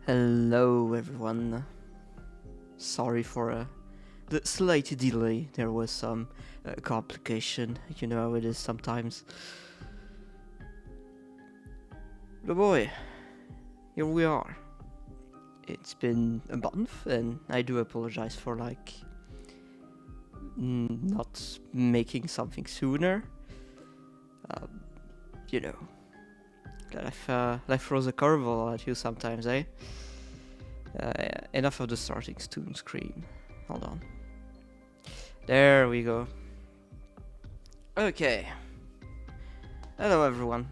Hello everyone. Sorry for the slight delay. There was some complication. You know how it is sometimes. But boy, here we are. It's been a month, and I do apologize for not making something sooner. Um, you know, life throws a curveball at you sometimes, eh? Enough of the starting student screen. Hold on. There we go. Okay. Hello everyone.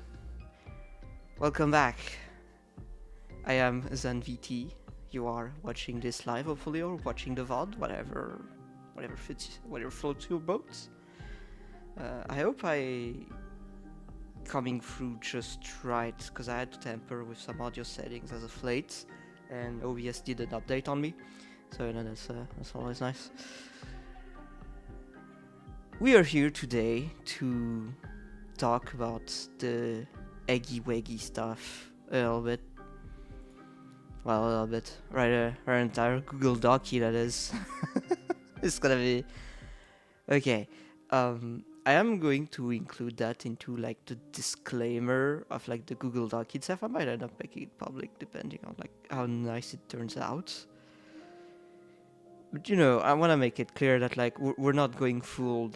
Welcome back. I am ZAN-VT. You are watching this live, hopefully, or watching the VOD, whatever fits, whatever floats your boat. I hope I coming through just right, because I had to tamper with some audio settings as of late, and OBS did an update on me, so you know that's always nice. We are here today to talk about the Eggie Weggie stuff a little bit. Well, a little bit. Right, our entire Google Docie, that is. It's gonna be... Okay. I am going to include that into, like, the disclaimer of, like, the Google Doc itself. I might end up making it public, depending on, like, how nice it turns out. But, you know, I want to make it clear that, like, we're not going full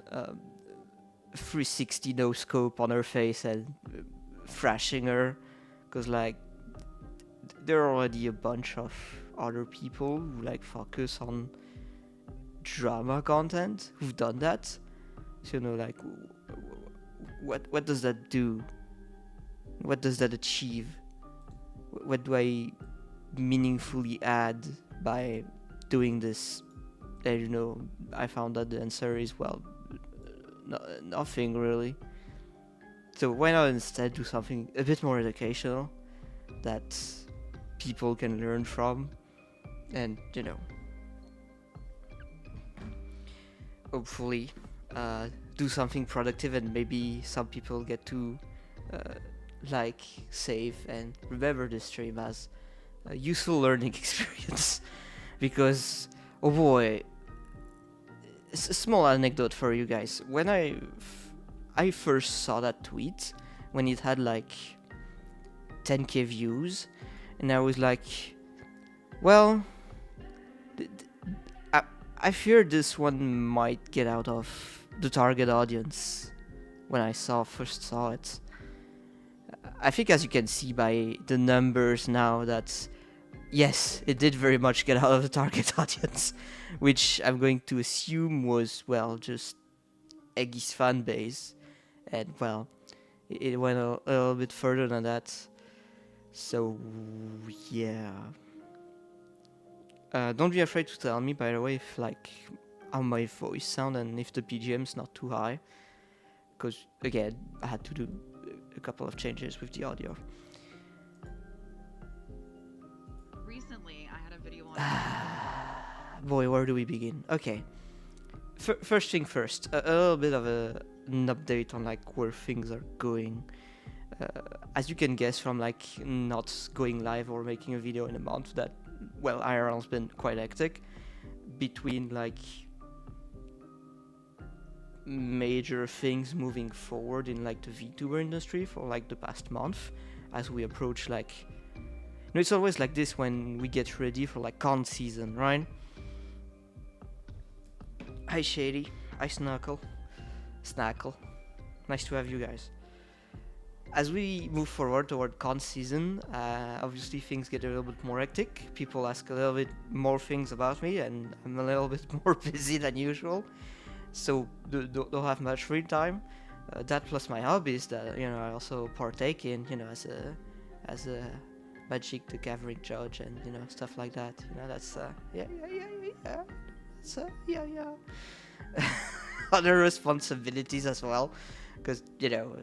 360 no-scope on her face and thrashing her. Because, like, there are already a bunch of other people who, like, focus on drama content who've done that. So, you know, like, what does that do? What does that achieve? What do I meaningfully add by doing this? I don't know. I found that the answer is, well, nothing really. So why not instead do something a bit more educational that people can learn from, and, you know, hopefully do something productive, and maybe some people get to like, save and remember this stream as a useful learning experience. Because, oh boy, it's a small anecdote for you guys. When I first saw that tweet, when it had like 10k views, and I was like, well, I fear this one might get out of the target audience when I first saw it. I think, as you can see by the numbers now, that yes, it did very much get out of the target audience, which I'm going to assume was, well, just Eggie's fan base, and, well, it went a little bit further than that. So yeah. Don't be afraid to tell me, by the way, if, like, how my voice sound and if the BGM's not too high, because, again, I had to do a couple of changes with the audio. Recently, I had a video on... Boy, where do we begin? Okay. First thing first, a little bit of an update on, like, where things are going. As you can guess from, like, not going live or making a video in a month, that, well, IRL's been quite hectic between, like, major things moving forward in, like, the VTuber industry for, like, the past month, as we approach, like, you know, it's always like this when we get ready for, like, con season, right? Hi Shady, hi Snackle. Nice to have you guys. As we move forward toward con season, obviously things get a little bit more hectic. People ask a little bit more things about me, and I'm a little bit more busy than usual. So don't have much free time. That plus my hobbies that, you know, I also partake in, you know, as a Magic the Gathering judge, and, you know, stuff like that. You know, that's yeah. So yeah. Other responsibilities as well. Because, you know,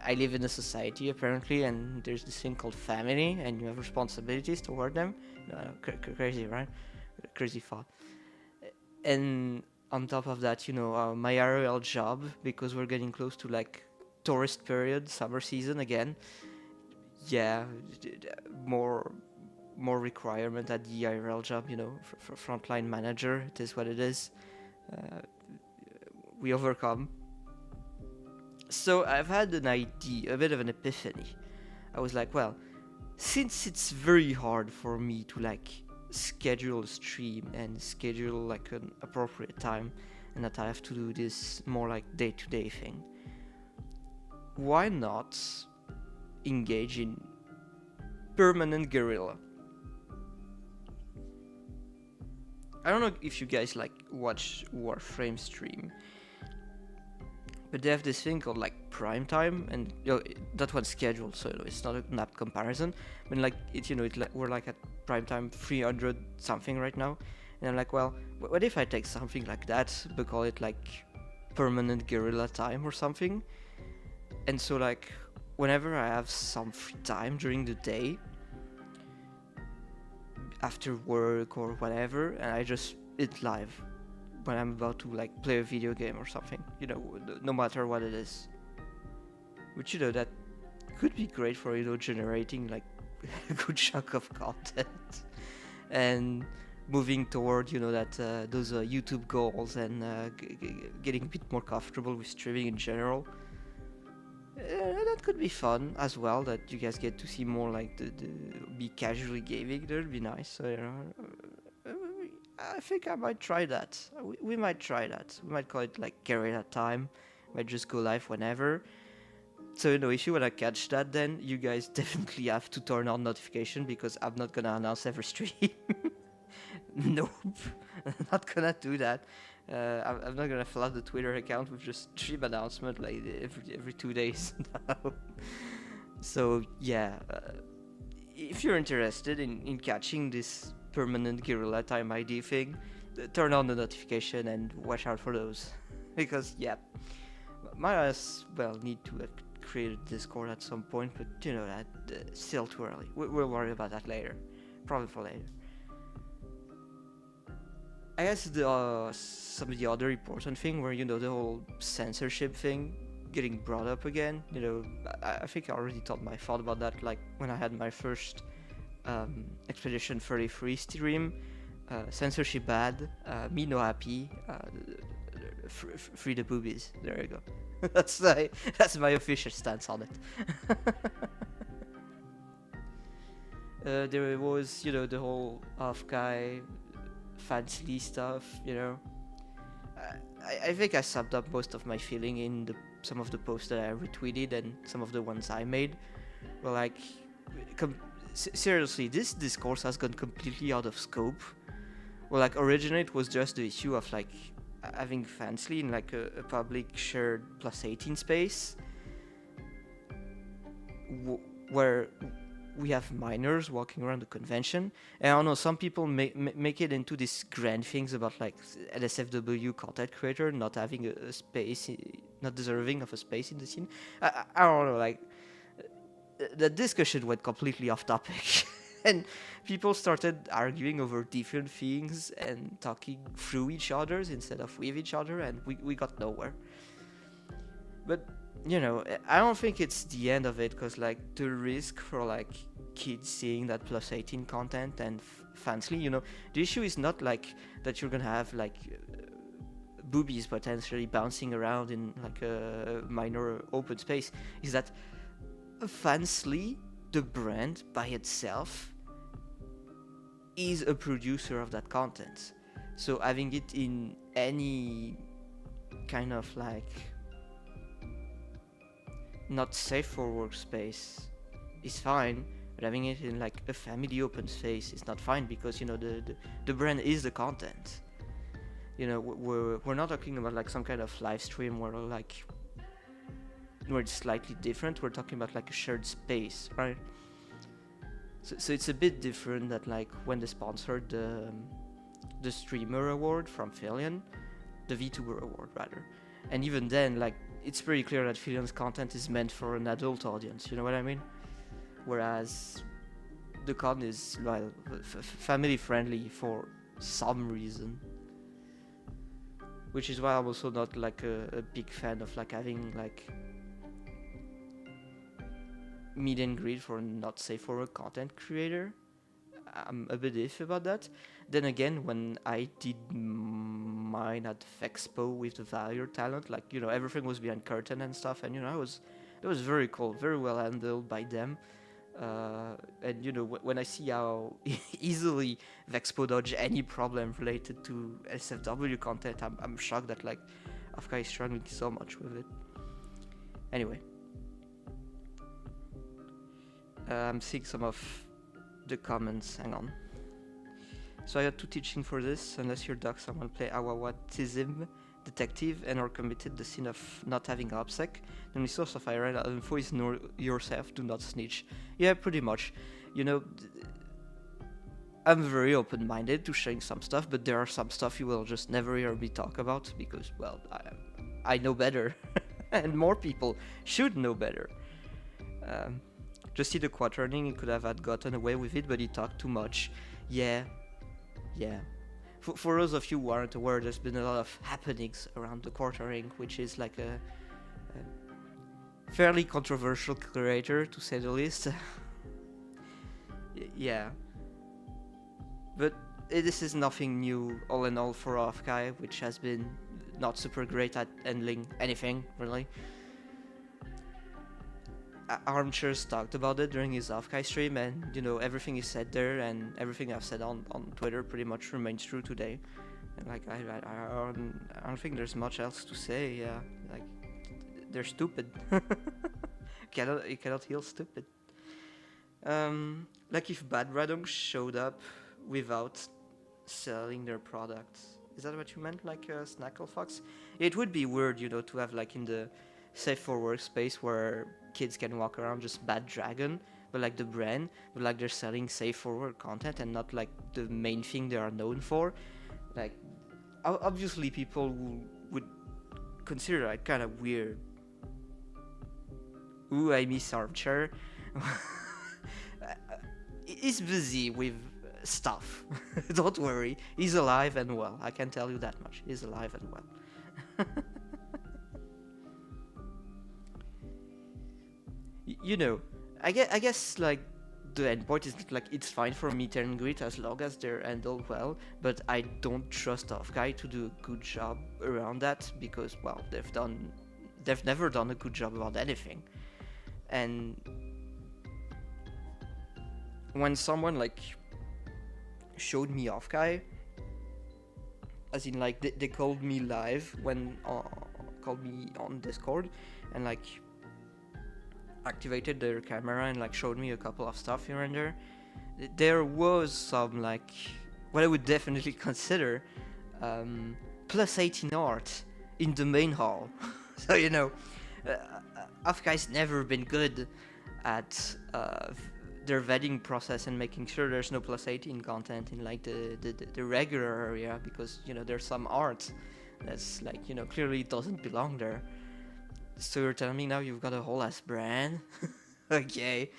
I live in a society, apparently, and there's this thing called family, and you have responsibilities toward them. Crazy, right? Crazy thought. And on top of that, you know, my RL job, because we're getting close to, like, tourist period, summer season again. Yeah, more more requirement at the IRL job, for frontline manager. It is what it is. We overcome. So I've had an idea, a bit of an epiphany. I was like, well, since it's very hard for me to like schedule a stream and schedule like an appropriate time, and that I have to do this more like day-to-day thing, why not engage in permanent guerrilla? I don't know if you guys like watch Warframe stream, but they have this thing called like prime time, and that one's scheduled, so it's not an app comparison. But like we're like at prime time 300 something right now, and I'm like, well, what if I take something like that, but call it like permanent guerrilla time or something? And so like whenever I have some free time during the day, after work or whatever, and I just it live when I'm about to like play a video game or something, no matter what it is. Which that could be great for generating like a good chunk of content and moving toward that those YouTube goals and getting a bit more comfortable with streaming in general. That could be fun as well. That you guys get to see more like the be casually gaming. That'd be nice. So, I think I might try that. We might try that. We might call it like guerrilla time. Might just go live whenever. So if you wanna catch that, then you guys definitely have to turn on notification, because I'm not gonna announce every stream. Nope, I'm not gonna do that. I'm not gonna flood the Twitter account with just stream announcement like every 2 days now. So yeah, if you're interested in catching this permanent guerrilla time ID thing, turn on the notification and watch out for those. Because yeah, might as well need to create a Discord at some point, but that still too early. We'll worry about that later, probably for later. I guess some of the other important thing where the whole censorship thing getting brought up again. I think I already told my thought about that, like when I had my first Expedition 33 stream. Censorship bad, me no happy. Free the boobies. There you go. that's my official stance on it. There was the whole off guy fancy stuff, I think I summed up most of my feeling in some of the posts that I retweeted and some of the ones I made. Well, like, seriously, this discourse has gone completely out of scope. Well, like, originally it was just the issue of like having fancy in like a public shared +18 space, where we have minors walking around the convention. And I don't know, some people make it into these grand things about like LSFW content creator not having a space, not deserving of a space in the scene. I don't know, like, the discussion went completely off topic. And people started arguing over different things and talking through each other's instead of with each other, and we got nowhere. But I don't think it's the end of it, because like the risk for like kids seeing that +18 content and fancy, the issue is not like that you're gonna have like boobies potentially bouncing around in like a minor open space. Is that Fansly, the brand by itself, is a producer of that content. So having it in any kind of like not safe for work space is fine, but having it in like a family open space is not fine, because the brand is the content. We're not talking about like some kind of live stream where it's slightly different. We're talking about like a shared space, right? So it's a bit different that like when they sponsored the streamer award from Philion, the VTuber award rather, and even then like it's pretty clear that Philion's content is meant for an adult audience, you know what I mean? Whereas the con is family friendly for some reason, which is why I'm also not like a big fan of like having like meet and greet for not safe for work content creator. I'm a bit iffy about that. Then again, when I did mine at Fexpo with the Valor talent, like, you know, everything was behind curtain and stuff, and, you know, it was very cool, very well handled by them. And, you know, when I see how easily Vexpo dodge any problem related to SFW content, I'm shocked that, like, Afka is struggling so much with it. Anyway. I'm seeing some of the comments. Hang on. So I had 2 teaching for this. Unless your dog someone play Awawatism detective and or committed the sin of not having OPSEC, the only source of IRL info is know yourself, do not snitch. Yeah, pretty much. You know, I'm very open-minded to sharing some stuff, but there are some stuff you will just never hear me talk about because, well, I know better. And more people should know better. Just see the quaterning, he could have had gotten away with it, but he talked too much. Yeah. For those of you who aren't aware, there's been a lot of happenings around the quartering, which is like a fairly controversial creator, to say the least. Yeah. But this is nothing new, all in all, for Offkai, which has been not super great at handling anything, really. Armchairs talked about it during his Offkai stream, and, you know, everything he said there and everything I've said on Twitter pretty much remains true today. And, like, I don't think there's much else to say. Yeah, like, they're stupid. You cannot heal stupid. Like, if Bad Radong showed up without selling their products, is that what you meant, like Snackle Fox? It would be weird, you know, to have, like, in the safe for work space where kids can walk around just Bad Dragon, but like the brand, but like they're selling safe for work content and not like the main thing they are known for. Like, obviously people would consider that kind of weird. Ooh, I miss Armchair. He's busy with stuff. Don't worry, he's alive and well. I can tell you that much. He's alive and well. You know, I guess like the endpoint is like it's fine for meet and greet as long as they're handled well, but I don't trust Offkai to do a good job around that because, well, they've never done a good job about anything. And when someone like showed me Offkai, as in like they called me live when called me on Discord and like activated their camera and like showed me a couple of stuff here and there was some like what I would definitely consider plus 18 art in the main hall. So, you know, Afkai's never been good at their vetting process and making sure there's no plus 18 content in like the regular area, because, you know, there's some art that's like, you know, clearly doesn't belong there. So you're telling me now you've got a whole ass brand? Okay.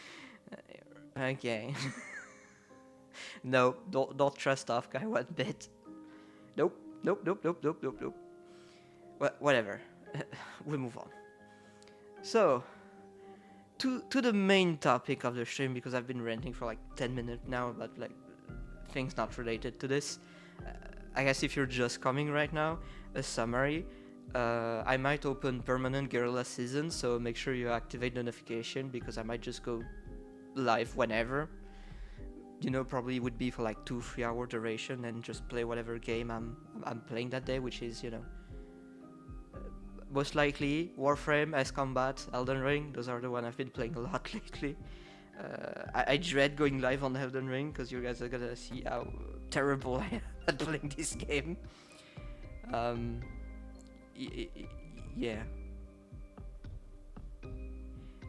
Okay. No, don't trust Offkai one bit. Nope. Whatever. We move on. So, to the main topic of the stream, because I've been ranting for like 10 minutes now about like things not related to this. I guess if you're just coming right now, a summary. I might open permanent guerrilla season, so make sure you activate the notification because I might just go live whenever. You know, probably would be for like 2-3 hour duration and just play whatever game I'm playing that day, which is, you know, most likely Warframe, Ice Combat, Elden Ring. Those are the one I've been playing a lot lately. I dread going live on Elden Ring because you guys are gonna see how terrible I am at playing this game. Yeah.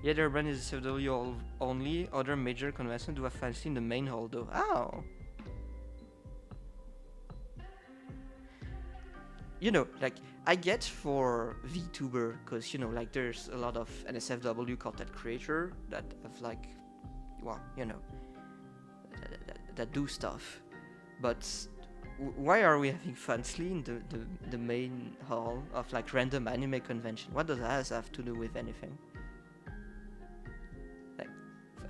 Yeah, their brand is SFW only. Other major conventions do have fancy in the main hall though. Oh! You know, like, I get for VTuber, because, you know, like, there's a lot of NSFW content creator that have, like, well, you know, that do stuff. But why are we having Fansly in the main hall of, like, random anime convention? What does that have to do with anything? Like,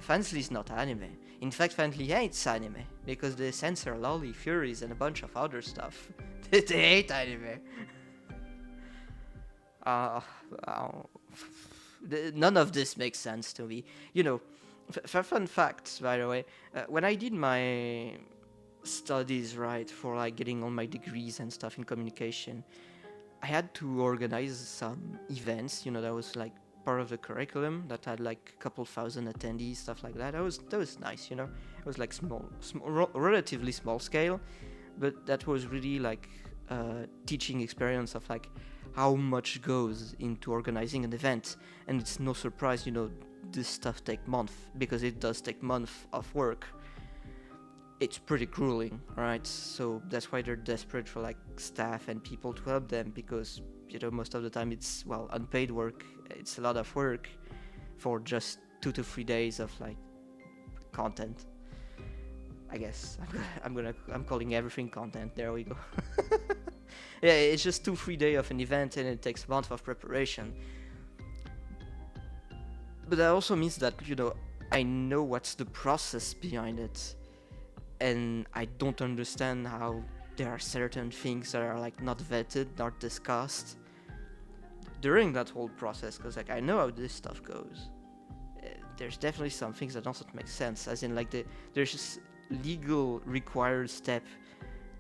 Fansly is not anime. In fact, Fantasy hates anime because they censor lolly, furries, and a bunch of other stuff. They hate anime. Uh, uh, None of this makes sense to me. You know, fun facts, by the way. When I did my studies, right, for like getting all my degrees and stuff in communication, I had to organize some events. You know, that was like part of the curriculum that had like a couple thousand attendees, stuff like that. That was nice. You know, it was like relatively small scale, but that was really like a teaching experience of like how much goes into organizing an event. And it's no surprise, you know, this stuff take months, because it does take months of work. It's pretty grueling, right? So that's why they're desperate for like staff and people to help them, because, you know, most of the time it's, well, unpaid work. It's a lot of work for just 2 to 3 days of like content. I guess I'm calling everything content. There we go. Yeah, it's just 2-3 days of an event, and it takes months of preparation. But that also means that, you know, I know what's the process behind it, and I don't understand how there are certain things that are like not vetted, not discussed during that whole process, because like I know how this stuff goes. There's definitely some things that don't make sense, as in like there's just legal required step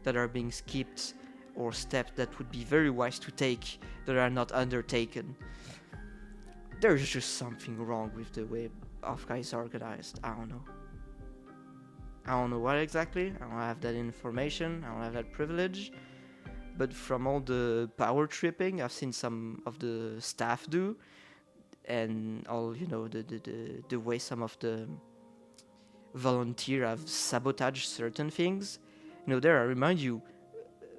that are being skipped, or steps that would be very wise to take that are not undertaken. There's just something wrong with the way Off-Guy is organized. I don't know what exactly. I don't have that information. I don't have that privilege. But from all the power tripping I've seen some of the staff do, and all, you know, the way some of the volunteers have sabotaged certain things. You know, there I remind you,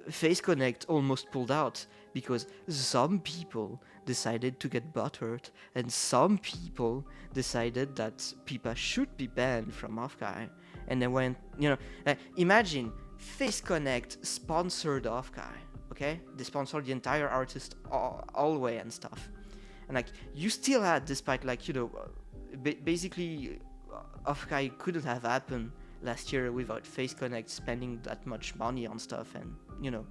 Face Connect almost pulled out because some people decided to get butthurt, and some people decided that Pipa should be banned from Off-Guy. And they went, you know, imagine Face Connect sponsored Off-Guy, okay? They sponsored the entire artist all the way and stuff. And like, you still had, despite like, you know, basically Off-Guy couldn't have happened last year without Face Connect spending that much money on stuff, and, you know,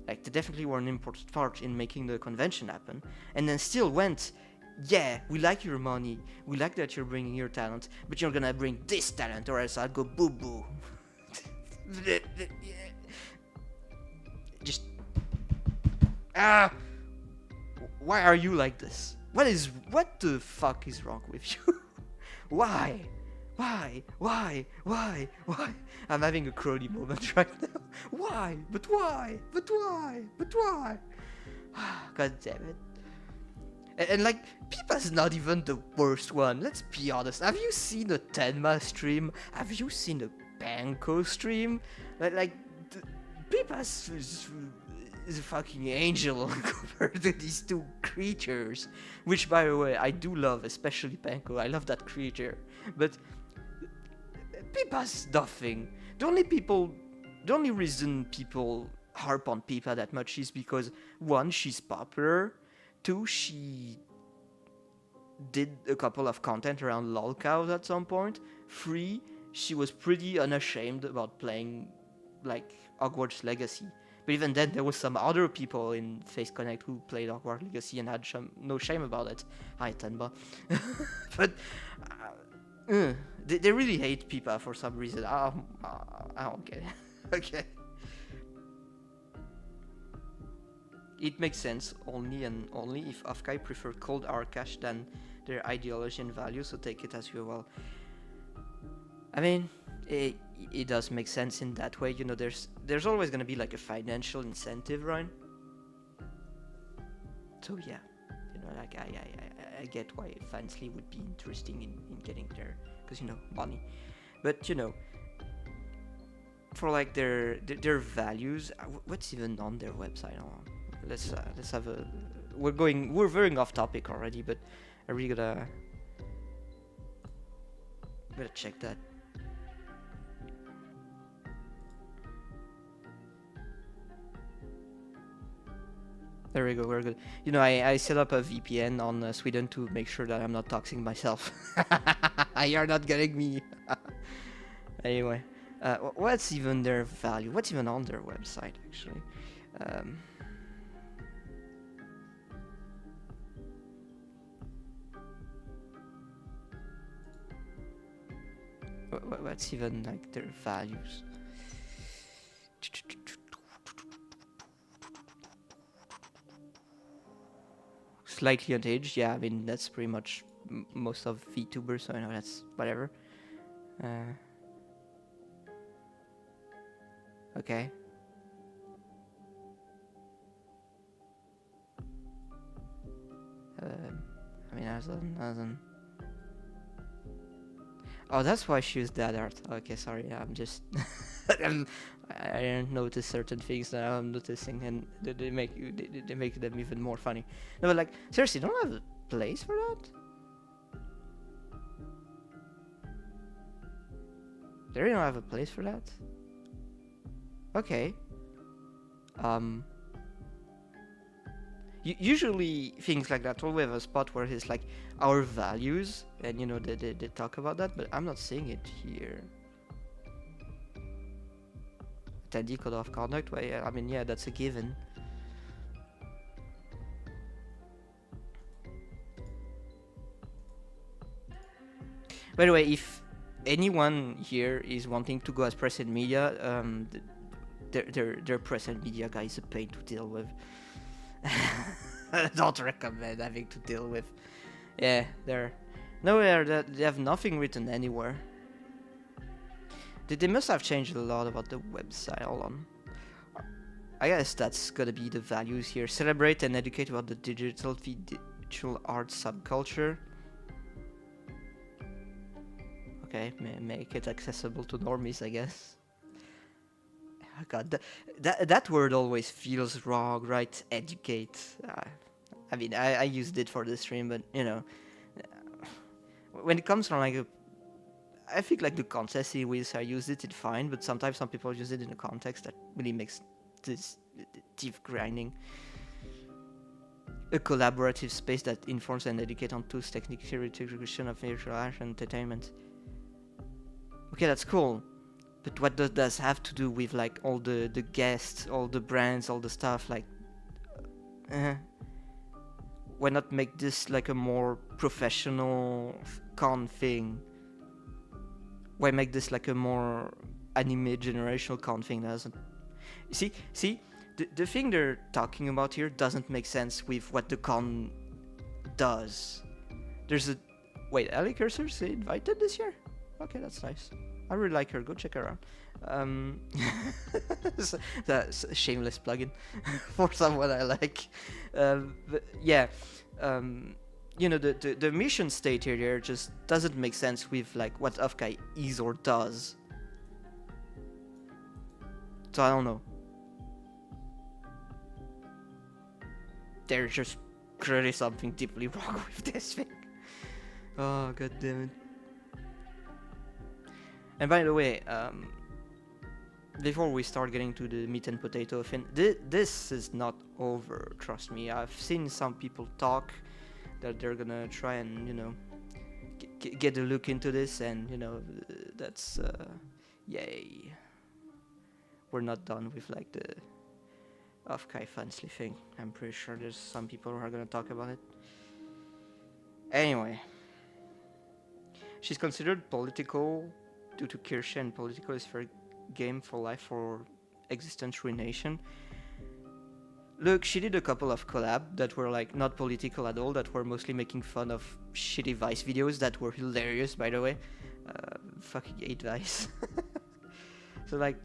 like, they definitely were an important part in making the convention happen. And then still went, yeah, we like your money, we like that you're bringing your talent, but you're gonna bring this talent or else I'll go boo-boo. Just, why are you like this? What the fuck is wrong with you? Why? I'm having a Crowley moment right now. Why? But why? God damn it. And like, Pipa's not even the worst one. Let's be honest. Have you seen a Tenma stream? Have you seen a Banco stream? Pipa's is a fucking angel compared to these two creatures. Which, by the way, I do love, especially Banco. I love that creature. But Pipa's nothing. The only reason people harp on Pipa that much is because, one, she's popular. 2, she did a couple of content around lolcows at some point. 3, she was pretty unashamed about playing like Hogwarts Legacy. But even then, there was some other people in Face Connect who played Hogwarts Legacy and had no shame about it. Hi, Tenba. But they really hate Pipa for some reason. I don't get it. Okay. It makes sense only and only if Off-Guy prefer cold Arcash than their ideology and values, so take it as you will. I mean, it does make sense in that way. You know, there's always gonna be like a financial incentive, right? So yeah, you know, like I get why Fansly would be interesting in getting there, because, you know, money. But, you know, for like their values, what's even on their website? Let's have a. We're veering off topic already, but I really gotta check that. There we go, we're good. You know, I set up a VPN on Sweden to make sure that I'm not doxing myself. You're not getting me. Anyway, what's even their value? What's even on their website, actually? Um, what's even like their values? Slightly unaged, yeah. I mean that's pretty much most of VTubers, so I know that's whatever. Okay. I mean, as an. Oh, that's why she used that art. Okay, sorry. I'm just. I didn't notice certain things that I'm noticing, and they make they make them even more funny. No, but like seriously, don't have a place for that. They really don't have a place for that. Okay. Usually things like that always have a spot where it's like our values, and you know they talk about that, but I'm not seeing it here. Attendee code of conduct. Well, yeah, I mean, yeah, that's a given. By the way, if anyone here is wanting to go as press and media, their press and media guy is a pain to deal with. I don't recommend having to deal with. Yeah, they're nowhere. That they have nothing written anywhere. They must have changed a lot about the website. Hold on. I guess that's gonna be the values here. Celebrate and educate about the digital art subculture. Okay, make it accessible to normies, I guess. Oh God, that word always feels wrong, right? Educate. I mean, I used it for the stream, but you know, when it comes from like I think like the context in which I use it, it's fine. But sometimes some people use it in a context that really makes this teeth grinding. A collaborative space that informs and educates on tools, techniques, theory, of virtual art and entertainment. Okay, that's cool. But what does that have to do with like all the guests, all the brands, all the stuff? Like, why not make this like a more professional con thing? Why make this like a more anime generational con thing? Doesn't see the thing they're talking about here doesn't make sense with what the con does. There's a wait, Ellie Cursor's invited this year? Okay, that's nice. I really like her. Go check her out. That's a shameless plugin for someone I like. But yeah, you know the mission state here just doesn't make sense with like what Afkai is or does. So I don't know. There's just clearly something deeply wrong with this thing. Oh god damn it. And by the way, before we start getting to the meat and potato thing, this is not over, trust me. I've seen some people talk that they're gonna try and, you know, get a look into this, and, you know, that's, yay. We're not done with, like, the off-Kai Fansly thing. I'm pretty sure there's some people who are gonna talk about it. Anyway. She's considered political due to Kirche, and political is fair game for life for existence ruination. Look, she did a couple of collab that were like not political at all, that were mostly making fun of shitty Vice videos that were hilarious, by the way. Fucking hate Vice. So like,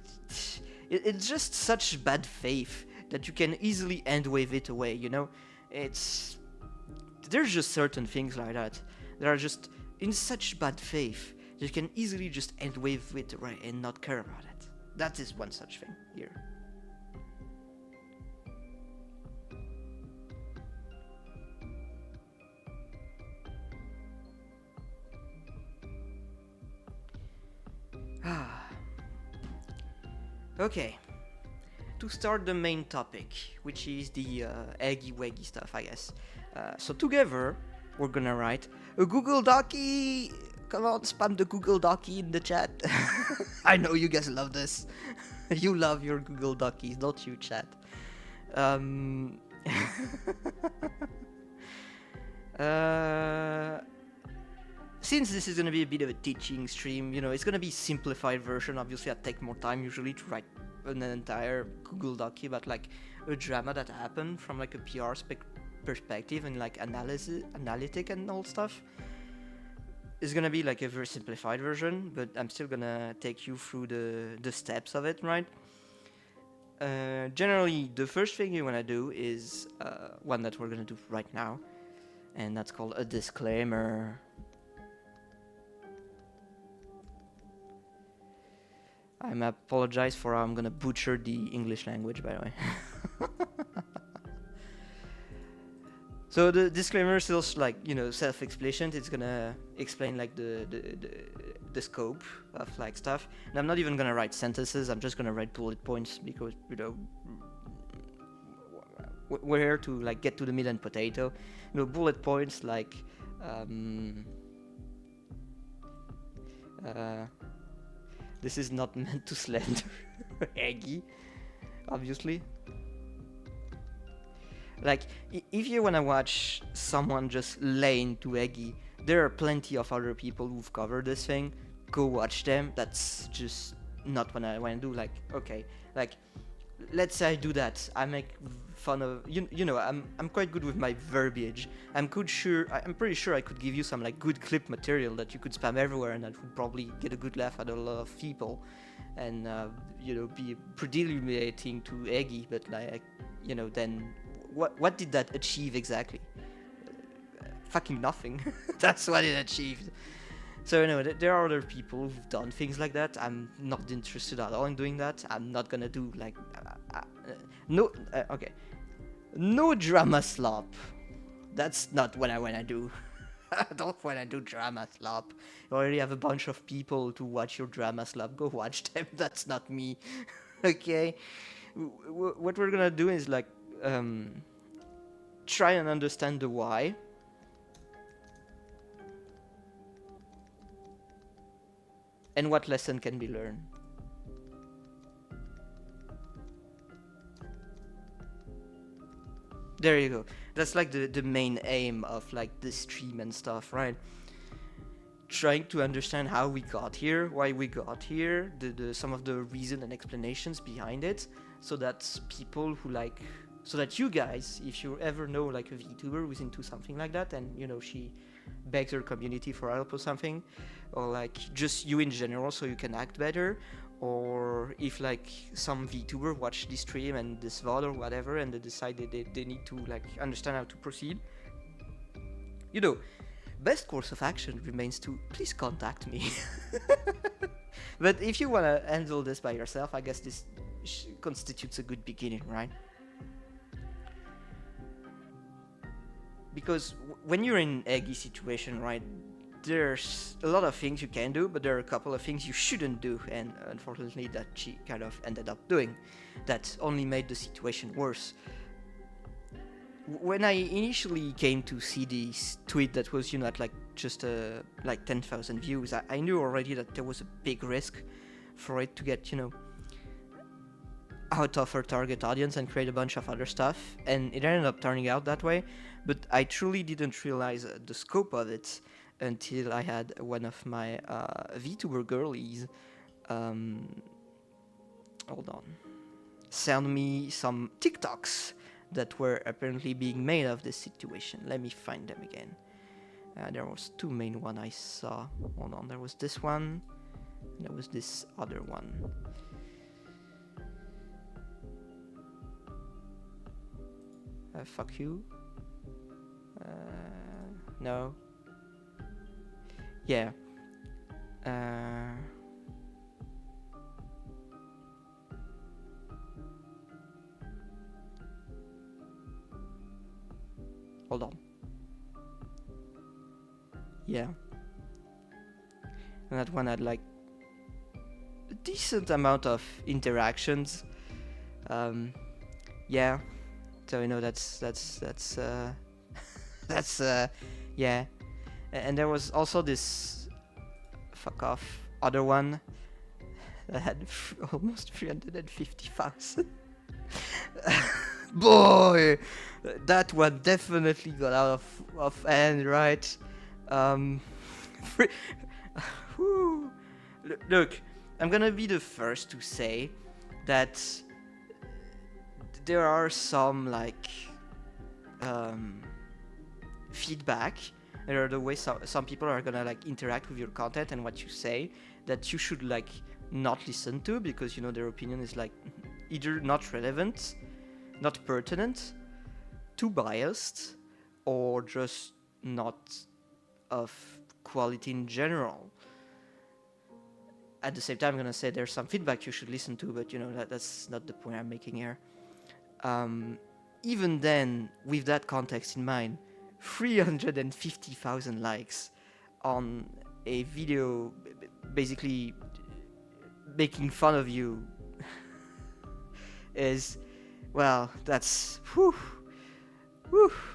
it's just such bad faith that you can easily end wave it away, you know? There's just certain things like that that are just in such bad faith that you can easily just end wave it away and not care about it. That is one such thing here. Okay, to start the main topic, which is the Eggie Weggie stuff, I guess. So together, we're gonna write a Google Doc come on, spam the Google Docky in the chat. I know you guys love this. You love your Google Dockies, don't you, chat? Since this is gonna be a bit of a teaching stream, it's gonna be simplified version. Obviously, I take more time usually to write an entire Google Docky about like a drama that happened from like a PR perspective and like analytic and all stuff. It's gonna be like a very simplified version, but I'm still gonna take you through the steps of it, right? Generally, the first thing you wanna do is one that we're gonna do right now, and that's called a disclaimer. I apologize for how I'm gonna butcher the English language, by the way. So the disclaimer is still like, self-explanation. It's gonna explain like the scope of like stuff. And I'm not even gonna write sentences. I'm just gonna write bullet points because we're here to like get to the meat and potato. Bullet points like this is not meant to slander Eggie, obviously. Like, if you wanna watch someone just lay into Eggie, there are plenty of other people who've covered this thing. Go watch them. That's just not what I wanna do. Like, okay, like, let's say I do that. I make fun of I'm quite good with my verbiage. I'm pretty sure I could give you some like good clip material that you could spam everywhere, and that would probably get a good laugh out of a lot of people, and be pretty humiliating to Eggie. But like, then. What did that achieve exactly? Fucking nothing. That's what it achieved. So there are other people who've done things like that. I'm not interested at all in doing that. I'm not gonna do like no drama slop. That's not what I wanna do. I don't wanna do drama slop. You already have a bunch of people to watch your drama slop. Go watch them. That's not me. Okay. What we're gonna do is like try and understand the why. And what lesson can be learned. There you go. That's like the main aim of like this stream and stuff, right? Trying to understand how we got here, why we got here, the some of the reason and explanations behind it, so that people who like, so that you guys, if you ever know like a VTuber who's into something like that, and she begs her community for help or something, or like just you in general, so you can act better, or if like some VTuber watch this stream and this VOD or whatever, and they decide that they need to like understand how to proceed, best course of action remains to please contact me. But if you want to handle this by yourself, I guess this constitutes a good beginning, right? Because when you're in Eggie situation, right, there's a lot of things you can do, but there are a couple of things you shouldn't do, and unfortunately that she kind of ended up doing, that only made the situation worse. When I initially came to see this tweet that was, at like just like 10,000 views, I knew already that there was a big risk for it to get, out of her target audience and create a bunch of other stuff, and it ended up turning out that way. But I truly didn't realize the scope of it until I had one of my VTuber girlies send me some TikToks that were apparently being made of this situation. Let me find them again. There was two main ones I saw. Hold on, there was this one, and there was this other one. Fuck you. No. Yeah. Hold on. Yeah. And that one had like a decent amount of interactions. Yeah. So that's yeah. And there was also this fuck off. Other one that had almost 350,000. Boy, that one definitely got out of hand, right? Free- Whew. Look, I'm gonna be the first to say that there are some like feedback. There are the way some people are gonna like interact with your content and what you say that you should like not listen to, because you know their opinion is like either not relevant, not pertinent, too biased, or just not of quality in general. At the same time, I'm gonna say there's some feedback you should listen to, but you know that's not the point I'm making here. Even then, with that context in mind, 350,000 likes on a video basically making fun of you is, well, that's whew.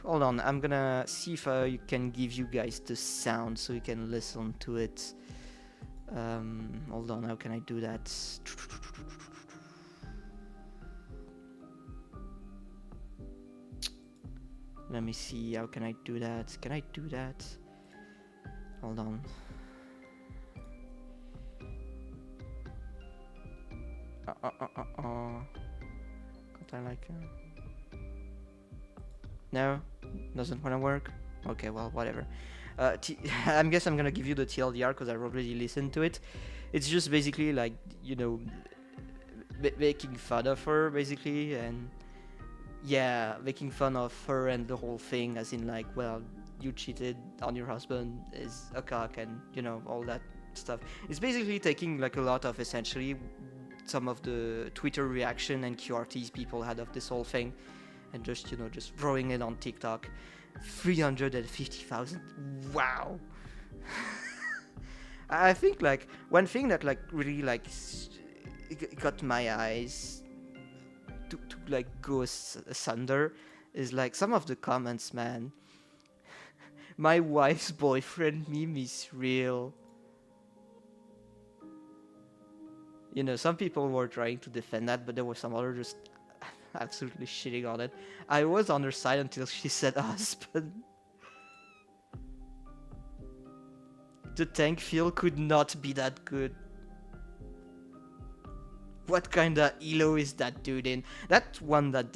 Hold on, I'm gonna see if I can give you guys the sound so you can listen to it. Hold on, how can I do that? Let me see, how can I do that? Can I do that? Hold on. Can't I like... No? Doesn't wanna work? Okay, well, whatever. I guess I'm gonna give you the TLDR because I already listened to it. It's just basically like, you know, making fun of her, basically, and yeah, making fun of her and the whole thing, as in like, well, you cheated on your husband, is a cock, and you know, all that stuff. It's basically taking like a lot of essentially some of the Twitter reaction and QRTs people had of this whole thing, and just, you know, just throwing it on TikTok. 350,000. Wow. I think like one thing that like really like got my eyes to like go asunder is like some of the comments, man. My wife's boyfriend meme is real. You know, some people were trying to defend that, but there were some other just absolutely shitting on it. I was on her side until she said husband. The tank feel could not be that good. What kind of elo is that dude in? That one that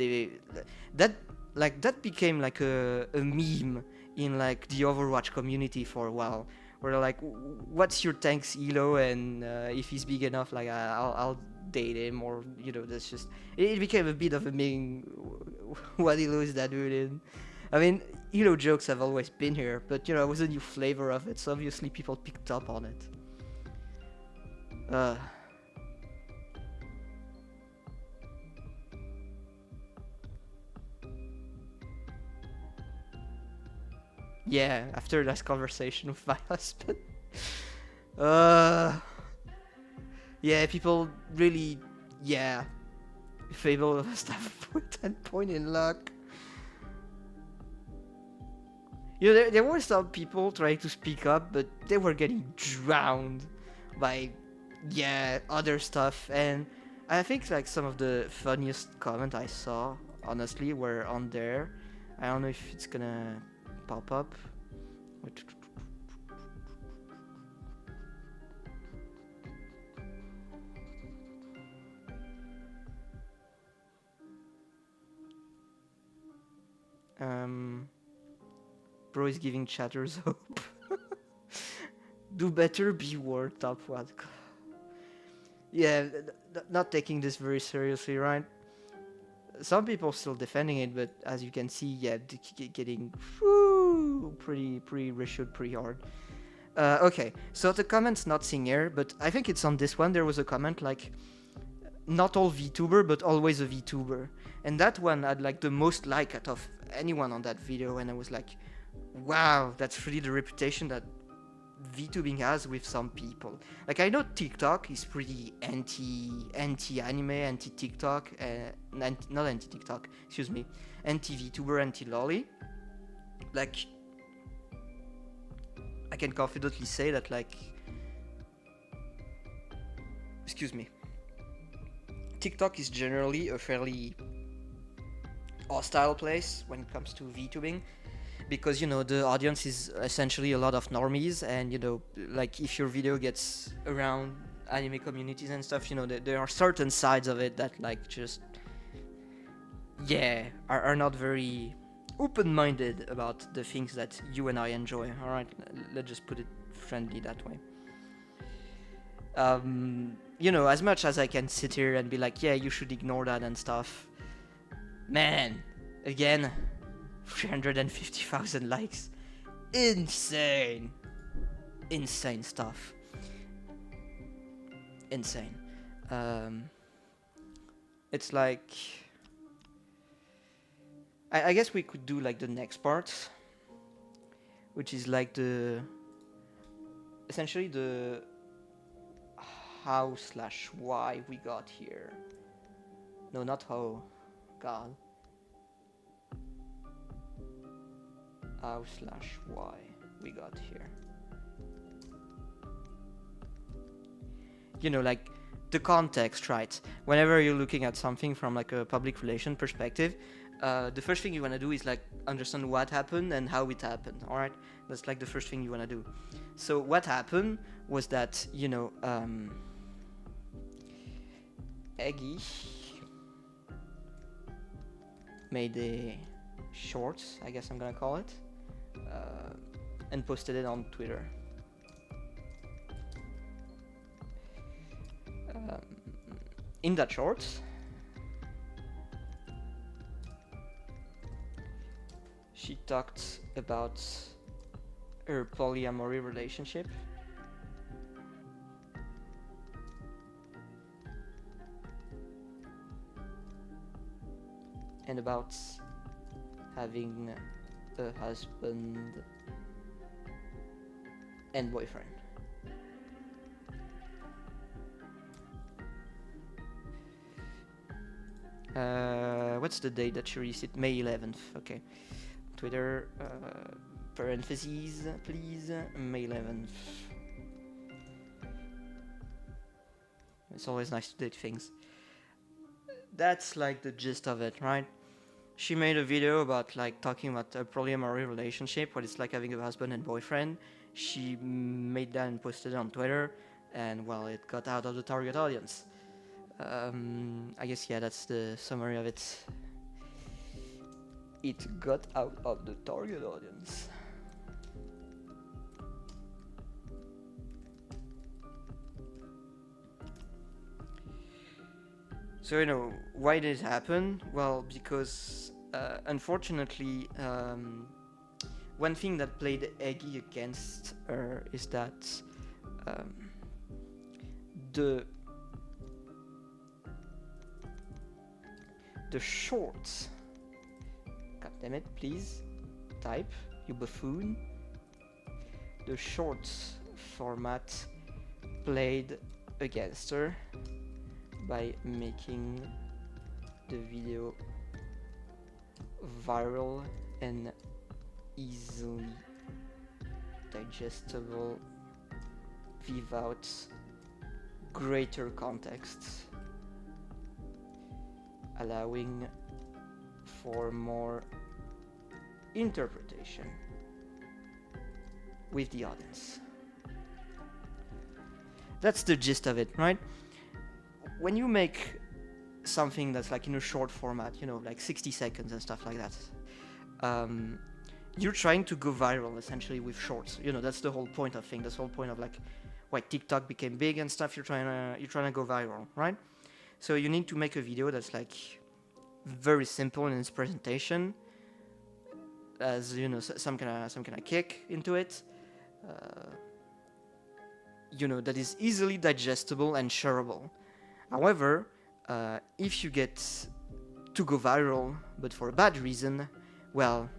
that became like a meme in like the Overwatch community for a while, where like, what's your tank's elo, and if he's big enough, like I'll date him, or you know, that's just, it became a bit of a meme. What elo is that dude in? I mean, elo jokes have always been here, but you know, it was a new flavor of it, so obviously people picked up on it. Yeah, after that conversation with my husband. Yeah, people really, yeah, Fable stuff put 10 point in luck. You know, there were some people trying to speak up, but they were getting drowned by, yeah, other stuff. And I think like some of the funniest comment I saw, honestly, were on there. I don't know if it's gonna pop up. Bro is giving chatters hope. Do better, be word, top one. Yeah, not taking this very seriously, right? Some people still defending it, but as you can see, yeah, getting pretty reshoot pretty hard. Okay, so the comment's not seen here, but I think it's on this one. There was a comment like, not all VTuber, but always a VTuber. And that one had like the most like out of anyone on that video, and I was like, wow, that's really the reputation that VTubing has with some people. Like, I know TikTok is pretty anti-anime, anti-TikTok, not anti-TikTok, excuse me, anti-VTuber, anti-lolly. Like, I can confidently say that, like, excuse me, TikTok is generally a fairly hostile place when it comes to VTubing, because the audience is essentially a lot of normies, and like if your video gets around anime communities and stuff, there are certain sides of it that like just are not very open-minded about the things that you and I enjoy. All right, let's just put it friendly that way. As much as I can sit here and be like, yeah, you should ignore that and stuff, man, again, 350,000 likes, insane stuff, insane. It's like, I guess we could do like the next part, which is like essentially the how/why we got here. No, not how, God. How/why we got here. Like the context, right? Whenever you're looking at something from like a public relation perspective, the first thing you want to do is like understand what happened and how it happened. All right, that's like the first thing you want to do. So what happened was that Eggie made a short, I guess I'm gonna call it, and posted it on Twitter. In that short, she talked about her polyamory relationship. And about having a husband and boyfriend. What's the date that she released it? May 11th. Okay. Twitter, parentheses, please. May 11th. It's always nice to date things. That's like the gist of it, right? She made a video about like talking about a polyamory relationship, what it's like having a husband and boyfriend. She made that and posted it on Twitter, and well, it got out of the target audience. I guess that's the summary of it. It got out of the target audience. So why did it happen? Well, because unfortunately, one thing that played Eggie against her is that the shorts. God damn it! Please type, you buffoon. The shorts format played against her by making the video viral and easily digestible without greater context, allowing for more interpretation with the audience. That's the gist of it, right? When you make something that's like in a short format, like 60 seconds and stuff like that, you're trying to go viral essentially with shorts. That's the whole point of thing. That's the whole point of like why TikTok became big and stuff. You're trying to go viral, right? So you need to make a video that's like very simple in its presentation, as some kind of kick into it, that is easily digestible and shareable. However, if you get to go viral, but for a bad reason, well,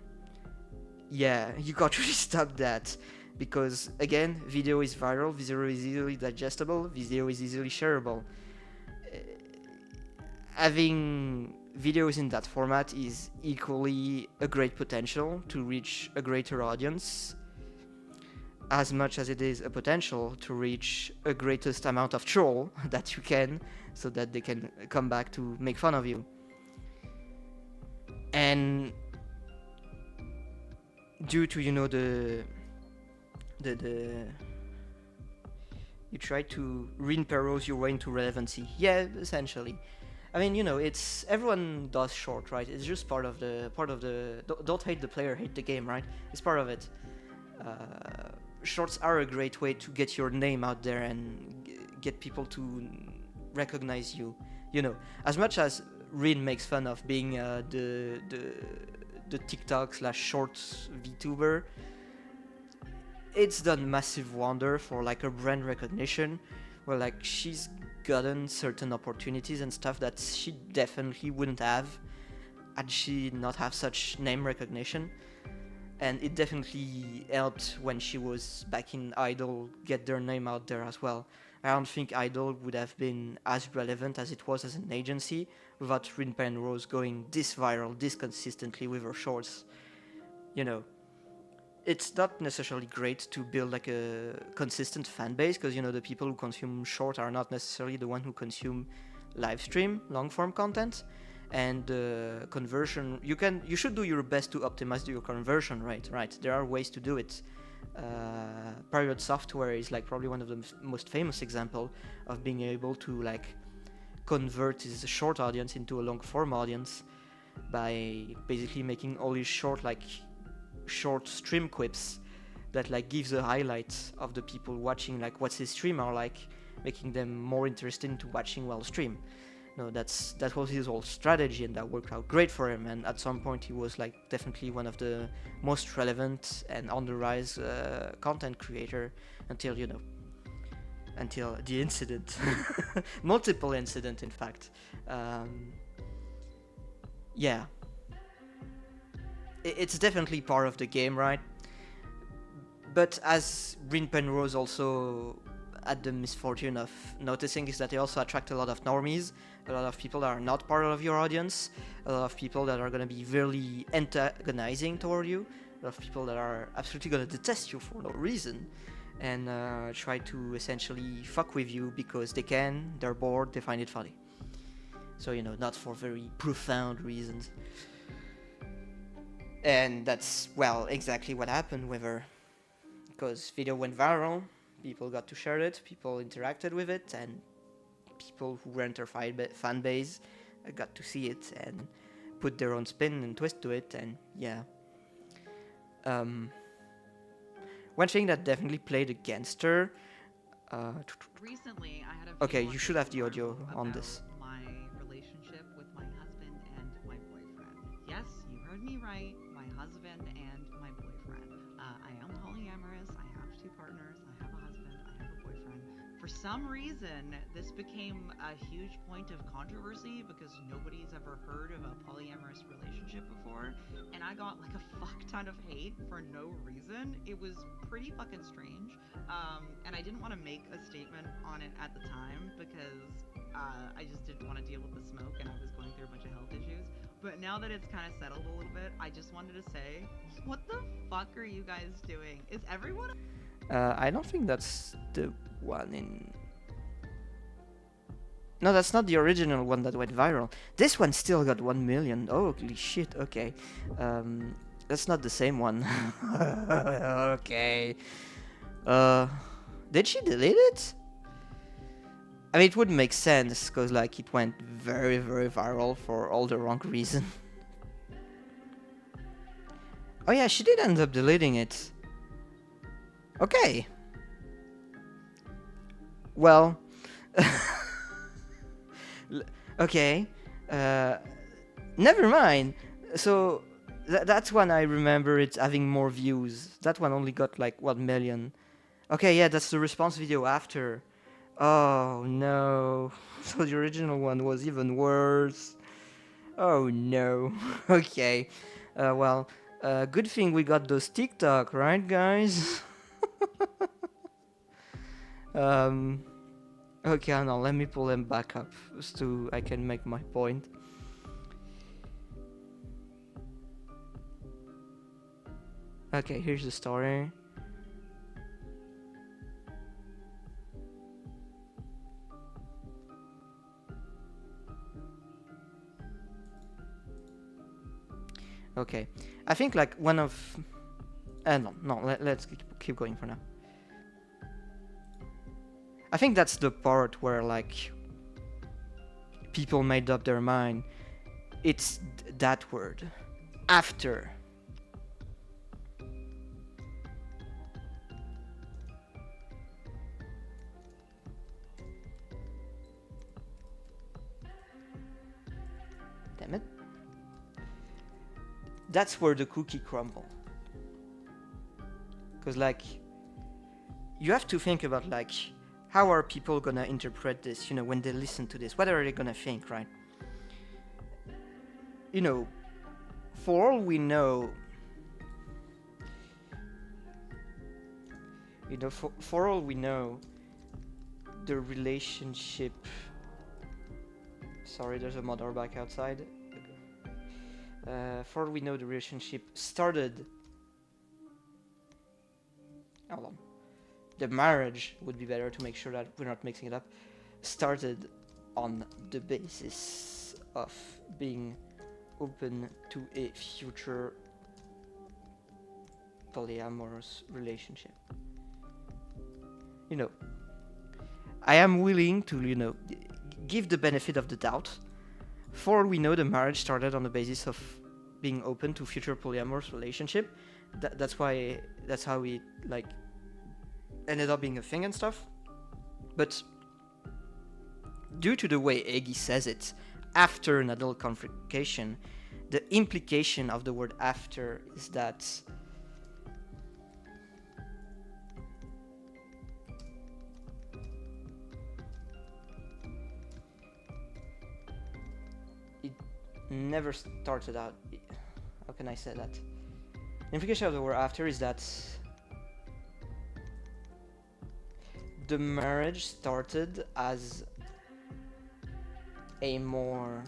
you got to really stop that. Because, again, video is viral, video is easily digestible, video is easily shareable. Having videos in that format is equally a great potential to reach a greater audience. as much as it is a potential to reach a greatest amount of troll that you can, so that they can come back to make fun of you. And due to, you know, the you try to Rin-Perros your way into relevancy. Yeah, essentially. I mean, you know, it's everyone does short, right? It's just part of the don't hate the player, hate the game, right? It's part of it. Shorts are a great way to get your name out there and get people to recognize you. You know, as much as Rin makes fun of being the TikTok / shorts VTuber, it's done massive wonder for like her brand recognition, where like she's gotten certain opportunities and stuff that she definitely wouldn't have had she not have such name recognition. And it definitely helped when she was back in Idol get their name out there as well. I don't think Idol would have been as relevant as it was as an agency without Rin-Penrose going this viral, this consistently with her shorts. You know, it's not necessarily great to build like a consistent fan base, because, you know, the people who consume short are not necessarily the one who consume live stream long form content. And conversion, you should do your best to optimize your conversion rate, right? There are ways to do it. Private software is like probably one of the most famous example of being able to like convert his short audience into a long form audience by basically making all his short stream clips that like gives a highlight of the people watching, like what's his stream are like, making them more interested into watching while stream. No, that was his whole strategy, and that worked out great for him. And at some point, he was like definitely one of the most relevant and on the rise content creator until the incident, multiple incident, in fact. Yeah, it's definitely part of the game, right? But as Rin-Penrose also had the misfortune of noticing, is that they also attract a lot of normies, a lot of people that are not part of your audience, a lot of people that are going to be really antagonizing toward you, a lot of people that are absolutely going to detest you for no reason, and try to essentially fuck with you because they can, they're bored, they find it funny. So, you know, not for very profound reasons. And that's, well, exactly what happened with her. Because video went viral, people got to share it, people interacted with it, and people who weren't her fan base got to see it and put their own spin and twist to it, and yeah. One thing that definitely played against her... Recently, I had a okay, you should have the audio on this. My relationship with my husband and my boyfriend. Yes, you heard me right. My husband and my boyfriend. I am polyamorous. I have 2 partners. I have a husband. I have a boyfriend. For some reason, this became a huge point of controversy because nobody's ever heard of a polyamorous relationship before, and I got like a fuck ton of hate for no reason. It was pretty fucking strange, and I didn't want to make a statement on it at the time because I just didn't want to deal with the smoke, and I was going through a bunch of health issues. But now that it's kind of settled a little bit, I just wanted to say, what the fuck are you guys doing? Is everyone... I don't think that's the one in... No, that's not the original one that went viral. This one still got 1 million. Oh, holy shit, okay. That's not the same one. Okay. Did she delete it? I mean, it wouldn't make sense, because like it went very, very viral for all the wrong reason. Oh yeah, she did end up deleting it. Okay. Well... okay. Never mind. So, that's one I remember it having more views. That one only got like 1 million. Okay, yeah, that's the response video after. Oh no. So the original one was even worse. Oh no. Okay. Well, good thing we got those TikTok, right, guys? Okay, now let me pull them back up so I can make my point. Okay, here's the story. Okay. I think like one of... let's keep going for now. I think that's the part where like people made up their mind. It's that word. After. Damn it. That's where the cookie crumble. Because like, you have to think about like, how are people gonna interpret this, you know, when they listen to this? What are they gonna think, right? You know, for all we know, for all we know, the relationship... Sorry, there's a motorbike outside. For all we know, the relationship started... Hold on. The marriage would be better to make sure that we're not mixing it up. Started on the basis of being open to a future polyamorous relationship. You know, I am willing to, you know, give the benefit of the doubt. For all we know, the marriage started on the basis of being open to future polyamorous relationship. That's how we like ended up being a thing and stuff. But due to the way Eggie says it, after an adult confrontation, the implication of the word after is that it never started out. How can I say that? The implication of the word after is that the marriage started as a more...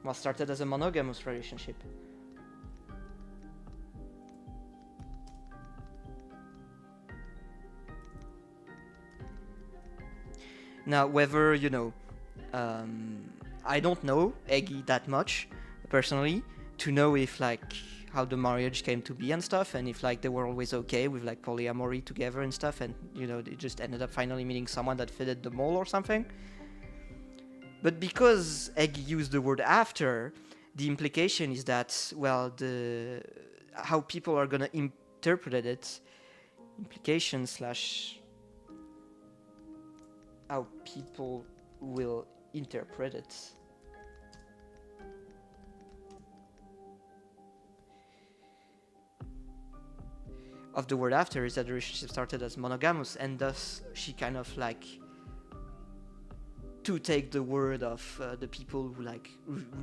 Well, started as a monogamous relationship. Now, whether, you know, I don't know Eggie that much, personally, to know if, like, how the marriage came to be and stuff, and if, like, they were always okay with, like, polyamory together and stuff, and, you know, they just ended up finally meeting someone that fitted the mold or something. But because Eggie used the word after, the implication is that, well, how people are gonna interpret it, implication slash how people will interpret it. Of the word after is that the relationship started as monogamous, and thus she kind of like, to take the word of the people who like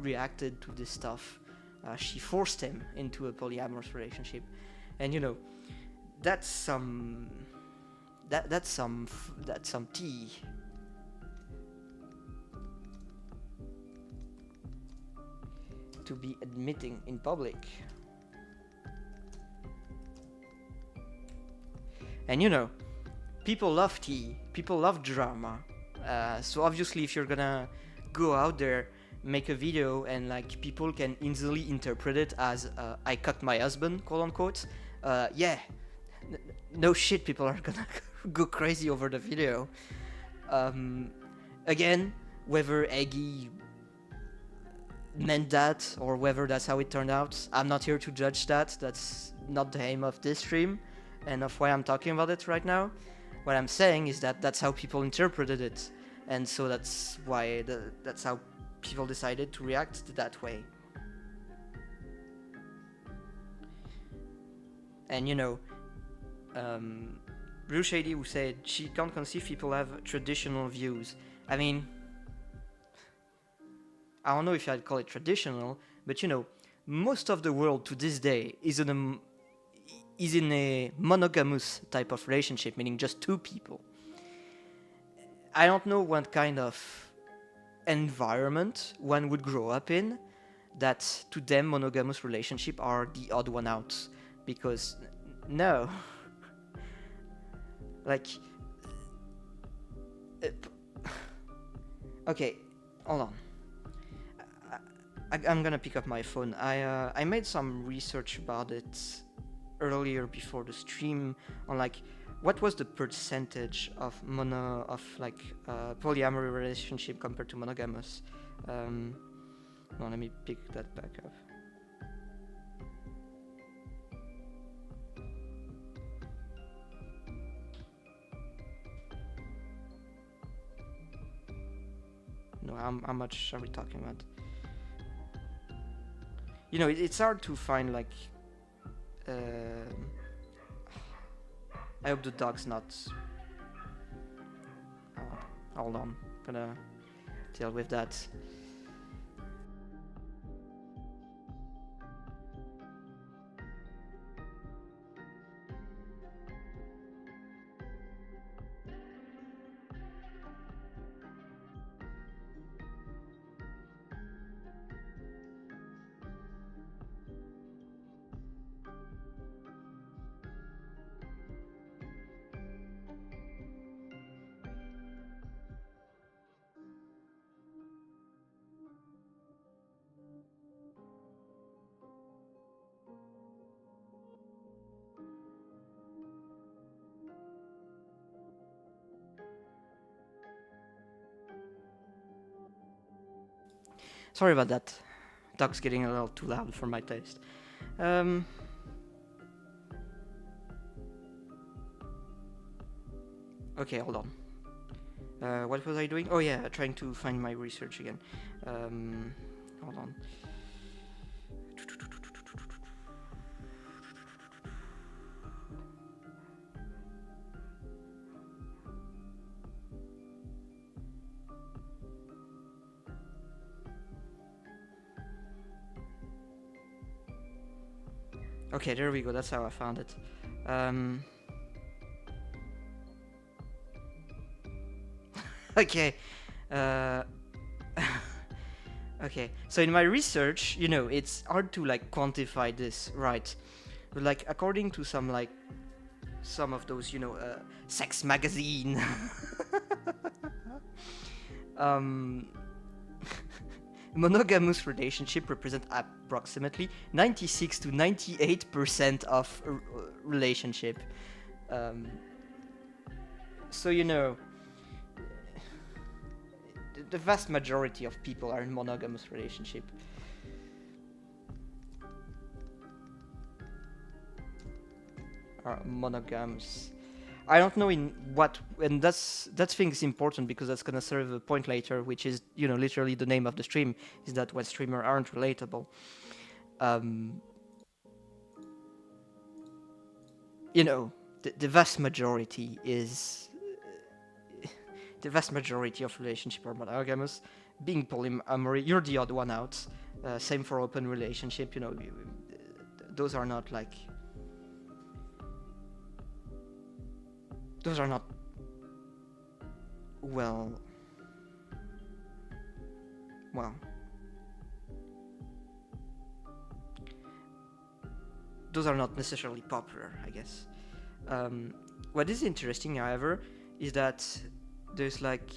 reacted to this stuff, she forced him into a polyamorous relationship. And you know, that's some tea. To be admitting in public. And you know, people love tea, people love drama. So obviously if you're gonna go out there, make a video, and like people can easily interpret it as I cut my husband, quote unquote, yeah, no shit, people are gonna go crazy over the video. Again, whether Eggie meant that or whether that's how it turned out, I'm not here to judge that. That's not the aim of this stream and of why I'm talking about it right now. What I'm saying is that that's how people interpreted it, and so that's why that's how people decided to react that way. And you know, Real Shady, who said she can't conceive people have traditional views. I mean, I don't know if I'd call it traditional, but you know, most of the world to this day is in a monogamous type of relationship, meaning just two people. I don't know what kind of environment one would grow up in that to them monogamous relationships are the odd one out, because no. Like, okay, hold on. I'm gonna pick up my phone. I made some research about it earlier before the stream on like what was the percentage of polyamory relationship compared to monogamous. Um, no, let me pick that back up. No, how much are we talking about? You know, it's hard to find like. I hope the dog's not. Hold on, gonna deal with that. Sorry about that. Dog's getting a little too loud for my taste. Okay, hold on. What was I doing? Oh yeah, trying to find my research again. Hold on. Okay, there we go. That's how I found it. Okay. Okay. So in my research, you know, it's hard to like quantify this, right? But like according to some of those, you know, sex magazine. Monogamous relationship represent approximately 96 to 98% of relationship. So you know, the vast majority of people are in monogamous relationship. Are monogamous. I don't know in what, and that thing is important because that's gonna serve a point later, which is, you know, literally the name of the stream is that when streamers aren't relatable. You know, the vast majority is the vast majority of relationship are monogamous. Being polyamory, you're the odd one out. Same for open relationship. You know, those are not like. Those are not. Well. Those are not necessarily popular, I guess. What is interesting, however, is that there's like,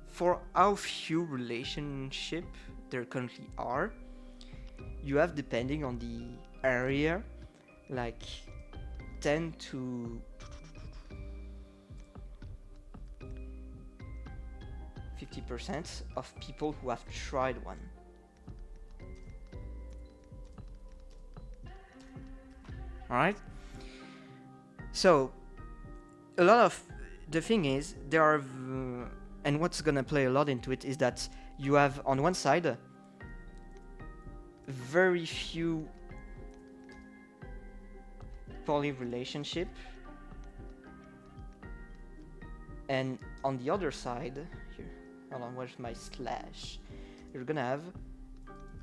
for how few relationship there currently are, you have, depending on the area, like 10 to 50% of people who have tried one. Alright? So, a lot of the thing is, there are, and what's gonna play a lot into it is that you have on one side very few poly relationship, and on the other side, here, hold on, where's my slash? You're gonna have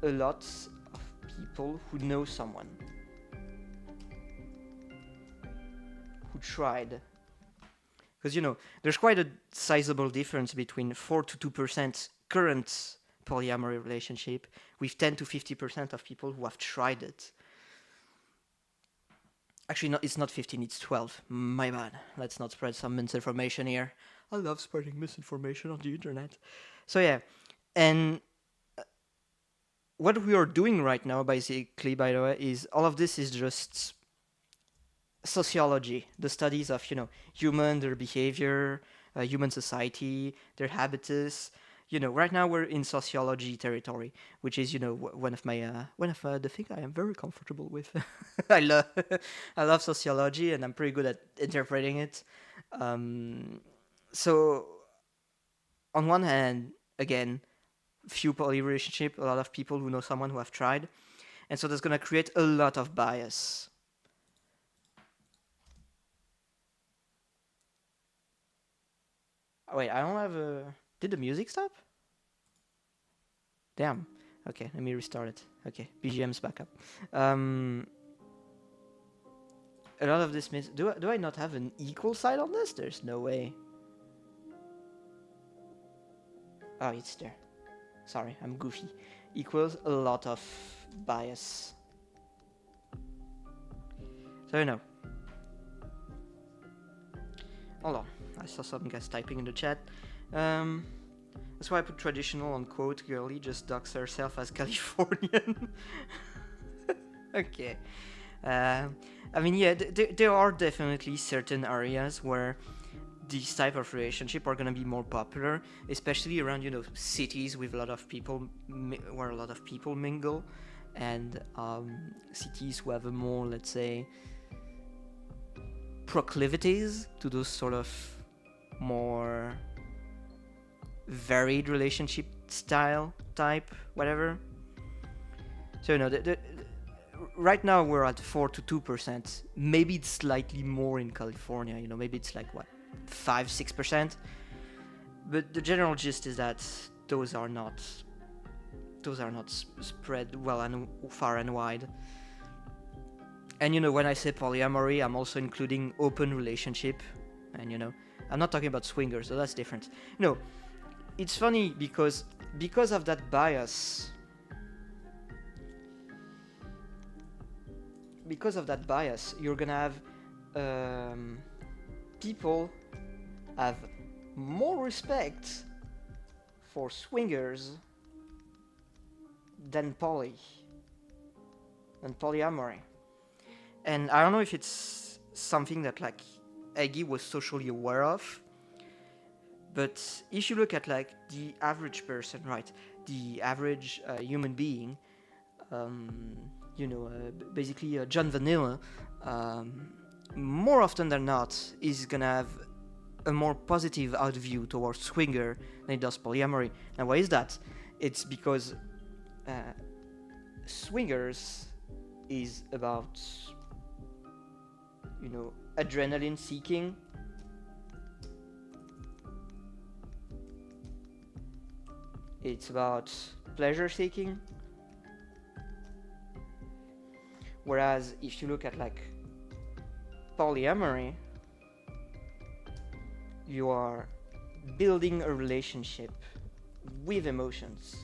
a lot of people who know someone who tried. Because, you know, there's quite a sizable difference between 4 to 2% current polyamory relationship with 10 to 50% of people who have tried it. Actually, no, it's not 15, it's 12. My bad. Let's not spread some misinformation here. I love spreading misinformation on the internet. So yeah, and what we are doing right now, basically, by the way, is all of this is just sociology, the studies of human, their behavior, human society, their habitus. Right now we're in sociology territory, which is one of the things I am very comfortable with. I love I love sociology, and I'm pretty good at interpreting it. So on one hand, again, few poly relationship, a lot of people who know someone who have tried, and so that's gonna create a lot of bias. Oh, wait, I don't have a. Did the music stop? Damn. Okay, let me restart it. Okay, BGM's back up. A lot of this means. Do I not have an equal side on this? There's no way. Oh, it's there. Sorry, I'm goofy. Equals a lot of bias. So hold on. I saw some guys typing in the chat. That's why I put traditional on quote. Girly just ducks herself as Californian. Okay. I mean, yeah, there are definitely certain areas where these type of relationship are gonna be more popular, especially around cities with a lot of people, where a lot of people mingle, and cities who have a more, let's say, proclivities to those sort of more varied relationship style type, whatever. So right now we're at 4 to 2%. Maybe it's slightly more in California. Maybe it's like what, 5-6%. But the general gist is that those are not spread well and far and wide. And when I say polyamory, I'm also including open relationship, and I'm not talking about swingers, so that's different. It's funny because of that bias. Because of that bias, you're gonna have people have more respect for swingers than polyamory. And I don't know if it's something that like Eggie was socially aware of, but if you look at like the average person, right, the average human being, basically John Vanilla, more often than not, is gonna have a more positive outview towards swinger than it does polyamory. Now, why is that? It's because swingers is about adrenaline seeking. It's about pleasure seeking. Whereas if you look at like polyamory, you are building a relationship with emotions.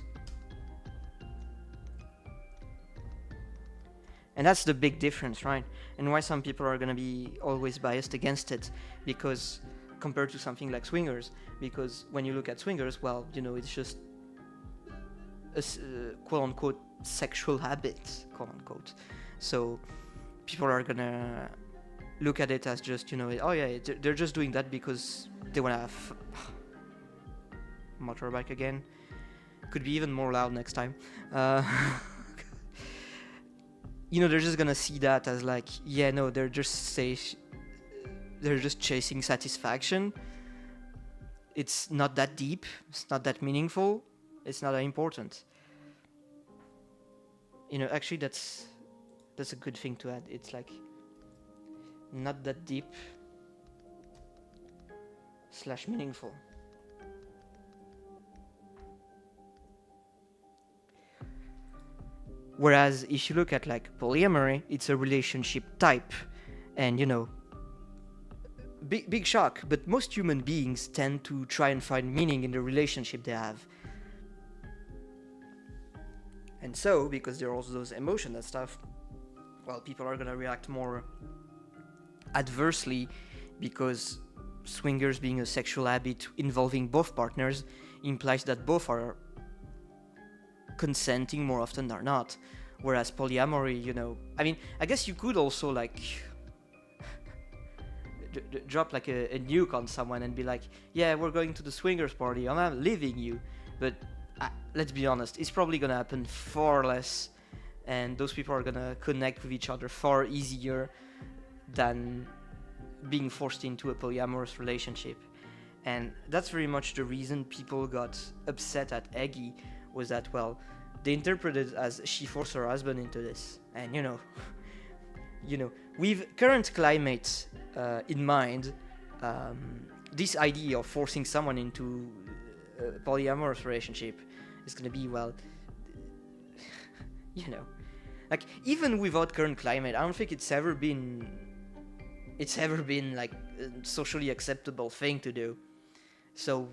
And that's the big difference, right? And why some people are going to be always biased against it, because compared to something like swingers, because when you look at swingers, well, it's just a quote-unquote sexual habit, quote-unquote. So people are going to look at it as just, oh yeah, they're just doing that because they want to have motorbike again. Could be even more loud next time. They're just gonna see that as like, yeah, no, they're just chasing satisfaction. It's not that deep. It's not that meaningful. It's not that important. Actually, that's a good thing to add. It's like not that deep / meaningful. Whereas if you look at like polyamory, it's a relationship type, and big shock, but most human beings tend to try and find meaning in the relationship they have. And so, because there are also those emotions and stuff, well, people are gonna react more adversely, because swingers being a sexual habit involving both partners implies that both are consenting more often than not. Whereas polyamory, I mean, I guess you could also like drop like a nuke on someone and be like, yeah, we're going to the swingers party, I'm not leaving you. But let's be honest, it's probably gonna happen far less, and those people are gonna connect with each other far easier than being forced into a polyamorous relationship. And that's very much the reason people got upset at Eggie, was that, well, they interpreted as she forced her husband into this. And with current climate in mind, this idea of forcing someone into a polyamorous relationship is going to be, well, like, even without current climate, I don't think it's ever been like a socially acceptable thing to do. So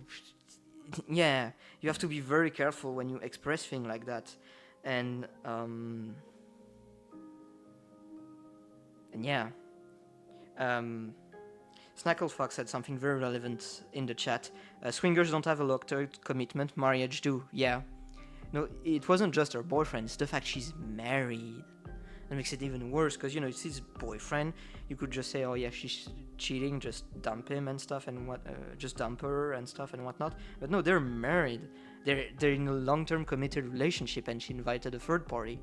yeah, you have to be very careful when you express things like that. And yeah, Snacklefox said something very relevant in the chat. Swingers don't have a long-term commitment, marriage do. Yeah, no, it wasn't just her boyfriend, it's the fact she's married that makes it even worse, because it's his boyfriend. You could just say, oh yeah, she's cheating, just dump him and stuff, and just dump her and stuff and whatnot. But no, they're married. They're in a long-term committed relationship, and she invited a third party.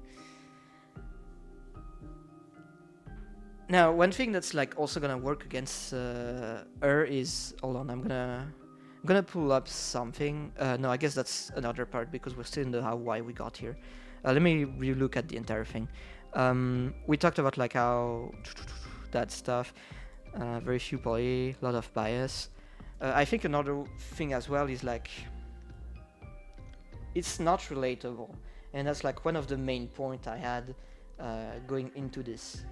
Now, one thing that's like also gonna work against her is, hold on, I'm gonna pull up something. No, I guess that's another part, because we're still in the why we got here. Let me relook at the entire thing. We talked about like how that stuff, very few poly, a lot of bias. I think another thing as well is like, it's not relatable, and that's like one of the main points I had going into this.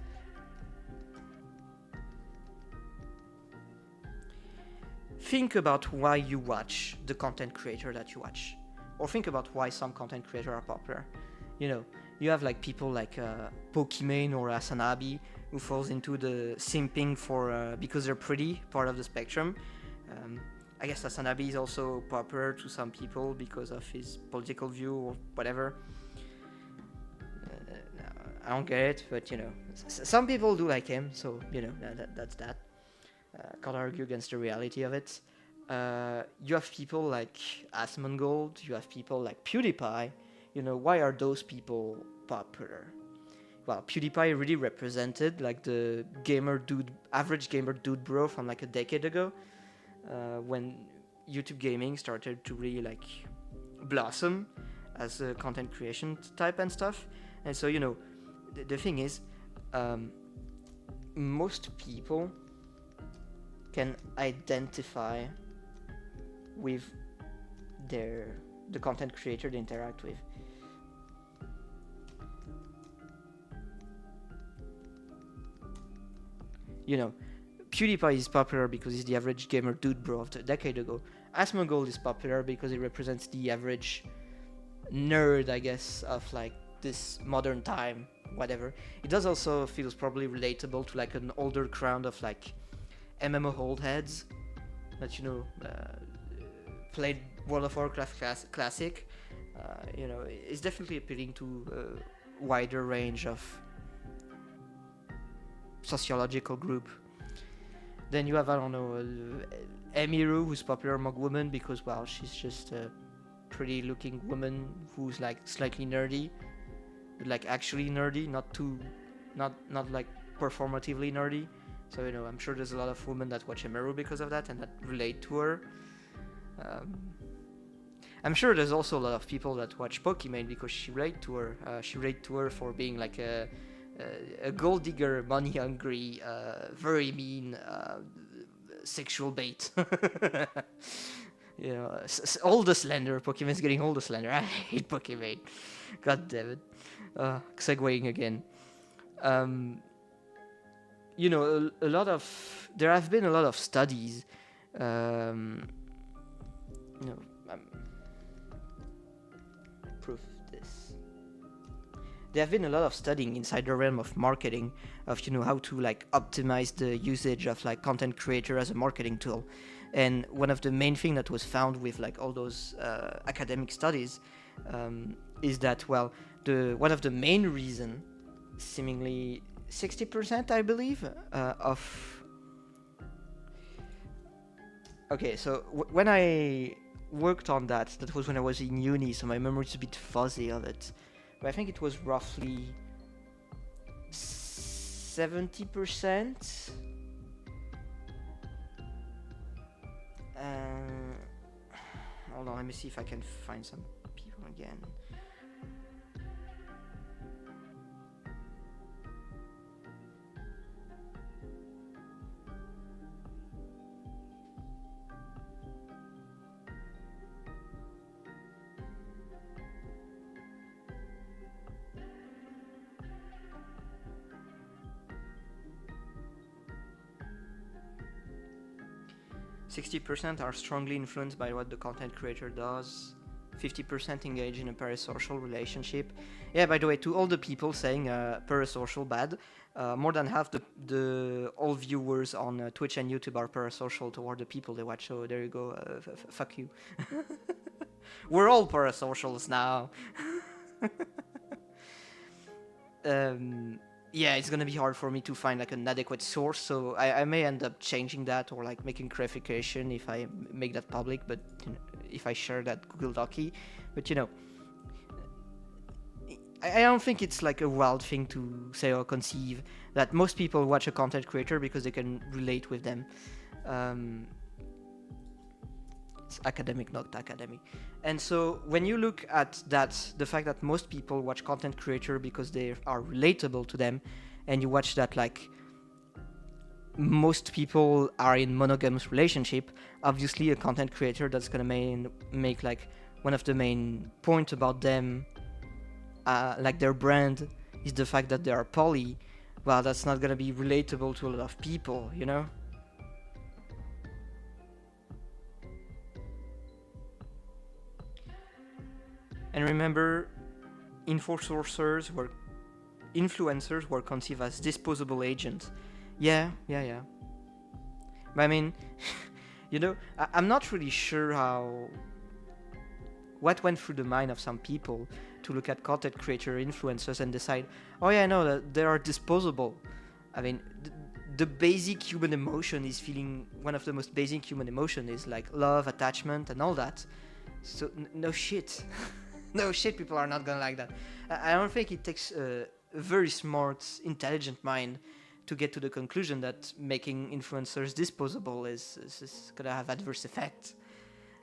Think about why you watch the content creator that you watch, or think about why some content creators are popular. You have like people like Pokimane or Asanabi, who falls into the simping for because they're pretty, part of the spectrum. I guess Asanabi is also popular to some people because of his political view or whatever. I don't get it, but some people do like him, so that's that. Can't argue against the reality of it. You have people like Asmongold, you have people like PewDiePie. Why are those people popular? Well, PewDiePie really represented like the average gamer dude bro from like a decade ago, when YouTube gaming started to really like blossom as a content creation type and stuff. And so the thing is, most people can identify with the content creator they interact with. PewDiePie is popular because he's the average gamer dude bro of a decade ago. Asmongold is popular because he represents the average nerd, I guess, of like this modern time, whatever. It does also feels probably relatable to like an older crowd of like MMO old heads that played World of Warcraft Classic. It's definitely appealing to a wider range of sociological group. Then you have, I don't know, Emiru, who's popular among women because, well, she's just a pretty looking woman who's like slightly nerdy, but like actually nerdy, not like performatively nerdy. So I'm sure there's a lot of women that watch Emiru because of that and that relate to her. I'm sure there's also a lot of people that watch Pokimane because she relate to her. She relate to her for being like a gold digger, money hungry, very mean, sexual bait. All the slender. Pokimane's getting all the slender. I hate Pokimane. God damn it. Segueing again. There have been a lot of studies. Proof this. There have been a lot of studying inside the realm of marketing of how to like optimize the usage of like content creator as a marketing tool. And one of the main thing that was found with like all those academic studies is that, well, one of the main reason, seemingly 60%, I believe, of... Okay, so when I worked on that was when I was in uni, so my memory's a bit fuzzy of it. But I think it was roughly 70%. Hold on, let me see if I can find some people again. 60% are strongly influenced by what the content creator does. 50% engage in a parasocial relationship. Yeah, by the way, to all the people saying parasocial bad, more than half the all viewers on Twitch and YouTube are parasocial toward the people they watch. So there you go. Fuck you. We're all parasocials now. Yeah, it's gonna be hard for me to find like an adequate source, so I may end up changing that or like making clarification if I make that public, but you know, if I share that Google Docy. But you know, I don't think it's like a wild thing to say or conceive that most people watch a content creator because they can relate with them. It's academic, not academic. And so when you look at that, the fact that most people watch content creator because they are relatable to them, and you watch that like most people are in monogamous relationship, obviously a content creator that's gonna make like one of the main point about them, like their brand, is the fact that they are poly. Well, that's not gonna be relatable to a lot of people, you know? And remember, influencers were conceived as disposable agents. Yeah. But I mean, you know, I'm not really sure what went through the mind of some people to look at content creator influencers and decide, oh yeah, no, that they are disposable. I mean, the basic human emotion is feeling, one of the most basic human emotion is like love, attachment, and all that. So no shit. No shit, people are not gonna like that. I don't think it takes a very smart, intelligent mind to get to the conclusion that making influencers disposable is gonna have adverse effects.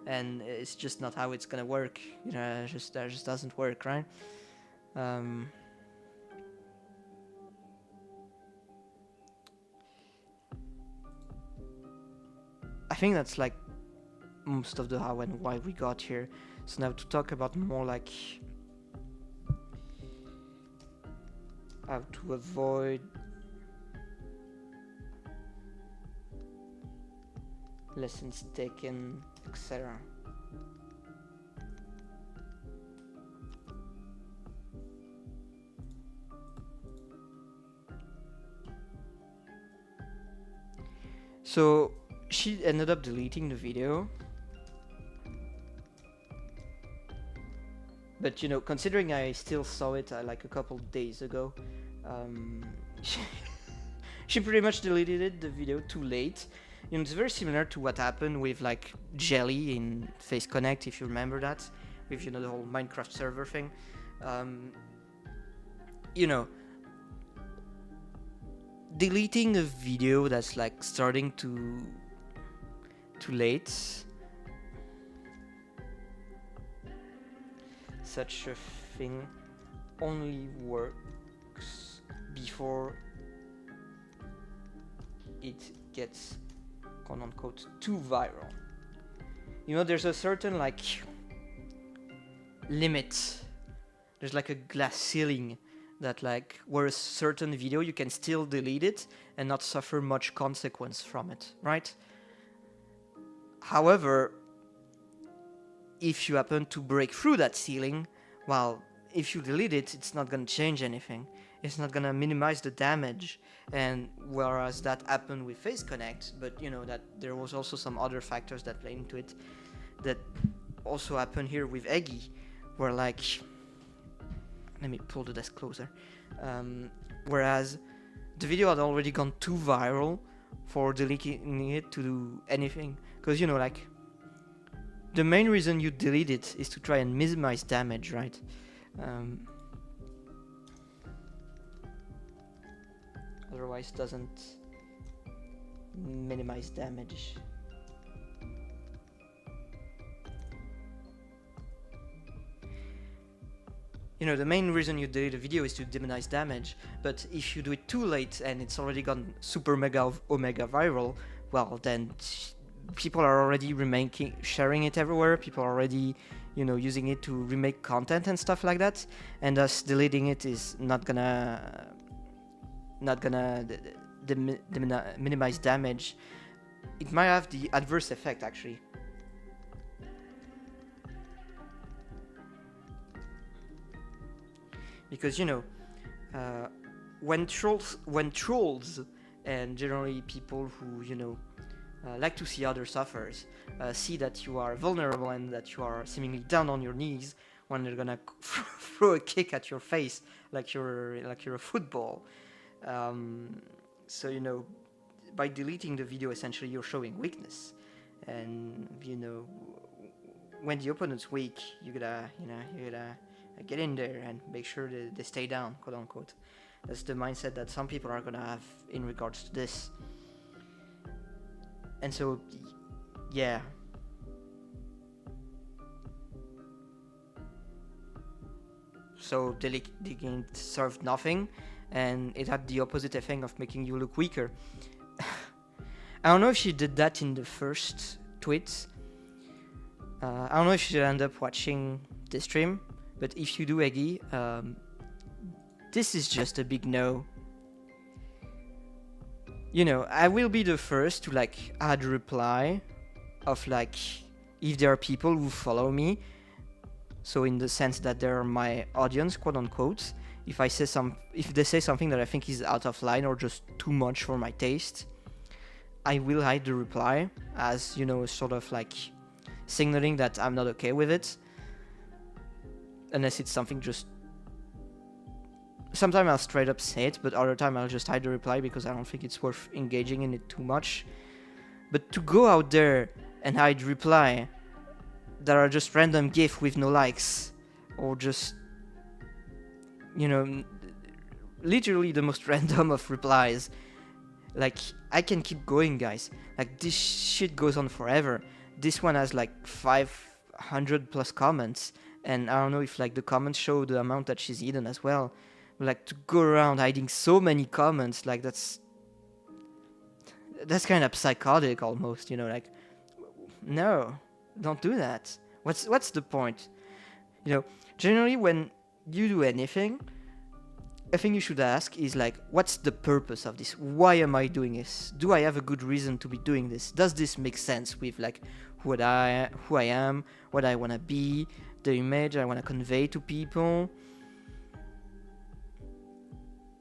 And it's just not how it's gonna work. You know, that just doesn't work, right? I think that's like most of the how and why we got here. So now to talk about more like how to avoid lessons taken, etc. So she ended up deleting the video. But you know, considering I still saw it like a couple days ago, she pretty much deleted the video too late. You know, it's very similar to what happened with like Jelly in Face Connect, if you remember that, with, you know, the whole Minecraft server thing. You know, deleting a video that's like starting too late. Such a thing only works before it gets, quote unquote, too viral. You know, there's a certain like limit. There's like a glass ceiling that like where a certain video you can still delete it and not suffer much consequence from it, right? However, if you happen to break through that ceiling, well, if you delete it, it's not going to change anything. It's not going to minimize the damage. And whereas that happened with Face Connect, but you know that there was also some other factors that played into it that also happened here with Eggie, where like, let me pull the desk closer. Whereas the video had already gone too viral for deleting it to do anything. Because, you know, like, the main reason you delete it is to try and minimize damage, right? Otherwise it doesn't minimize damage. You know, the main reason you delete a video is to minimize damage, but if you do it too late and it's already gone super mega omega viral, well, then people are already sharing it everywhere, people are already, you know, using it to remake content and stuff like that, and thus deleting it is not gonna minimize damage. It might have the adverse effect, actually. Because, you know, when trolls and generally people who, you know, like to see others suffer, see that you are vulnerable and that you are seemingly down on your knees, when they're gonna throw a kick at your face like you're a football. So, you know, by deleting the video, essentially you're showing weakness, and, you know, when the opponent's weak, you gotta get in there and make sure that they stay down, quote unquote. That's the mindset that some people are gonna have in regards to this. And so, yeah. So deleting served nothing, and it had the opposite effect of making you look weaker. I don't know if she did that in the first tweet. I don't know if she end up watching the stream, but if you do, Eggie, this is just a big no. You know, I will be the first to like add a reply of like, if there are people who follow me, so in the sense that they're my audience, quote unquote, if they say something that I think is out of line or just too much for my taste, I will hide the reply as, you know, sort of like signaling that I'm not okay with it. Unless it's something just... Sometimes I'll straight up say it, but other time I'll just hide the reply because I don't think it's worth engaging in it too much. But to go out there and hide reply that are just random GIF with no likes, or just, you know, literally the most random of replies. Like, I can keep going, guys. Like, this shit goes on forever. This one has like 500 plus comments, and I don't know if like the comments show the amount that she's eaten as well. Like, to go around hiding so many comments, like that's kind of psychotic almost, you know, like, no, don't do that. What's the point? You know, generally when you do anything, a thing you should ask is like, what's the purpose of this? Why am I doing this? Do I have a good reason to be doing this? Does this make sense with like who I am, what I want to be, the image I want to convey to people?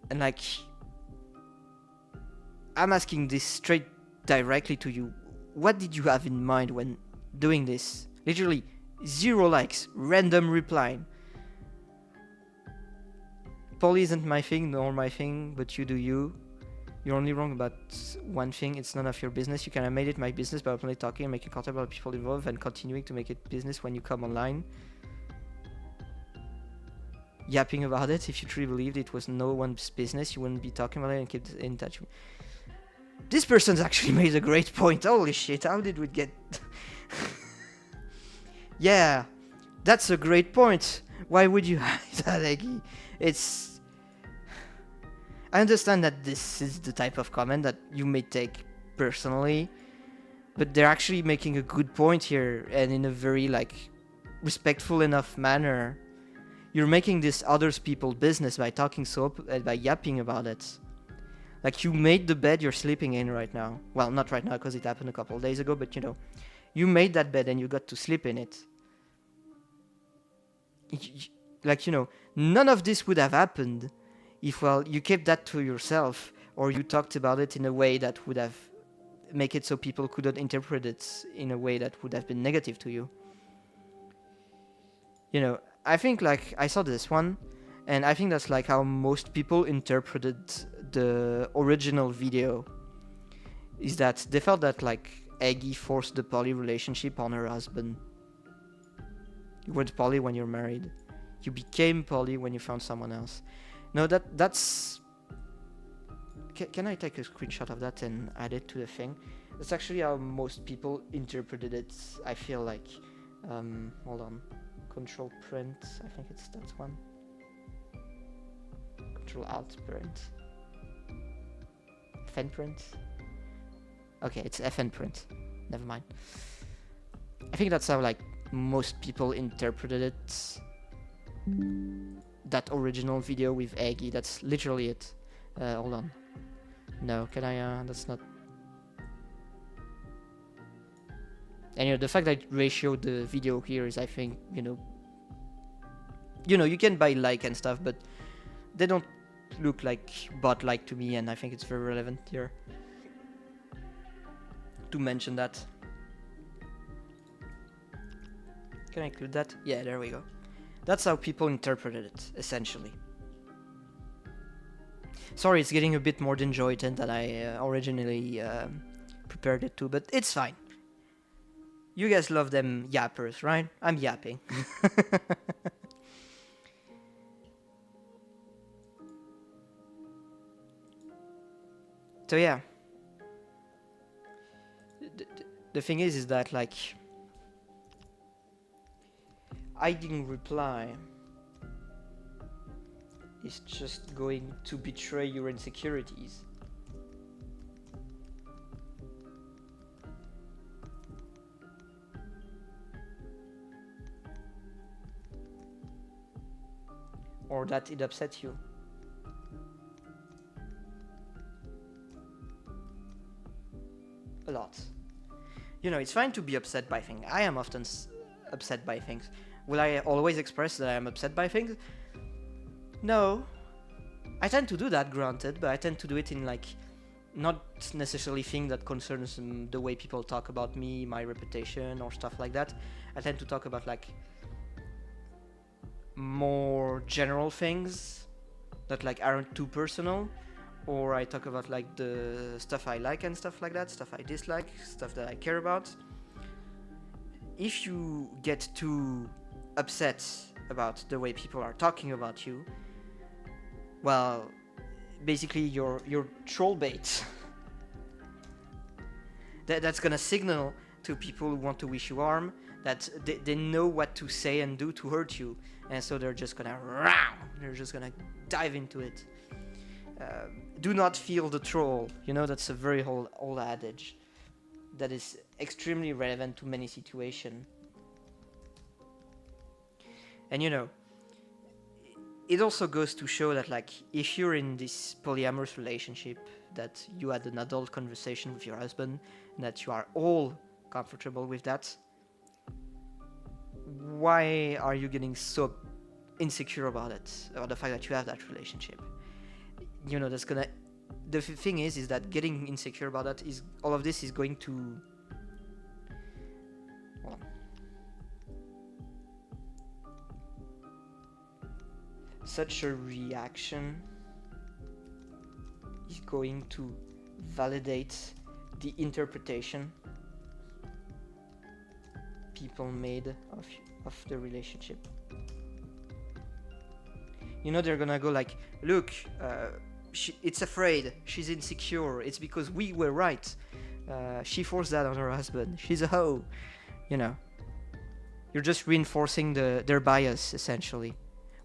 And like, I'm asking this straight directly to you. What did you have in mind when doing this? Literally 0 likes, random replying. Poly isn't my thing, nor my thing, but you do you. You're only wrong about one thing, it's none of your business. You can have made it my business by openly talking and making content about people involved and continuing to make it business when you come online. Yapping about it, if you truly believed it was no one's business, you wouldn't be talking about it and keep in touch. This person's actually made a great point. Holy shit, how did we get... Yeah, that's a great point. Why would you hide that, Eggie? It's... I understand that this is the type of comment that you may take personally, but they're actually making a good point here, and in a very, like, respectful enough manner. You're making this others people's business by talking by yapping about it. Like, you made the bed you're sleeping in right now. Well, not right now, because it happened a couple of days ago, but, you know, you made that bed and you got to sleep in it. Like, you know, none of this would have happened if, well, you kept that to yourself, or you talked about it in a way that would have make it so people couldn't interpret it in a way that would have been negative to you. You know, I think like I saw this one, and I think that's like how most people interpreted the original video. Is that they felt that like Eggie forced the poly relationship on her husband. You weren't poly when you're married. You became poly when you found someone else. No, that's. Can I take a screenshot of that and add it to the thing? That's actually how most people interpreted it. I feel like. Hold on. Control print. I think it's that one. Control Alt print. FN print. Okay, it's FN print. Never mind. I think that's how like most people interpreted it. That original video with Eggie. That's literally it. Hold on. No, can I? That's not. And the fact that I ratioed the video here is, I think, you can buy like and stuff, but they don't look like bot like to me, and I think it's very relevant here to mention that. Can I include that? Yeah, there we go. That's how people interpreted it, essentially. Sorry, it's getting a bit more disjointed than I originally prepared it to, but it's fine. You guys love them yappers, right? I'm yapping. So yeah. The thing is that like I didn't reply is just going to betray your insecurities. Or that it upsets you. A lot. It's fine to be upset by things. I am often upset by things. Will I always express that I am upset by things? No. I tend to do that, granted, but I tend to do it in like not necessarily things that concerns the way people talk about me, my reputation, or stuff like that. I tend to talk about like more general things that like aren't too personal, or I talk about like the stuff I like and stuff like that, stuff I dislike, stuff that I care about. If you get too upset about the way people are talking about you, well, basically you're troll bait. That's gonna signal to people who want to wish you harm that they know what to say and do to hurt you, and so they're just gonna dive into it. Do not feel the troll. That's a very old adage that is extremely relevant to many situations. And it also goes to show that like if you're in this polyamorous relationship, that you had an adult conversation with your husband, that you are all comfortable with that, why are you getting so insecure about it, about the fact that you have that relationship? That's gonna. The thing is that getting insecure about that is all of this is going to. Hold on. Such a reaction is going to validate the interpretation people made of the relationship. They're gonna go like, look, it's afraid, she's insecure, it's because we were right, she forced that on her husband, she's a hoe. You're just reinforcing their bias, essentially.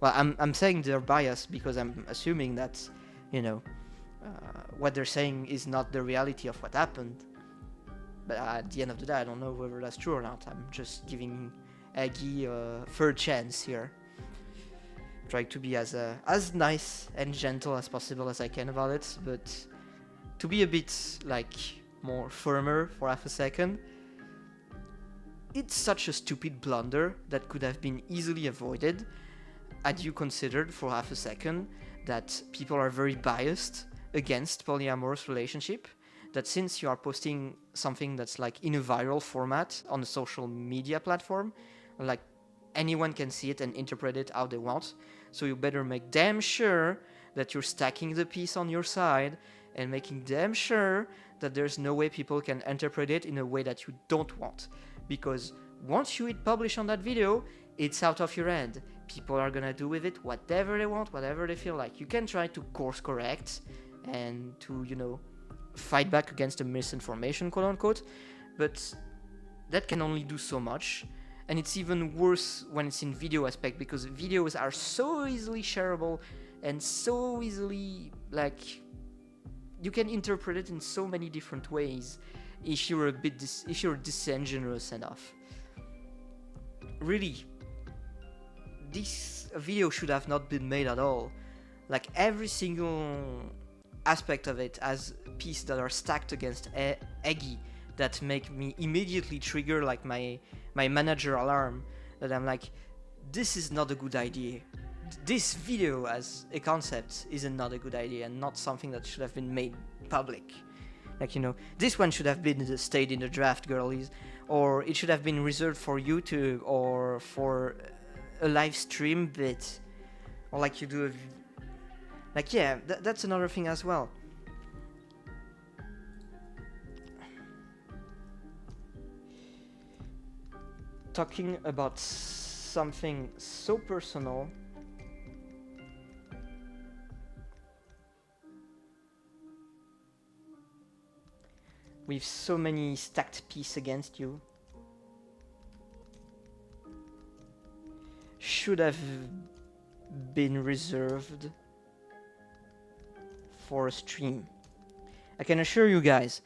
Well, I'm saying their bias because I'm assuming that what they're saying is not the reality of what happened. But at the end of the day, I don't know whether that's true or not. I'm just giving Eggie a third chance here. Trying to be as nice and gentle as possible as I can about it, but to be a bit like more firmer for half a second. It's such a stupid blunder that could have been easily avoided had you considered for half a second that people are very biased against polyamorous relationship, that since you are posting something that's like in a viral format on a social media platform, like anyone can see it and interpret it how they want. So you better make damn sure that you're stacking the piece on your side and making damn sure that there's no way people can interpret it in a way that you don't want. Because once you hit publish on that video, it's out of your hand. People are gonna do with it whatever they want, whatever they feel like. You can try to course correct and to, fight back against the misinformation, quote unquote, but that can only do so much. And it's even worse when it's in video aspect, because videos are so easily shareable and so easily, you can interpret it in so many different ways if you're if you're disingenuous enough. Really, this video should have not been made at all. Like, every single aspect of it has pieces that are stacked against Eggie that make me immediately trigger like my manager alarm, that I'm like, this is not a good idea. This video as a concept is not a good idea and not something that should have been made public. This one should have been stayed in the draft, girlies, or it should have been reserved for YouTube or for a live stream bit, or like you do that's another thing as well. Talking about something so personal, with so many stacked pieces against you, should have been reserved for a stream. I can assure you guys,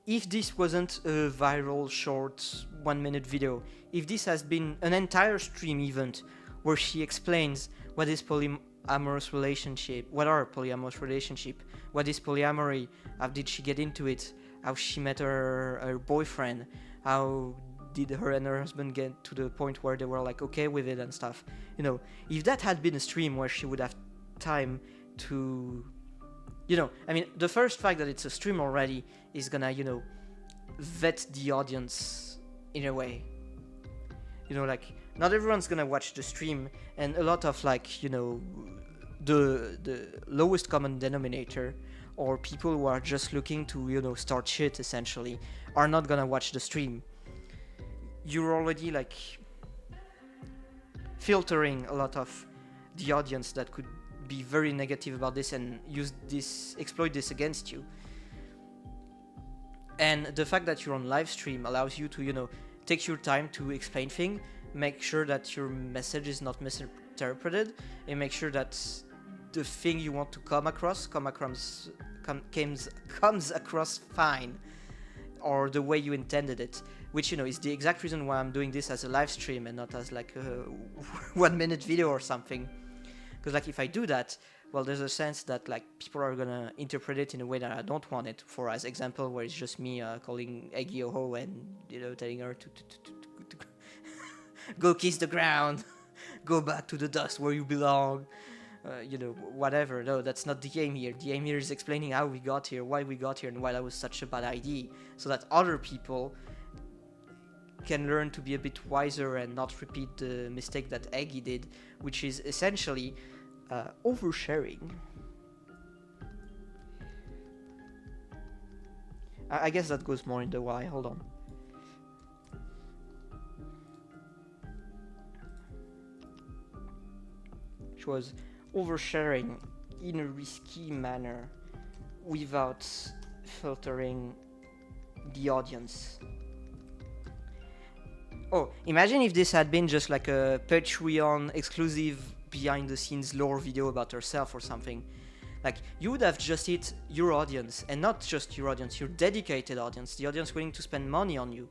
if this wasn't a viral short 1-minute video, if this has been an entire stream event where she explains what is polyamorous relationship, what are polyamorous relationship, what is polyamory, how did she get into it, how she met her boyfriend, how did her and her husband get to the point where they were like okay with it and stuff. If that had been a stream where she would have time to, the first fact that it's a stream already is gonna, vet the audience in a way. Not everyone's gonna watch the stream, and a lot of the lowest common denominator, or people who are just looking to, start shit essentially, are not gonna watch the stream. You're already filtering a lot of the audience that could be very negative about this and exploit this against you. And the fact that you're on live stream allows you to, take your time to explain things, make sure that your message is not misinterpreted, and make sure that the thing you want to come across comes across fine, or the way you intended it, which is the exact reason why I'm doing this as a live stream and not as a 1-minute video or something. Because if I do that, well, there's a sense that people are gonna interpret it in a way that I don't want it. For as example, where it's just me calling Eggie a hoe and telling her to go kiss the ground, go back to the dust where you belong, whatever. No, that's not the aim here. The aim here is explaining how we got here, why we got here, and why that was such a bad idea, so that other people can learn to be a bit wiser and not repeat the mistake that Eggie did, which is essentially oversharing. I guess that goes more in the why. Hold on. Which was oversharing in a risky manner without filtering the audience. Oh, imagine if this had been just a Patreon exclusive behind the scenes lore video about herself or something. You would have just hit your audience, and not just your audience, your dedicated audience, the audience willing to spend money on you.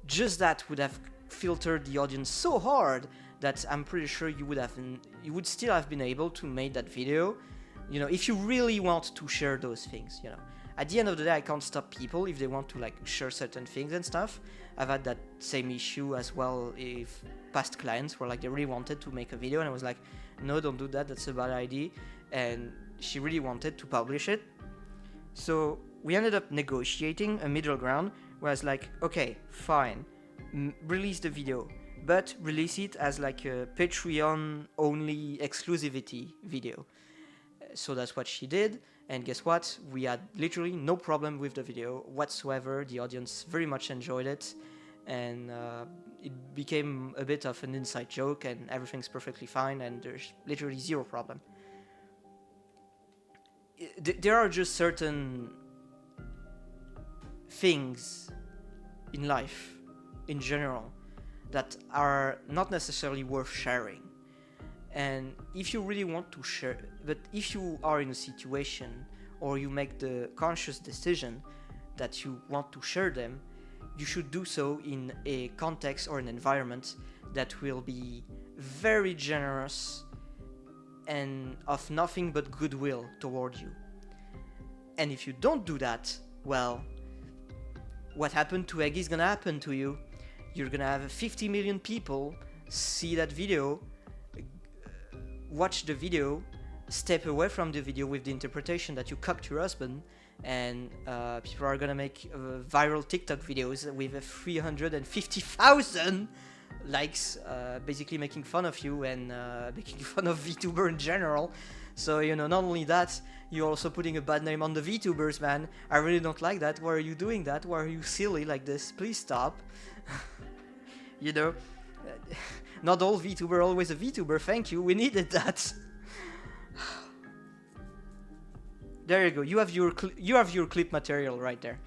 Just that would have filtered the audience so hard that I'm pretty sure you would still have been able to make that video, if you really want to share those things, At the end of the day, I can't stop people if they want to share certain things and stuff. I've had that same issue as well if past clients were they really wanted to make a video, and I was like, no, don't do that, that's a bad idea, and she really wanted to publish it. So we ended up negotiating a middle ground where I was like, okay, fine, release the video, but release it as like a Patreon only exclusivity video. So that's what she did, and guess what? We had literally no problem with the video whatsoever. The audience very much enjoyed it, and it became a bit of an inside joke, and everything's perfectly fine, and there's literally zero problem. There are just certain things in life, in general, that are not necessarily worth sharing. And if you really want to share, but if you are in a situation or you make the conscious decision that you want to share them, you should do so in a context or an environment that will be very generous and of nothing but goodwill toward you. And if you don't do that, well, what happened to Eggie is gonna happen to you. You're gonna have 50 million people see that video, watch the video, step away from the video with the interpretation that you cucked your husband, and people are gonna make viral TikTok videos with 350,000 likes, basically making fun of you and making fun of VTuber in general. So, not only that, you're also putting a bad name on the VTubers, man. I really don't like that. Why are you doing that? Why are you silly like this? Please stop. Not all VTuber always a VTuber. Thank you. We needed that. There you go. You have your clip material right there.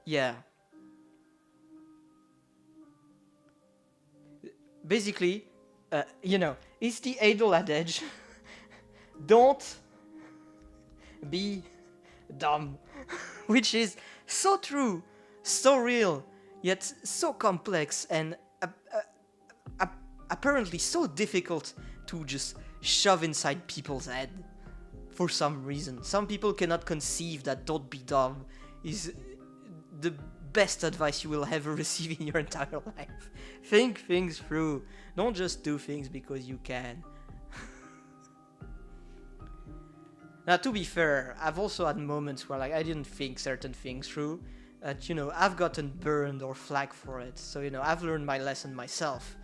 Yeah. Basically, it's the idle adage. Don't be dumb. Which is so true, so real, yet so complex and apparently so difficult to just shove inside people's head for some reason. Some people cannot conceive that don't be dumb is the best advice you will ever receive in your entire life. Think things through. Don't just do things because you can. Now, to be fair, I've also had moments where I didn't think certain things through. I've gotten burned or flagged for it. So, I've learned my lesson myself.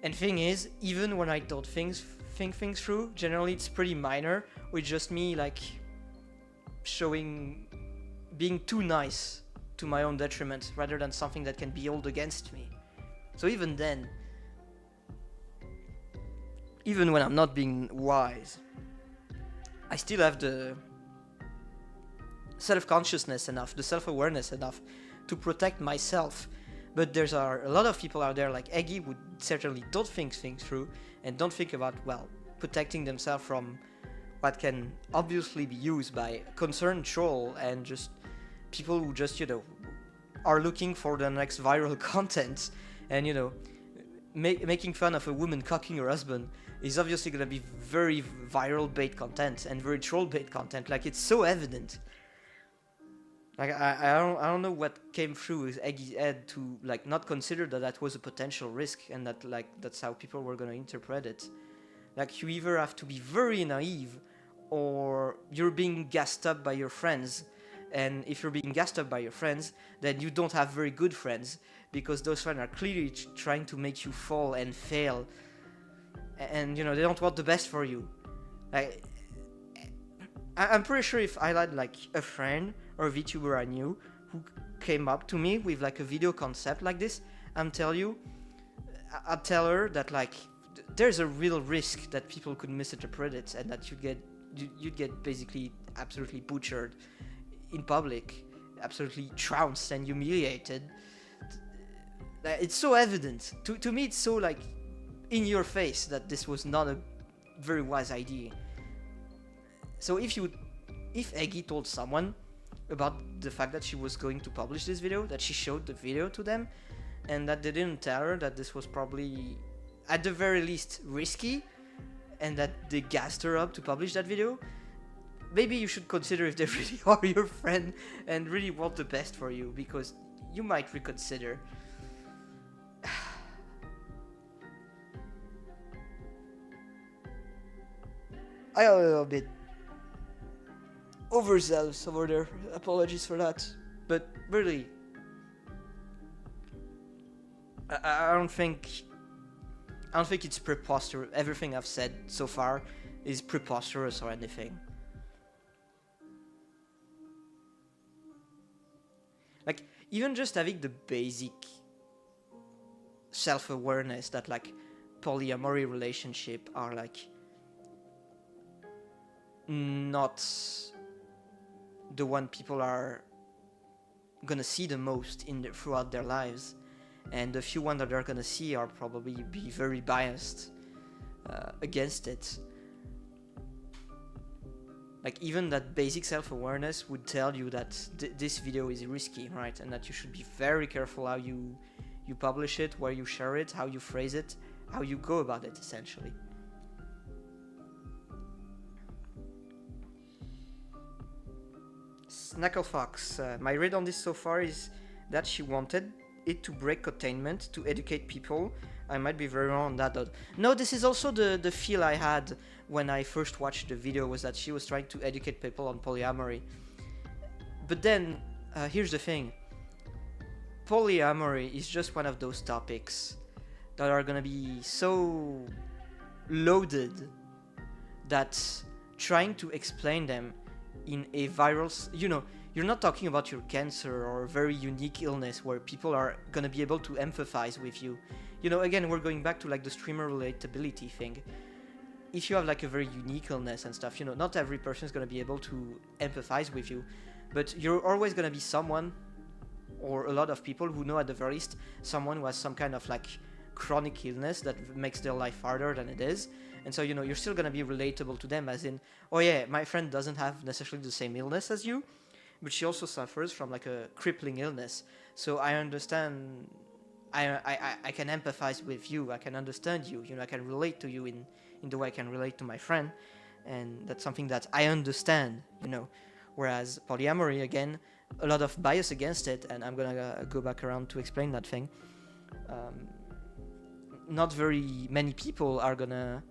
And thing is, even when I don't think things through, generally it's pretty minor, with just me being too nice to my own detriment rather than something that can be held against me. So even then, even when I'm not being wise, I still have the self-consciousness enough, the self-awareness enough to protect myself. But there's a lot of people out there like Eggie who certainly don't think things through and don't think about, protecting themselves from what can obviously be used by concerned troll and just people who just, are looking for the next viral content. And, making fun of a woman cocking her husband is obviously going to be very viral bait content and very troll bait content. It's so evident. I don't know what came through his Eggie's head to not consider that was a potential risk and that that's how people were going to interpret it. You either have to be very naive or you're being gassed up by your friends. And if you're being gassed up by your friends, then you don't have very good friends, because those friends are clearly trying to make you fall and fail. And, they don't want the best for you. I'm pretty sure if I had, a friend or a VTuber I knew who came up to me with, a video concept like this, I'd tell her that, there's a real risk that people could misinterpret it and that you'd get basically absolutely butchered in public, absolutely trounced and humiliated. It's so evident. To me, it's so in your face that this was not a very wise idea. So if Eggie told someone about the fact that she was going to publish this video, that she showed the video to them, and that they didn't tell her that this was probably, at the very least, risky, and that they gassed her up to publish that video, maybe you should consider if they really are your friend and really want the best for you, because you might reconsider. I got a little bit overzealous over there. Apologies for that. But really, I don't think it's preposterous. Everything I've said so far is preposterous or anything. Like, even just having the basic self-awareness that like polyamory relationship are like not the one people are gonna see the most throughout their lives, and the few ones that they're gonna see are probably be very biased against it. Like, even that basic self-awareness would tell you that this video is risky, right? And that you should be very careful how you publish it, where you share it, how you phrase it, how you go about it, essentially. Snacklefox, my read on this so far is that she wanted it to break containment, to educate people. I might be very wrong on that though. No, this is also the feel I had when I first watched the video, was that she was trying to educate people on polyamory. But then, here's the thing. Polyamory is just one of those topics that are gonna be so loaded that trying to explain them in a viral, you're not talking about your cancer or a very unique illness where people are gonna be able to empathize with you. Again, we're going back to like the streamer relatability thing. If you have like a very unique illness and stuff, not every person is gonna be able to empathize with you, but you're always gonna be someone, or a lot of people who know at the very least someone who has some kind of like chronic illness that makes their life harder than it is. And so, you're still gonna be relatable to them, as in, oh yeah, my friend doesn't have necessarily the same illness as you, but she also suffers from like a crippling illness. So I understand, I can empathize with you, I can understand you, I can relate to you in the way I can relate to my friend. And that's something that I understand, Whereas polyamory, again, a lot of bias against it, and I'm gonna go back around to explain that thing. Not very many people are gonna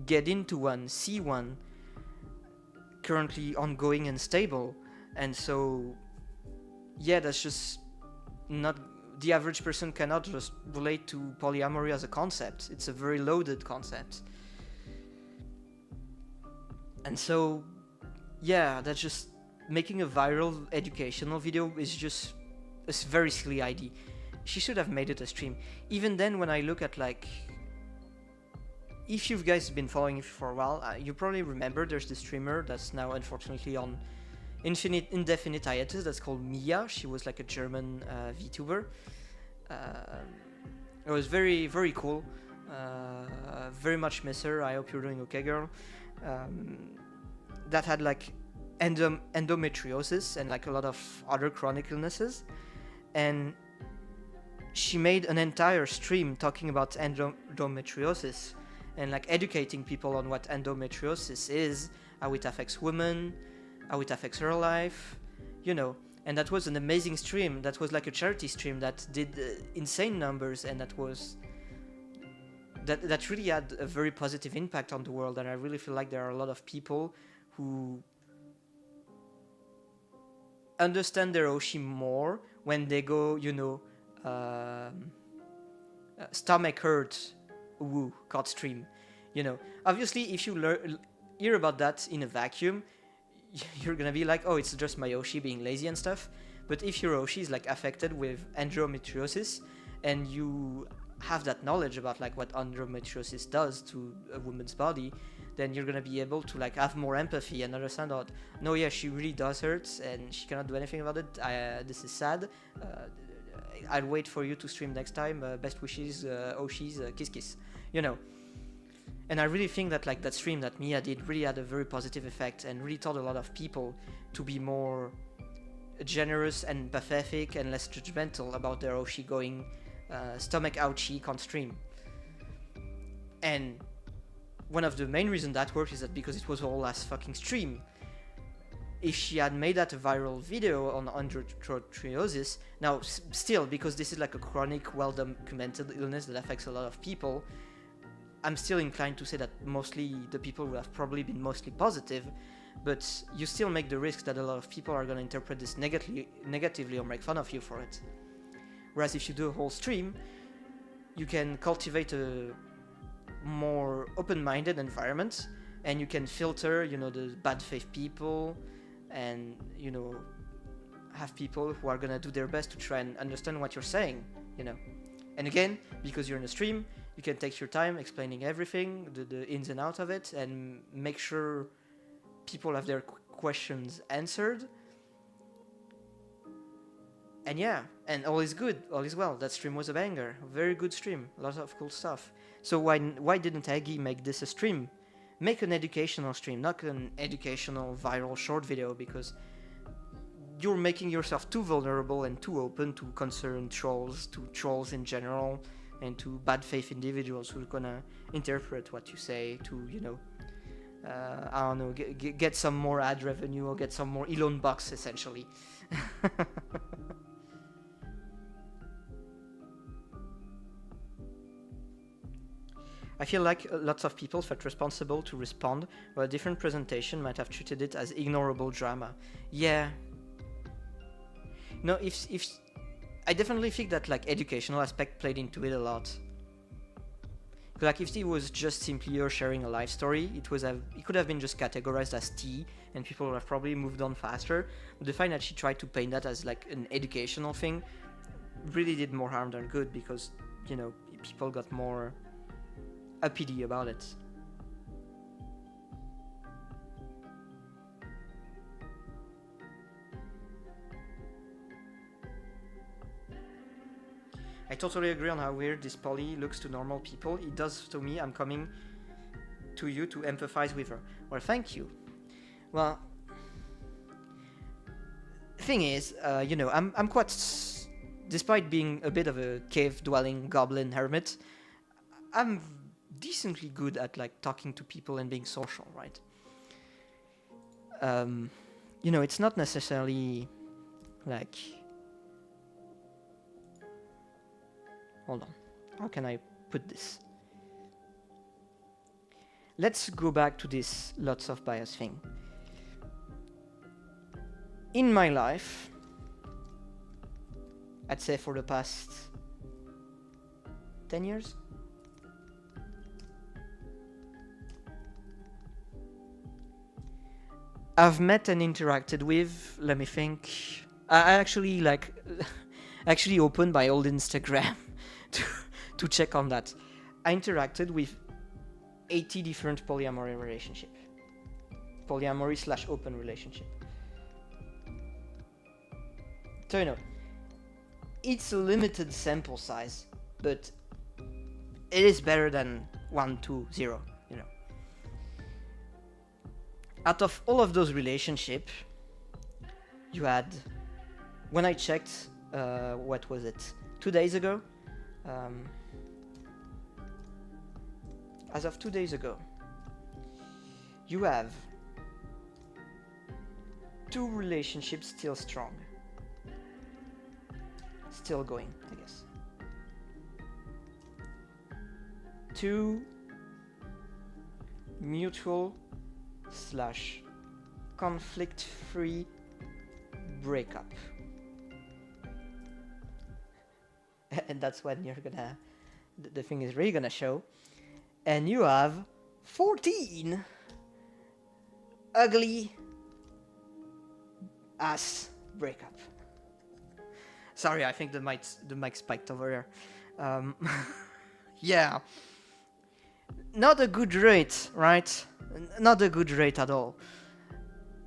get into one, see one, currently ongoing and stable, and so yeah, that's just not, the average person cannot just relate to polyamory as a concept. It's a very loaded concept, and so yeah, that's just making a viral educational video is just a very silly idea. She should have made it a stream. Even then, when I look at like, if you guys been following it for a while, you probably remember there's this streamer that's now unfortunately on indefinite hiatus that's called Mia. She was like a German VTuber. It was very, very cool. Very much miss her. I hope you're doing okay, girl. That had like endometriosis and like a lot of other chronic illnesses, and she made an entire stream talking about endometriosis and like educating people on what endometriosis is, how it affects women, how it affects her life, and that was an amazing stream. That was like a charity stream that did insane numbers, and that really had a very positive impact on the world. And I really feel like there are a lot of people who understand their Oshi more when they go, stomach hurt, woo, card stream. Obviously, if you hear about that in a vacuum, you're gonna be like, oh, it's just my Oshi being lazy and stuff. But if your Oshi is like affected with endometriosis, and you have that knowledge about like what endometriosis does to a woman's body, then you're gonna be able to like have more empathy and understand that, no, yeah, she really does hurt and she cannot do anything about it. This is sad. I'll wait for you to stream next time. Best wishes, Oshis, kiss kiss. And I really think that like that stream that Mia did really had a very positive effect and really taught a lot of people to be more generous and empathetic and less judgmental about their Oshi going stomach ouchie on stream. And one of the main reasons that worked is that because it was a whole last fucking stream. If she had made that a viral video on endometriosis, now still, because this is like a chronic, well-documented illness that affects a lot of people, I'm still inclined to say that mostly the people would have probably been mostly positive. but you still make the risk that a lot of people are going to interpret this negatively or make fun of you for it. Whereas if you do a whole stream, you can cultivate a more open-minded environment, and you can filter, the bad faith people, and, have people who are going to do their best to try and understand what you're saying, And again, because you're in a stream, you can take your time explaining everything, the ins and outs of it, and make sure people have their questions answered. And yeah, and all is good, all is well. That stream was a banger, very good stream, lots of cool stuff. So why didn't Eggie make this a stream? Make an educational stream, not an educational viral short video, because you're making yourself too vulnerable and too open to concerned trolls, to trolls in general, and to bad faith individuals who are gonna interpret what you say to, I don't know, get some more ad revenue or get some more Elon bucks, essentially. I feel like lots of people felt responsible to respond, while a different presentation might have treated it as ignorable drama. Yeah. No, if I definitely think that educational aspect played into it a lot. Like if it was just simply her sharing a life story, it could have been just categorized as tea, and people would have probably moved on faster. But the fact that she tried to paint that as an educational thing really did more harm than good, because people got more uppity about it. I totally agree on how weird this poly looks to normal people. It does to me. I'm coming to you to empathize with her. Well, thank you. Well, thing is, I'm quite, despite being a bit of a cave-dwelling goblin hermit, I'm decently good at talking to people and being social, right? It's not necessarily hold on, how can I put this? Let's go back to this lots of bias thing. In my life, I'd say for the past 10 years, I've met and interacted with, let me think, I actually actually opened my old Instagram to check on that. I interacted with 80 different polyamory relationship. Polyamory/open relationship. So it's a limited sample size, but it is better than 1 to 0, Out of all of those relationships, you had, when I checked, what was it, 2 days ago? As of 2 days ago, you have 2 relationships still strong. Still going, I guess. 2 mutual / conflict-free breakup. And that's when you're gonna, the thing is really gonna show. And you have 14 ugly ass breakup. Sorry, I think the mic spiked over there. Yeah. Not a good rate, right? Not a good rate at all.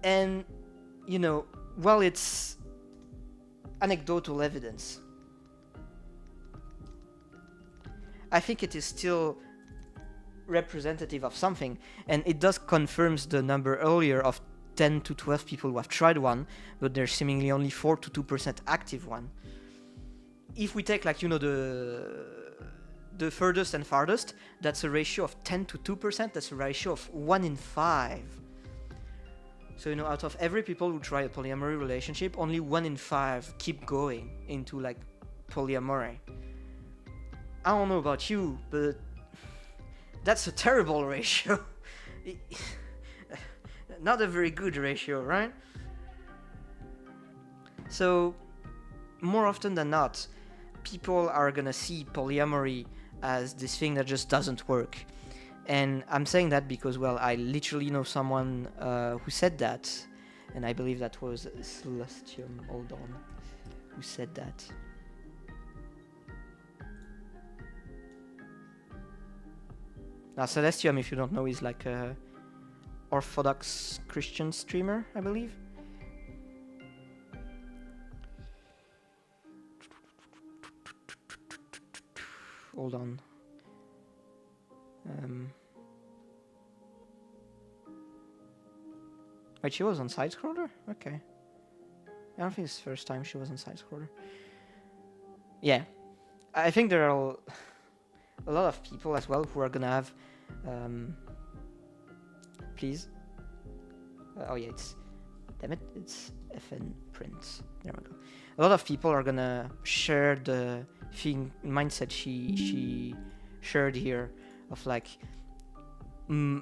And, while it's anecdotal evidence, I think it is still representative of something, and it does confirms the number earlier of 10 to 12 people who have tried one, but there's seemingly only 4 to 2% active one. If we take the furthest and farthest, that's a ratio of 10 to 2%, that's a ratio of 1 in 5. So, out of every people who try a polyamory relationship, only 1 in 5 keep going into polyamory. I don't know about you, but that's a terrible ratio. Not a very good ratio, right? So, more often than not, people are gonna see polyamory as this thing that just doesn't work. And I'm saying that because, well, I literally know someone who said that, and I believe that was Celestium, hold on, who said that. Now, Celestium, if you don't know, is like a Orthodox Christian streamer, I believe. Hold on. Wait, she was on side-scroller? Okay. I don't think it's the first time she was on side-scroller. Yeah. I think there are a lot of people as well who are gonna have... please. Oh yeah, it's... Damn it, it's FN print. There we go. A lot of people are gonna share the mindset she shared here of like...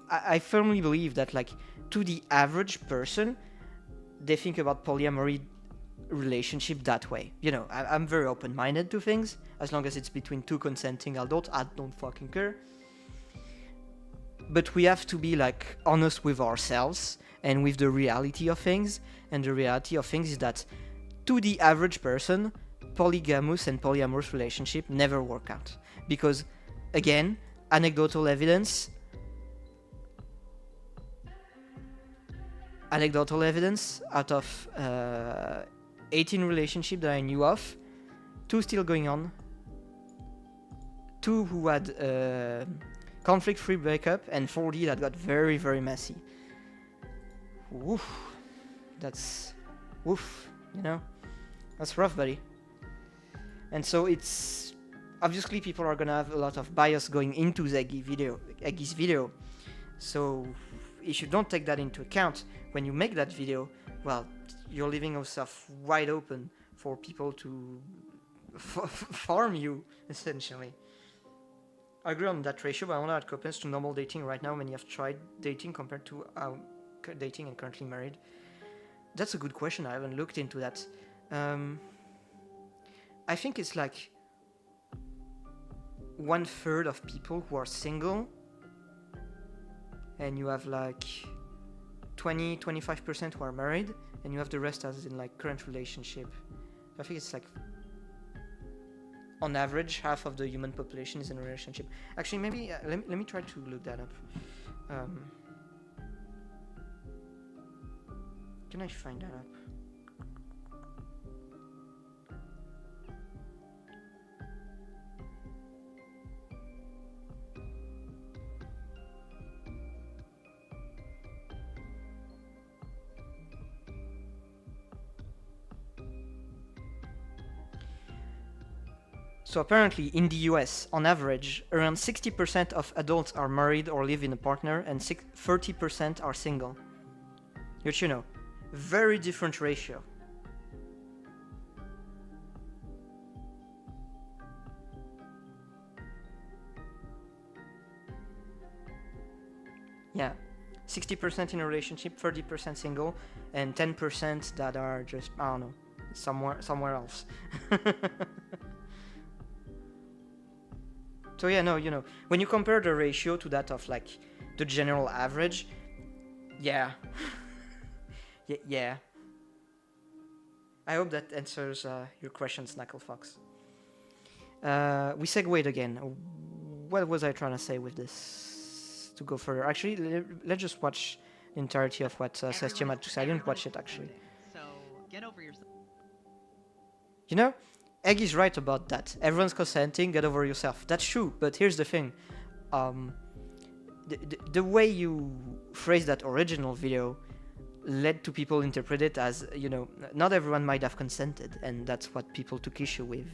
I firmly believe that like to the average person, they think about polyamory relationship that way. You know, I'm very open-minded to things. As long as it's between two consenting adults, I don't fucking care. But we have to be like honest with ourselves and with the reality of things. And the reality of things is that to the average person, polygamous and polyamorous relationship never work out. Because, again, anecdotal evidence out of 18 relationships that I knew of, 2 still going on, 2 who had conflict-free breakup, and 40 that got very, very messy. Woof. That's... woof, you know? That's rough, buddy. And so it's... obviously people are gonna have a lot of bias going into the Eggie's video. So if you don't take that into account when you make that video, well, you're leaving yourself wide open for people to farm you, essentially. I agree on that ratio, but I want to add compares to normal dating right now when you have tried dating compared to dating and currently married. That's a good question. I haven't looked into that. I think it's like 1/3 of people who are single, and you have like 20-25% who are married, and you have the rest as in like current relationship. I think it's like on average half of the human population is in a relationship. Actually, maybe let me try to look that up. Can I find that up? So apparently in the US, on average, around 60% of adults are married or live in a partner, and 30% are single. Which, you know, very different ratio. Yeah, 60% in a relationship, 30% single, and 10% that are just, I don't know, somewhere else. So yeah, no, you know, when you compare the ratio to that of like the general average, yeah. Yeah. I hope that answers your question, Snacklefox. We segued again. What was I trying to say with this? To go further. Actually, let's just watch the entirety of what Celestium had to say. I didn't watch it, actually. So, get over yourself. You know, Eggie's right about that. Everyone's consenting, get over yourself. That's true, but here's the thing. The way you phrase that original video led to people interpret it as, you know, not everyone might have consented, and that's what people took issue with.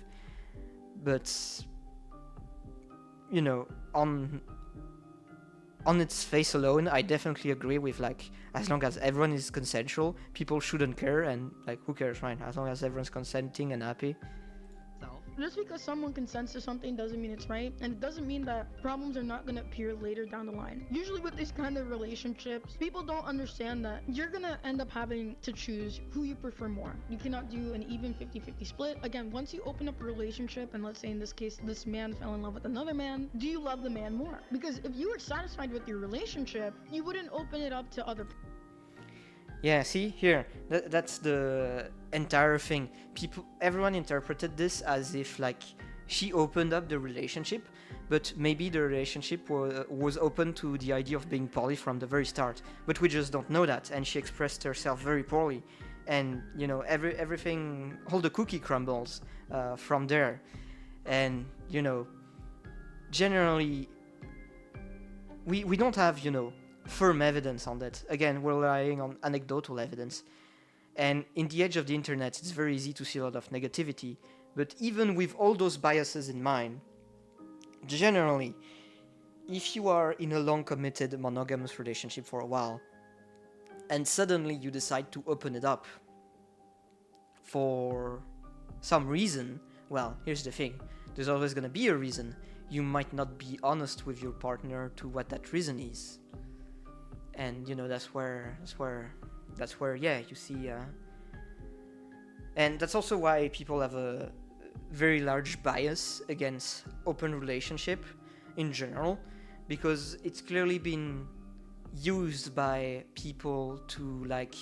But, you know, on its face alone, I definitely agree with, like, as long as everyone is consensual, people shouldn't care, and, like, who cares, right? As long as everyone's consenting and happy. Just because someone consents to something doesn't mean it's right, and it doesn't mean that problems are not gonna appear later down the line. Usually with these kind of relationships, people don't understand that you're gonna end up having to choose who you prefer more. You cannot do an even 50-50 split. Again, once you open up a relationship, and let's say in this case, this man fell in love with another man, do you love the man more? Because if you were satisfied with your relationship, you wouldn't open it up to other people. Yeah, see here, that's the entire thing. Everyone interpreted this as if like she opened up the relationship, but maybe the relationship was open to the idea of being poly from the very start. But we just don't know that, and she expressed herself very poorly, and you know everything, all the cookie crumbles from there, and you know, generally we don't have firm evidence on that. Again, we're relying on anecdotal evidence. And in the age of the internet, it's very easy to see a lot of negativity. But even with all those biases in mind, generally, if you are in a long committed monogamous relationship for a while, and suddenly you decide to open it up for some reason, well, here's the thing. There's always going to be a reason. You might not be honest with your partner to what that reason is. And that's where you see, and that's also why people have a very large bias against open relationship in general, because it's clearly been used by people to like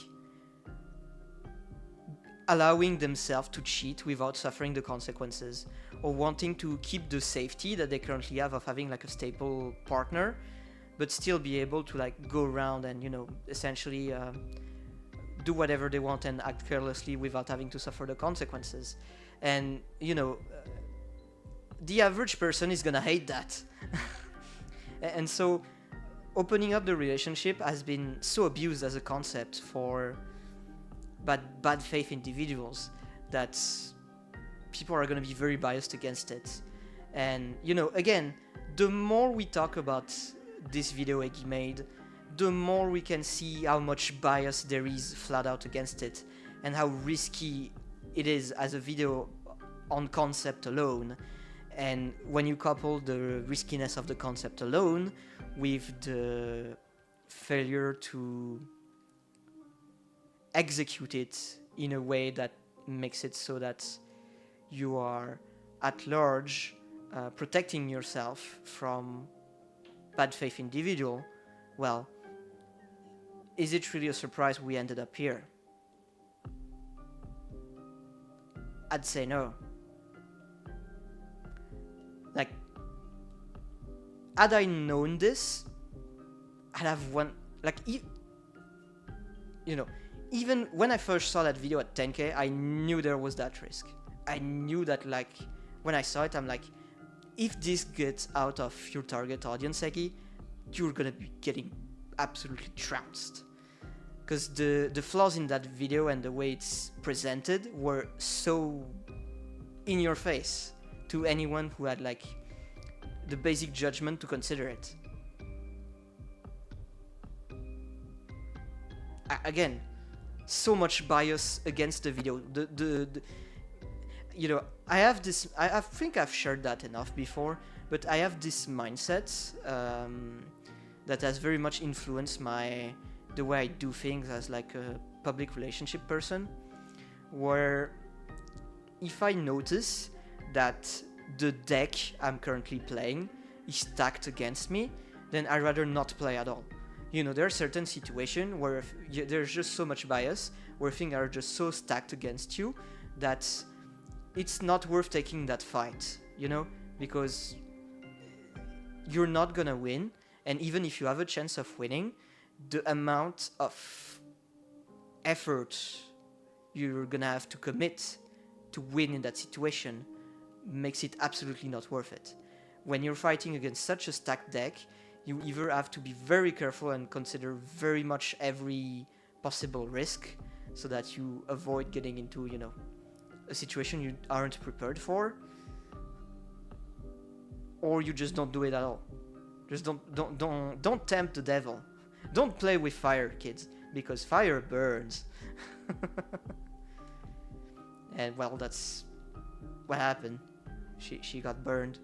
allowing themselves to cheat without suffering the consequences, or wanting to keep the safety that they currently have of having like a stable partner, but still be able to like go around and essentially do whatever they want and act carelessly without having to suffer the consequences. And the average person is gonna hate that. And so opening up the relationship has been so abused as a concept for bad faith individuals that people are gonna be very biased against it. And again, the more we talk about this video Eggie made, the more we can see how much bias there is flat out against it, and how risky it is as a video on concept alone. And when you couple the riskiness of the concept alone with the failure to execute it in a way that makes it so that you are at large protecting yourself from bad faith individual, well, is it really a surprise we ended up here? I'd say no. Like, had I known this, I'd have one, like, even when I first saw that video at 10k, I knew there was that risk. I knew that, like, when I saw it, I'm like, if this gets out of your target audience, Eggie, you're gonna be getting absolutely trounced. Because the flaws in that video and the way it's presented were so in your face to anyone who had like the basic judgment to consider it. Again, so much bias against the video. I have this. I think I've shared that enough before, but I have this mindset that has very much influenced the way I do things as like a public relationship person, where if I notice that the deck I'm currently playing is stacked against me, then I'd rather not play at all. There are certain situations where there's just so much bias, where things are just so stacked against you that it's not worth taking that fight, because you're not gonna win, and even if you have a chance of winning, the amount of effort you're gonna have to commit to win in that situation makes it absolutely not worth it. When you're fighting against such a stacked deck, you either have to be very careful and consider very much every possible risk so that you avoid getting into, a situation you aren't prepared for, or you just don't do it at all. Just don't tempt the devil. Don't play with fire, kids, because fire burns. And well, that's what happened. she got burned.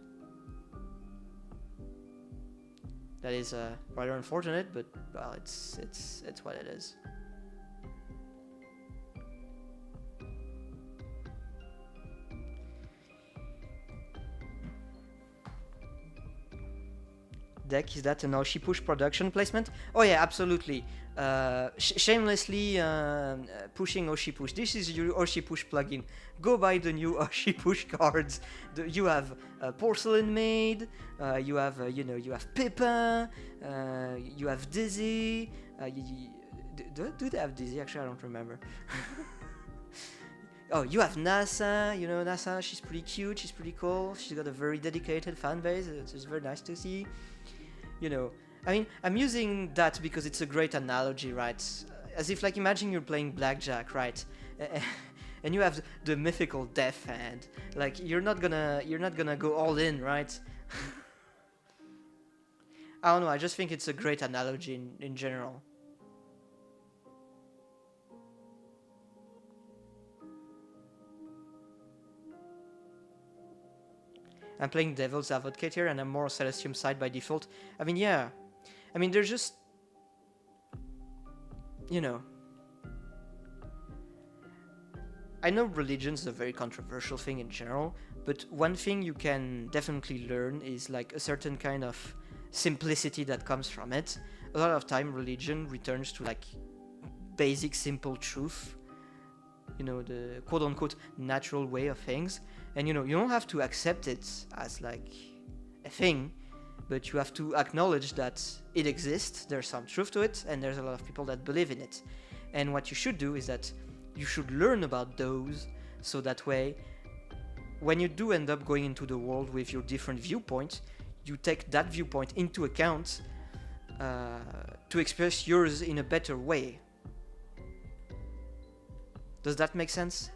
That is rather unfortunate, but well, it's what it is. Deck, is that an Oshi Push production placement? Oh yeah, absolutely. Shamelessly pushing Oshi Push. This is your Oshi Push plugin. Go buy the new Oshi Push cards. You have Porcelain Maid. You have you have Pippa. You have Dizzy. Do they have Dizzy? Actually, I don't remember. Oh, you have NASA. You know NASA. She's pretty cute. She's pretty cool. She's got a very dedicated fan base. It's very nice to see. You know, I mean, I'm using that because it's a great analogy, right? As if, like, imagine you're playing blackjack, right? And you have the mythical death hand. Like, you're not gonna go all in, right? I don't know. I just think it's a great analogy in general. I'm playing Devil's Advocate here, and I'm more Celestium side by default. I mean, yeah. I mean, they're just... You know. I know religion's a very controversial thing in general, but one thing you can definitely learn is, like, a certain kind of simplicity that comes from it. A lot of time, religion returns to, like, basic, simple truth. You know, the quote-unquote natural way of things. And, you know, you don't have to accept it as, like, a thing, but you have to acknowledge that it exists, there's some truth to it, and there's a lot of people that believe in it. And what you should do is that you should learn about those, so that way, when you do end up going into the world with your different viewpoints, you take that viewpoint into account to express yours in a better way. Does that make sense?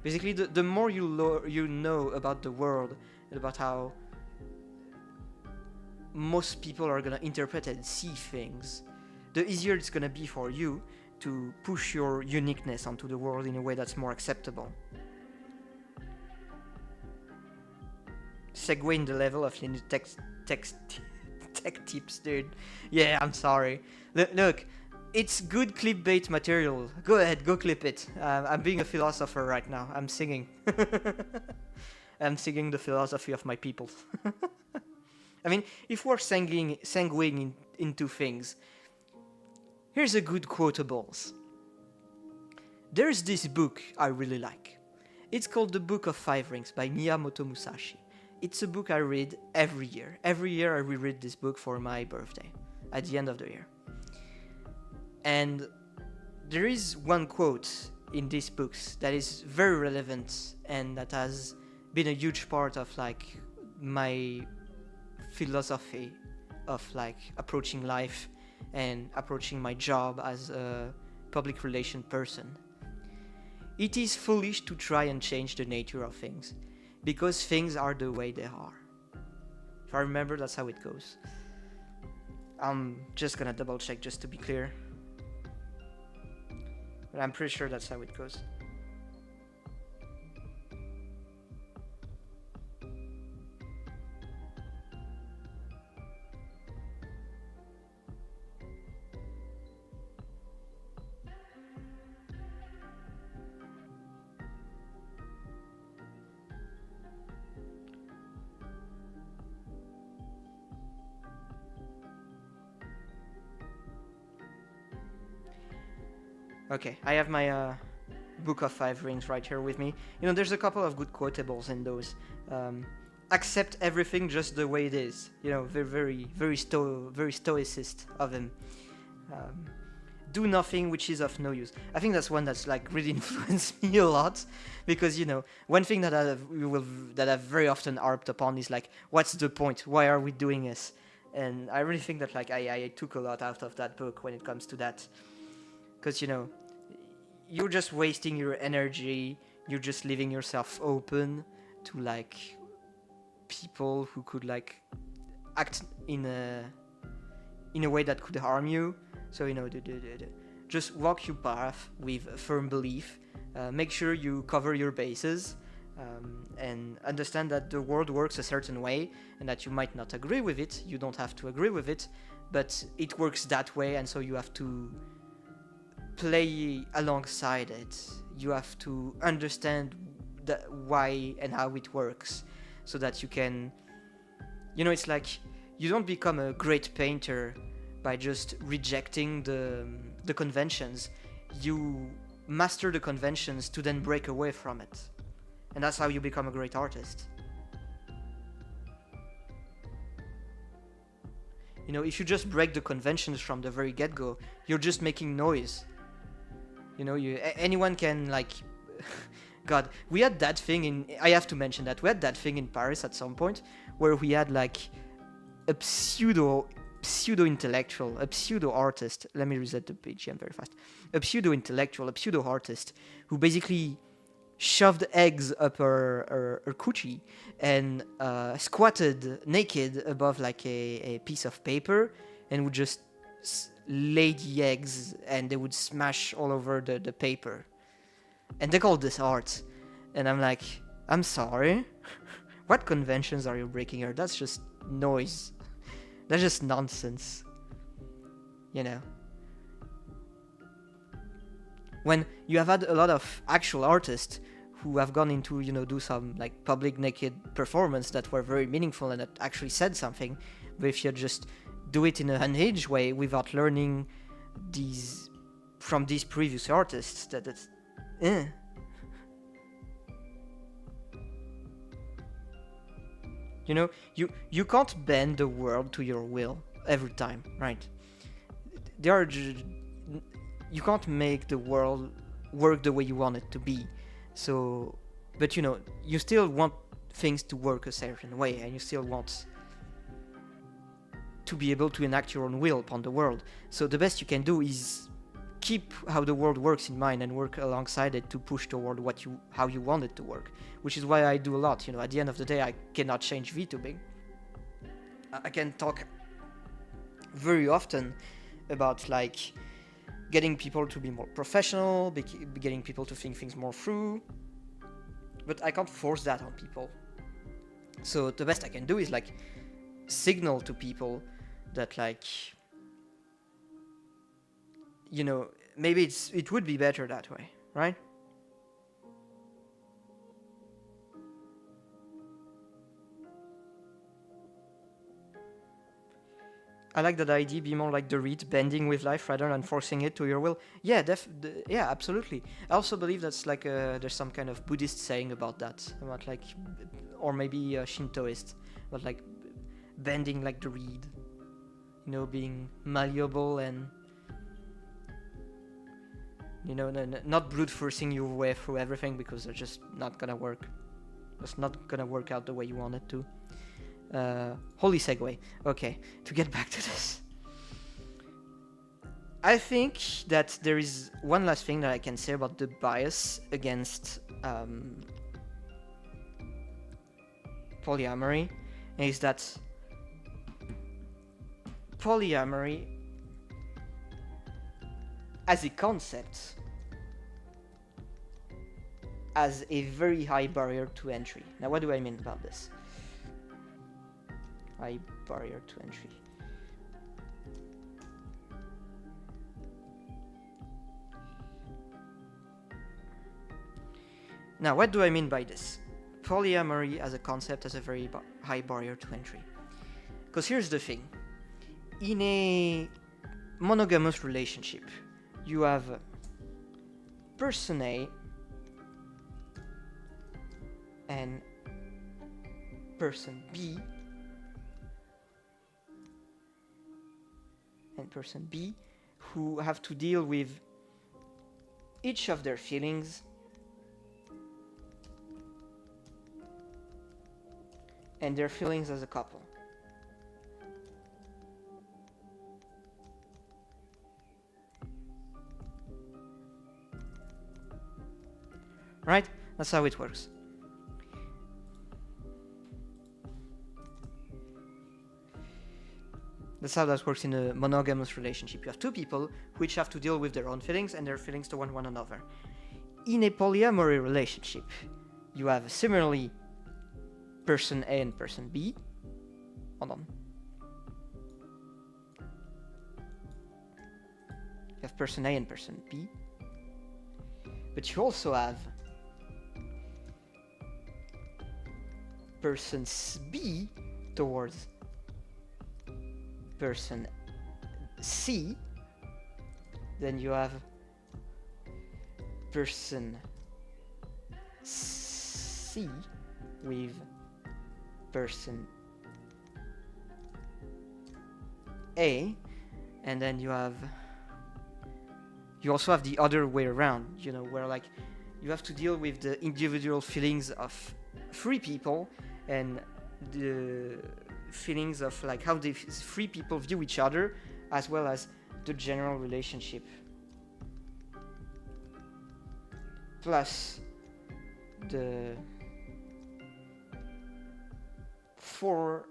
Basically, the more you know about the world and about how most people are gonna interpret and see things, the easier it's gonna be for you to push your uniqueness onto the world in a way that's more acceptable. Segue in the level of tech tips, dude. Yeah, I'm sorry. Look. It's good clickbait material. Go ahead, go clip it. I'm being a philosopher right now. I'm singing. I'm singing the philosophy of my people. I mean, if we're sanguine into things, here's a good quotables. There's this book I really like. It's called The Book of Five Rings by Miyamoto Musashi. It's a book I read every year. Every year I reread this book for my birthday, at the end of the year. And there is one quote in these books that is very relevant and that has been a huge part of, like, my philosophy of, like, approaching life and approaching my job as a public relation person. It is foolish to try and change the nature of things, because things are the way they are. If I remember, that's how it goes. I'm just gonna double check just to be clear. But I'm pretty sure that's how it goes. Okay, I have my Book of Five Rings right here with me. You know, there's a couple of good quotables in those. Accept everything just the way it is. You know, very stoicist of him. Do nothing which is of no use. I think that's one that's, like, really influenced me a lot, because, you know, one thing that I've very often harped upon is, like, what's the point? Why are we doing this? And I really think that, like, I took a lot out of that book when it comes to that. Because, you know, you're just wasting your energy, you're just leaving yourself open to, like, people who could, like, act in a way that could harm you. So, you know, just walk your path with a firm belief. Make sure you cover your bases. and understand that the world works a certain way and that you might not agree with it. You don't have to agree with it, but it works that way, and so you have to play alongside it. You have to understand why and how it works, so that you can, it's like you don't become a great painter by just rejecting the conventions. You master the conventions to then break away from it, and that's how you become a great artist. If you just break the conventions from the very get-go, you're just making noise. Anyone can, like, God, we had that thing I have to mention that we had that thing in Paris at some point where we had like a pseudo intellectual, a pseudo artist. Let me reset the page. I'm very fast. A pseudo intellectual, a pseudo artist who basically shoved eggs up her coochie and squatted naked above like a piece of paper and would just lay the eggs and they would smash all over the paper. And they called this art. And I'm like, I'm sorry. What conventions are you breaking here? That's just noise. That's just nonsense. When you have had a lot of actual artists who have gone into, do some like public naked performance that were very meaningful and that actually said something, but if you just do it in a unhinged way without learning from these previous artists, that's you can't bend the world to your will every time, right? You can't make the world work the way you want it to be. So, but you still want things to work a certain way, and you still want to be able to enact your own will upon the world. So the best you can do is keep how the world works in mind and work alongside it to push toward how you want it to work, which is why I do a lot. At the end of the day, I cannot change VTubing. I can talk very often about like getting people to be more professional, getting people to think things more through, but I can't force that on people. So the best I can do is like signal to people that like, maybe it would be better that way, right? I like that idea, be more like the reed, bending with life rather than forcing it to your will. Yeah, yeah, absolutely. I also believe that's like there's some kind of Buddhist saying about that, about like, or maybe a Shintoist, but like bending like the reed, being malleable and not brute forcing your way through everything, because they're just not gonna work. It's not gonna work out the way you want it to. Holy segue. Okay, to get back to this. I think that there is one last thing that I can say about the bias against polyamory, is that polyamory as a concept has a very high barrier to entry. Now, what do I mean about this? High barrier to entry. Now, what do I mean by this? Polyamory as a concept has a very high barrier to entry. Because here's the thing. In a monogamous relationship, you have person A and person B and person B who have to deal with each of their feelings and their feelings as a couple. Right? That's how it works. That's how that works in a monogamous relationship. You have two people which have to deal with their own feelings and their feelings toward one another. In a polyamory relationship, you have similarly person A and person B. Hold on. You have person A and person B. But you also have person B towards person C. Then you have person C with person A, and then you also have the other way around, you know, where like you have to deal with the individual feelings of three people and the feelings of like how the three people view each other, as well as the general relationship, plus the four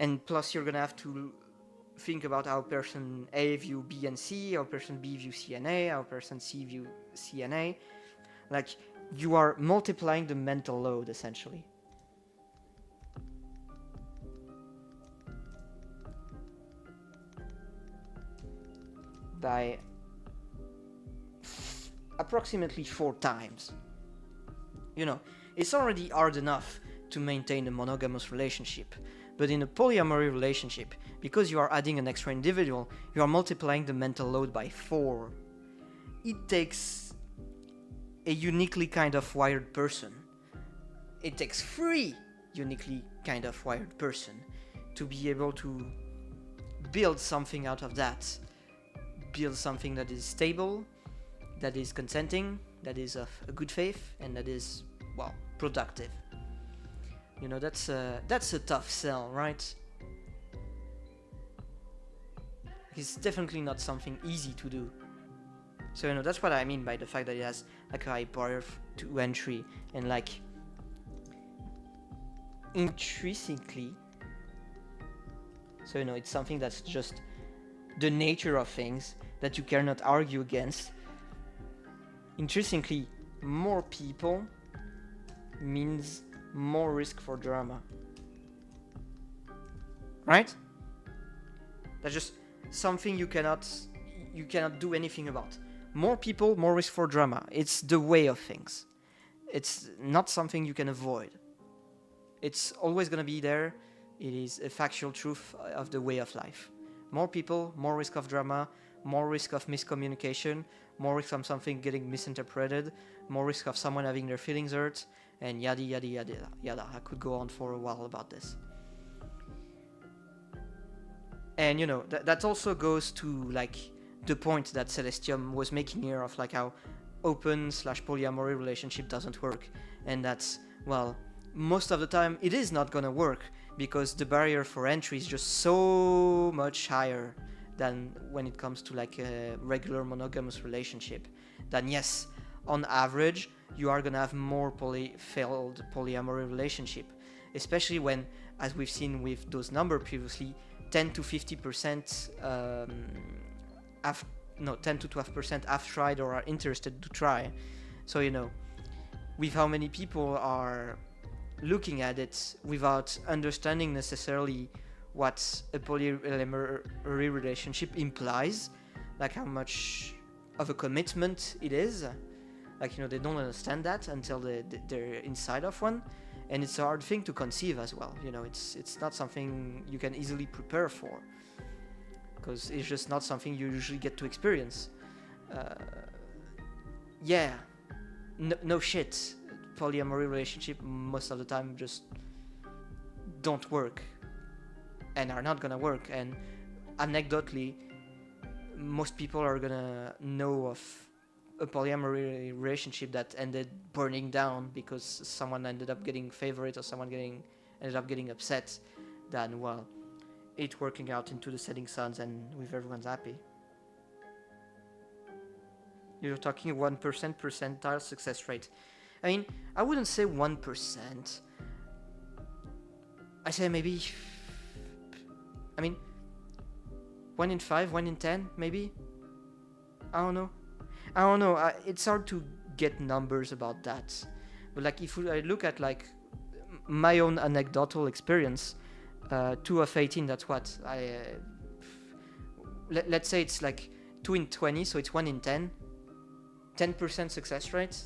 and plus you're gonna have to think about how person A view B and C, how person B view C and A, how person C view C and A. Like, you are multiplying the mental load, essentially. By approximately 4 times. You know, it's already hard enough to maintain a monogamous relationship, but in a polyamory relationship, because you are adding an extra individual, you are multiplying the mental load by 4. It takes a uniquely kind of wired person. It takes 3 uniquely kind of wired person to be able to build something out of that. Build something that is stable, that is consenting, that is of a good faith, and that is, well, productive. You know, that's a tough sell, right? It's definitely not something easy to do. So, you know, that's what I mean by the fact that it has like a high barrier to entry, and like intrinsically, so, you know, it's something that's just the nature of things that you cannot argue against. Intrinsically, more people means more risk for drama, right? That's just something you cannot do anything about. More people, more risk for drama. It's the way of things. It's not something you can avoid. It's always gonna be there. It is a factual truth of the way of life. More people, more risk of drama, more risk of miscommunication, more risk of something getting misinterpreted, more risk of someone having their feelings hurt, and yada yada yada yada. I could go on for a while about this. And, you know, that also goes to like the point that Celestium was making here of like how open/polyamory relationship doesn't work, and that's, well, most of the time it is not gonna work because the barrier for entry is just so much higher than when it comes to like a regular monogamous relationship. Then yes, on average, you are gonna have more failed polyamory relationship, especially when, as we've seen with those numbers previously, 10 to 50% 10 to 12% have tried or are interested to try. So, you know, with how many people are looking at it without understanding necessarily what a polyamory relationship implies, like how much of a commitment it is. Like, you know, they don't understand that until they're inside of one, and it's a hard thing to conceive as well. You know, it's not something you can easily prepare for, because it's just not something you usually get to experience. Yeah, no shit. Polyamory relationship most of the time just don't work and are not gonna work. And anecdotally, most people are gonna know of a polyamory relationship that ended burning down because someone ended up getting favorite or someone ended up getting upset, than, well, it working out into the setting suns and with everyone's happy. You're talking 1% percentile success rate. I mean, I wouldn't say 1%. I say maybe, I mean, 1 in 5, 1 in 10, maybe. I don't know. I don't know. It's hard to get numbers about that. But like, if I look at like my own anecdotal experience, 2 of 18. That's what I. Let's say it's like 2 in 20, so it's 1 in 10. 10% success rate.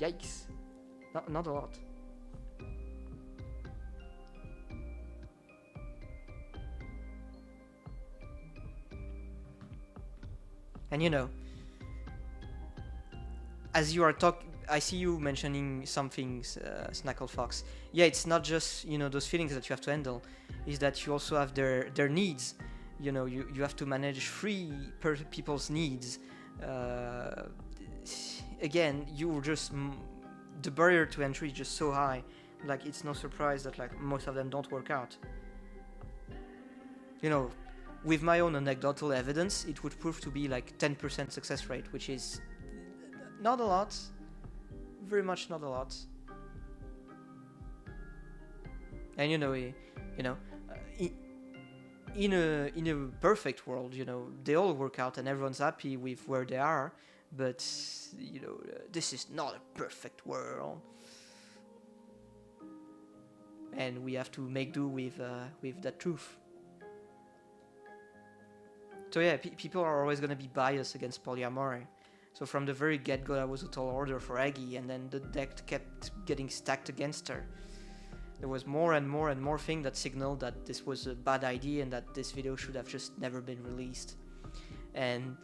Yikes! Not a lot. And you know, as you are talking, I see you mentioning some things, Snackle Fox. Yeah, it's not just, you know, those feelings that you have to handle. Is that you also have their needs. You know, you have to manage people's needs. Again, you just the barrier to entry is just so high. Like, it's no surprise that like most of them don't work out. You know, with my own anecdotal evidence, it would prove to be like 10% success rate, which is not a lot. Very much not a lot. And you know, in a perfect world, you know, they all work out and everyone's happy with where they are. But you know, this is not a perfect world, and we have to make do with that truth. So yeah, people are always going to be biased against polyamory. So from the very get-go, I was a tall order for Eggie, and then the deck kept getting stacked against her. There was more and more and more things that signaled that this was a bad idea and that this video should have just never been released. And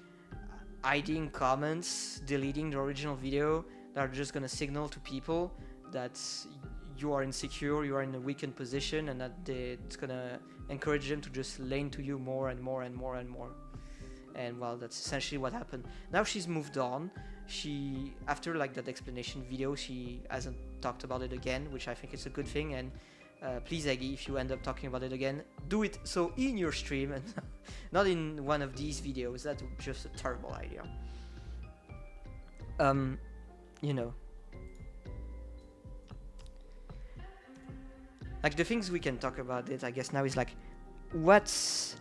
hiding comments, deleting the original video, that are just gonna signal to people that you are insecure, you are in a weakened position, and that it's gonna encourage them to just lean to you more and more and more and more. And well, that's essentially what happened. Now she's moved on. She, after like that explanation video, she hasn't talked about it again, which I think is a good thing. And please, Eggie, if you end up talking about it again, do it so in your stream and not in one of these videos. That's just a terrible idea. You know, like the things we can talk about it, I guess now is like,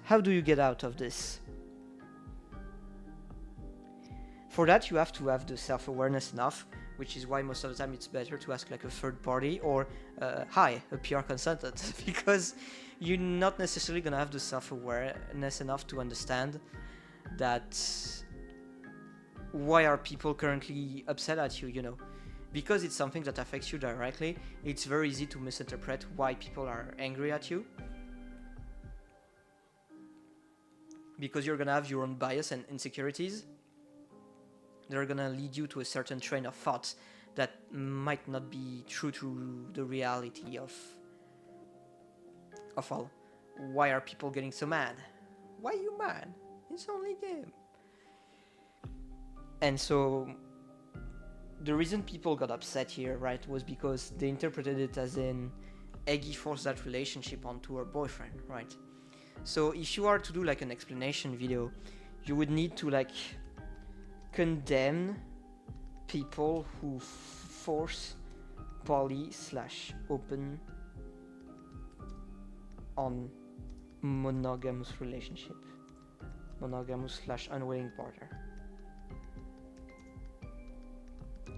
how do you get out of this? For that, you have to have the self-awareness enough, which is why most of the time it's better to ask like a third party or, a PR consultant, because you're not necessarily gonna have the self-awareness enough to understand that why are people currently upset at you, you know. Because it's something that affects you directly, it's very easy to misinterpret why people are angry at you. Because you're gonna have your own bias and insecurities. They're gonna lead you to a certain train of thought that might not be true to the reality of all. Why are people getting so mad? Why are you mad? It's only a game. And so the reason people got upset here, right, was because they interpreted it as in Eggie forced that relationship onto her boyfriend, right? So if you are to do like an explanation video, you would need to like condemn people who force poly/open on monogamous relationship, monogamous/unwilling partner.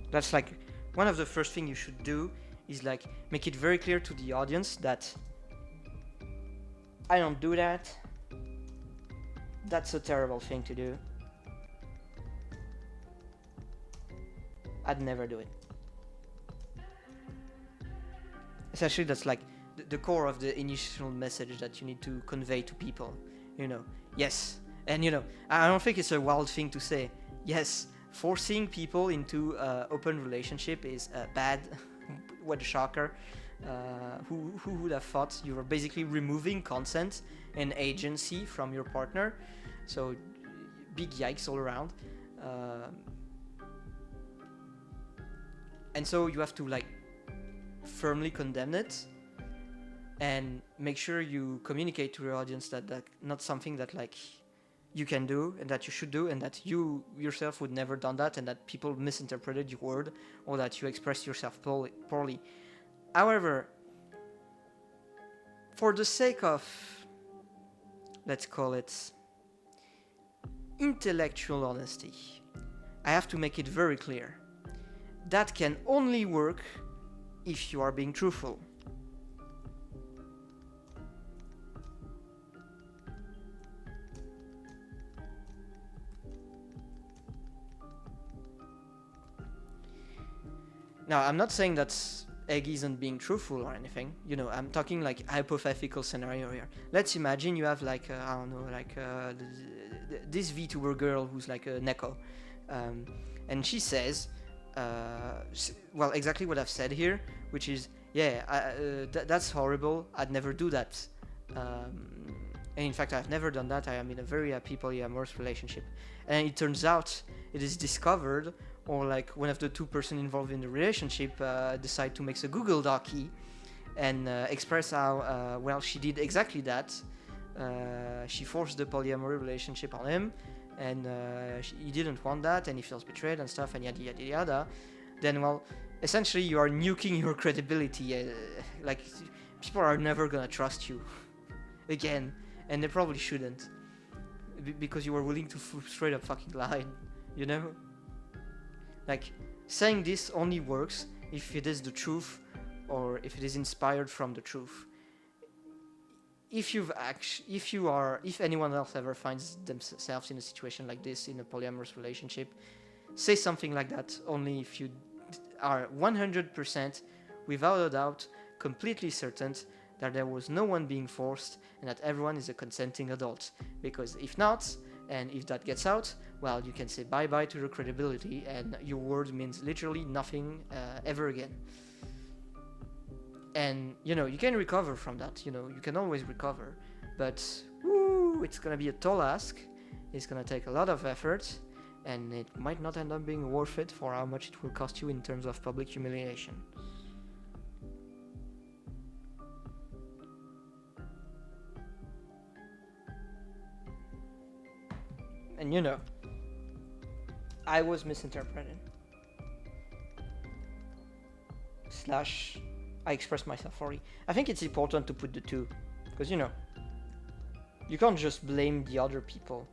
That's like one of the first things you should do is like make it very clear to the audience that I don't do that. That's a terrible thing to do. I'd never do it. Essentially, that's like the core of the initial message that you need to convey to people. You know, yes. And you know, I don't think it's a wild thing to say. Yes, forcing people into open relationship is bad. What a shocker. Who would have thought? You were basically removing consent and agency from your partner. So big yikes all around. And so you have to like firmly condemn it and make sure you communicate to your audience that that's not something that like you can do and that you should do, and that you yourself would never done that, and that people misinterpreted your word or that you expressed yourself poorly. However, for the sake of, let's call it, intellectual honesty. I have to make it very clear. That can only work if you are being truthful. Now, I'm not saying that Eggie isn't being truthful or anything. You know, I'm talking like hypothetical scenario here. Let's imagine you have like, I don't know, like this VTuber girl who's like a Neko. And she says, well, exactly what I've said here, which is, yeah, that's horrible. I'd never do that. And in fact, I've never done that. I am in a very happy polyamorous relationship. And it turns out it is discovered, or like one of the two person involved in the relationship decide to make a Google Docie and express how well she did exactly that. She forced the polyamory relationship on him, and he didn't want that, and he feels betrayed and stuff, and yada yada yada. Then, well, essentially you are nuking your credibility. Like, people are never gonna trust you again, and they probably shouldn't, because you were willing to straight up fucking lie, you know? Like, saying this only works if it is the truth, or if it is inspired from the truth. If anyone else ever finds themselves in a situation like this in a polyamorous relationship, say something like that only if you are 100% without a doubt completely certain that there was no one being forced and that everyone is a consenting adult. Because if not, and if that gets out, well, you can say bye-bye to your credibility, and your word means literally nothing ever again. And, you know, you can recover from that, you know, you can always recover. But, it's gonna be a tall ask, it's gonna take a lot of effort, and it might not end up being worth it for how much it will cost you in terms of public humiliation. And you know, I was misinterpreted. / I expressed myself sorry. I think it's important to put the two, because you know, you can't just blame the other people.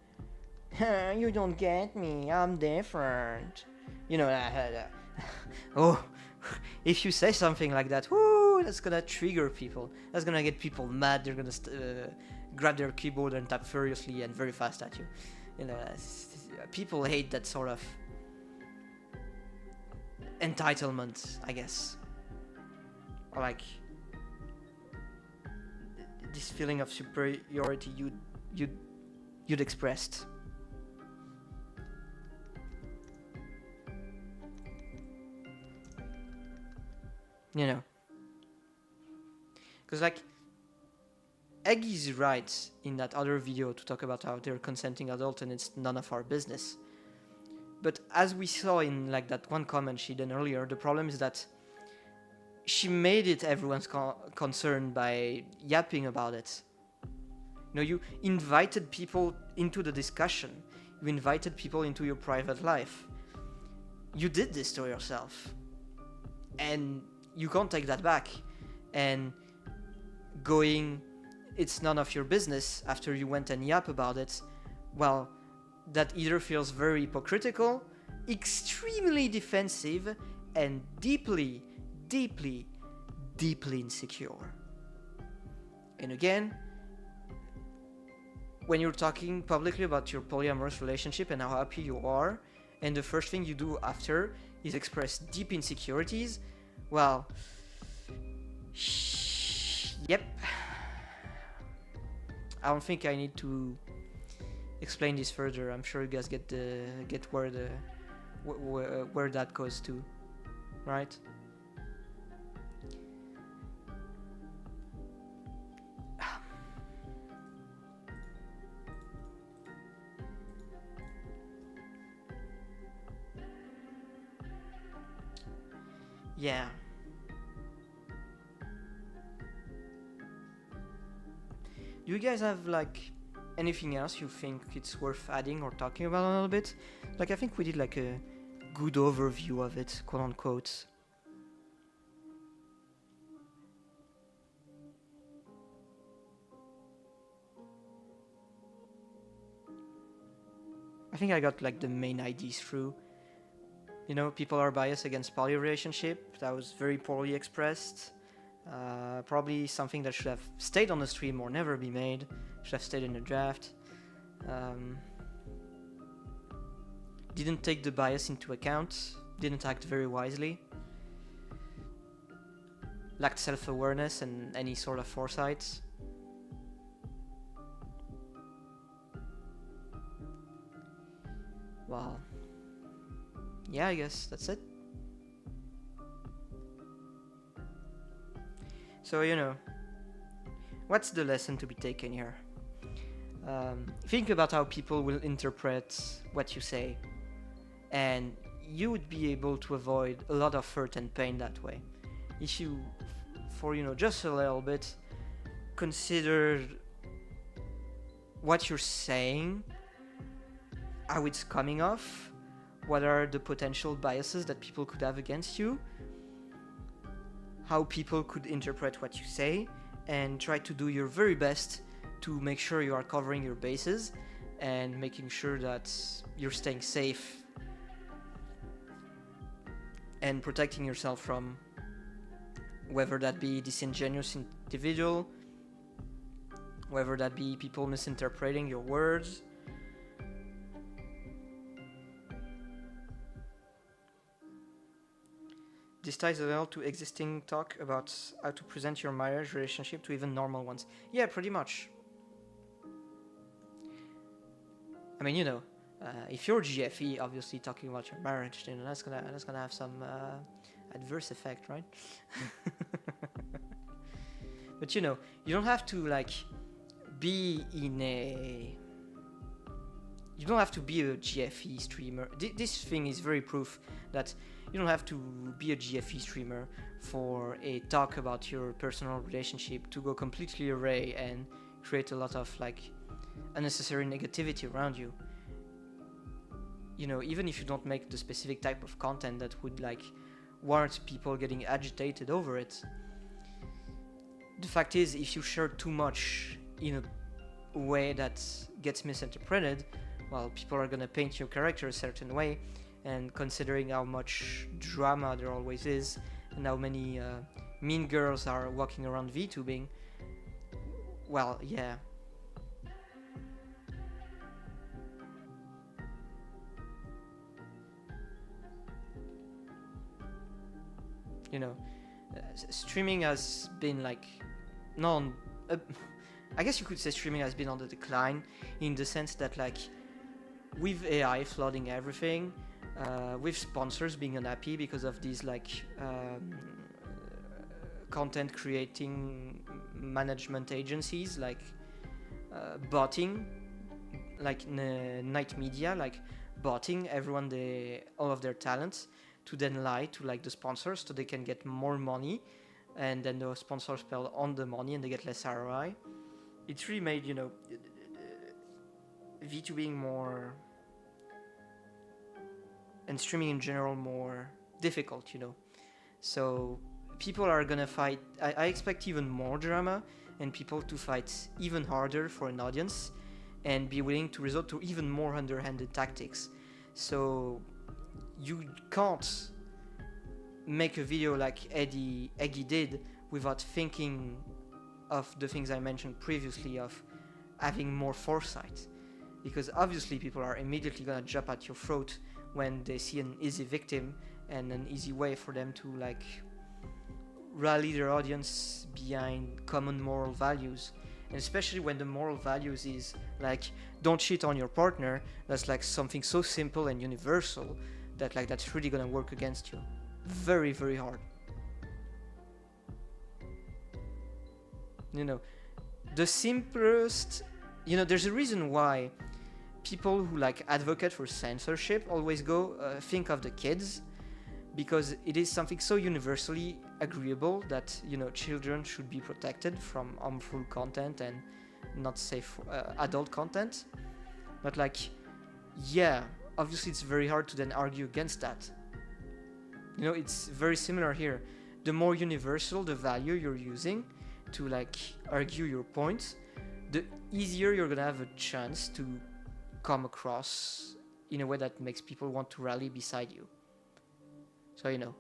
You don't get me, I'm different. You know, oh, if you say something like that, that's gonna trigger people. That's gonna get people mad. They're gonna grab their keyboard and type furiously and very fast at you. You know, people hate that sort of entitlement, I guess. Or like this feeling of superiority you'd expressed. You know, because like Eggie's right in that other video to talk about how they're consenting adult and it's none of our business. But as we saw in like that one comment she did earlier, the problem is that she made it everyone's concern by yapping about it. You know, you invited people into the discussion. You invited people into your private life. You did this to yourself. And you can't take that back. And going, it's none of your business after you went and yap about it, well, that either feels very hypocritical, extremely defensive, and deeply, deeply, deeply insecure. And again, when you're talking publicly about your polyamorous relationship and how happy you are, and the first thing you do after is express deep insecurities, well, yep. I don't think I need to explain this further. I'm sure you guys get where that goes to, right? Yeah. Do you guys have like anything else you think it's worth adding or talking about a little bit? Like, I think we did like a good overview of it, quote unquote. think I got like the main ideas through. You know, people are biased against poly relationship. That was very poorly expressed. Probably something that should have stayed on the stream or never be made. Should have stayed in the draft. Didn't take the bias into account. Didn't act very wisely. Lacked self-awareness and any sort of foresight. Well, yeah, I guess that's it. So, you know, what's the lesson to be taken here? Think about how people will interpret what you say, and you would be able to avoid a lot of hurt and pain that way. If you, for just a little bit, consider what you're saying, how it's coming off, what are the potential biases that people could have against you, how people could interpret what you say, and try to do your very best to make sure you are covering your bases and making sure that you're staying safe and protecting yourself from whether that be disingenuous individual, whether that be people misinterpreting your words. This ties well to existing talk about how to present your marriage relationship to even normal ones. Yeah, pretty much. I mean, if you're GFE, obviously talking about your marriage, that's gonna have some adverse effect, right? But you don't have to be in a. You don't have to be a GFE streamer. This thing is very proof that you don't have to be a GFE streamer for a talk about your personal relationship to go completely array and create a lot of unnecessary negativity around you. Even if you don't make the specific type of content that would warrant people getting agitated over it. The fact is, if you share too much in a way that gets misinterpreted, well, people are gonna paint your character a certain way, and considering how much drama there always is, and how many mean girls are walking around VTubing, well, yeah. Streaming has been I guess you could say streaming has been on the decline, in the sense that with AI flooding everything, with sponsors being unhappy because of these content creating management agencies botting, Night Media, botting all of their talents to then lie to the sponsors so they can get more money, and then the sponsors spell on the money and they get less ROI. It's really made VTubing more, and streaming in general, more difficult, So people are gonna fight. I expect even more drama and people to fight even harder for an audience and be willing to resort to even more underhanded tactics. So you can't make a video like Eggie did without thinking of the things I mentioned previously, of having more foresight. Because obviously people are immediately gonna jump at your throat when they see an easy victim and an easy way for them to rally their audience behind common moral values. And especially when the moral values is don't cheat on your partner, that's something so simple and universal that that's really gonna work against you very, very hard. The simplest, there's a reason why people who advocate for censorship always go think of the kids, because it is something so universally agreeable that children should be protected from harmful content and not safe adult content. But yeah, obviously it's very hard to then argue against that. It's very similar here. The more universal the value you're using to argue your point, the easier you're gonna have a chance to come across in a way that makes people want to rally beside you. So, you know,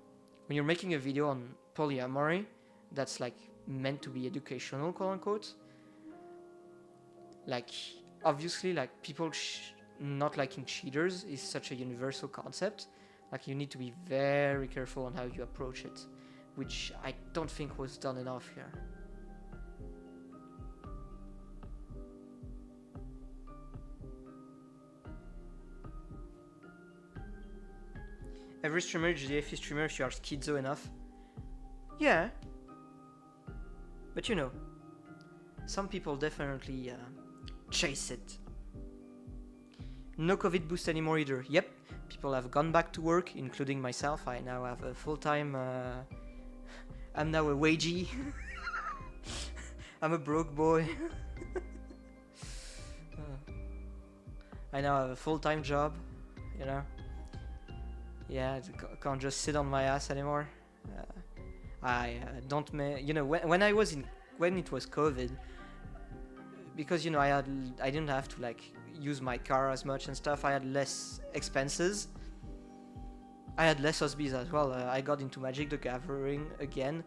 when you're making a video on polyamory that's like meant to be educational, quote unquote, like obviously like people not liking cheaters is such a universal concept. Like you need to be very careful on how you approach it, which I don't think was done enough here. Every streamer is a streamer if you are schizo enough. Yeah. But you know, some people definitely chase it. No COVID boost anymore either. Yep, people have gone back to work, including myself. I now have a full-time... I'm now a wagey. I'm a broke boy. I now have a full-time job, you know. Yeah, I can't just sit on my ass anymore. I don't, you know, when it was COVID, because you know I didn't have to like use my car as much and stuff. I had less expenses. I had less hobbies as well. I got into Magic the Gathering again.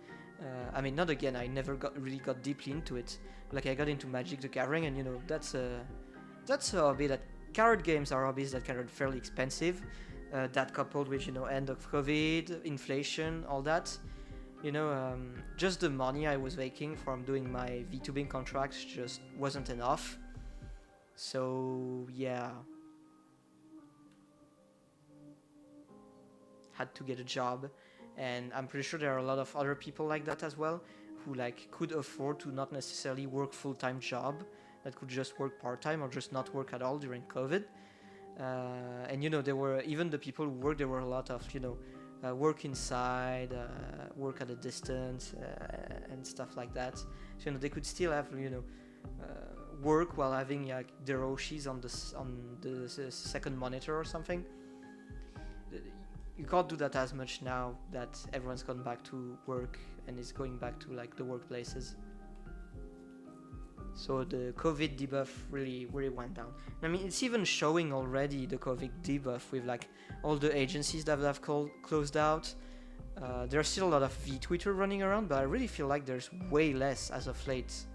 I mean, not again. I never really got deeply into it. Like I got into Magic the Gathering, and you know that's a hobby that card games are hobbies that can be fairly expensive. That coupled with, you know, end of COVID, inflation, all that, you know, just the money I was making from doing my VTubing contracts just wasn't enough. So yeah, had to get a job, and I'm pretty sure there are a lot of other people like that as well, who like could afford to not necessarily work full-time job, that could just work part-time or just not work at all during COVID. And you know, there were even the people who worked, there were a lot of, you know, work inside, work at a distance, and stuff like that. So you know, they could still have, you know, work while having like their Oshis on the second monitor or something. You can't do that as much now that everyone's gone back to work and is going back to like the workplaces. So the COVID debuff really went down. I mean, it's even showing already, the COVID debuff, with like all the agencies that have closed out. There's still a lot of V-Twitter running around, but I really feel like there's way less as of late.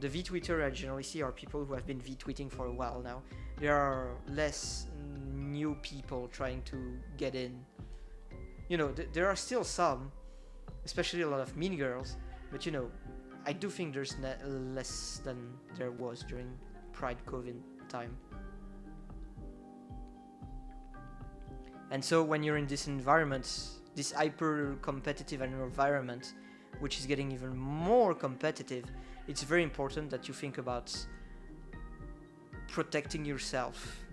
The V-Twitter I generally see are people who have been V-tweeting for a while now. There are less new people trying to get in. You know, there are still some, especially a lot of mean girls, but you know, I do think there's less than there was during Pride COVID time. And so when you're in this environment, this hyper competitive environment, which is getting even more competitive, it's very important that you think about protecting yourself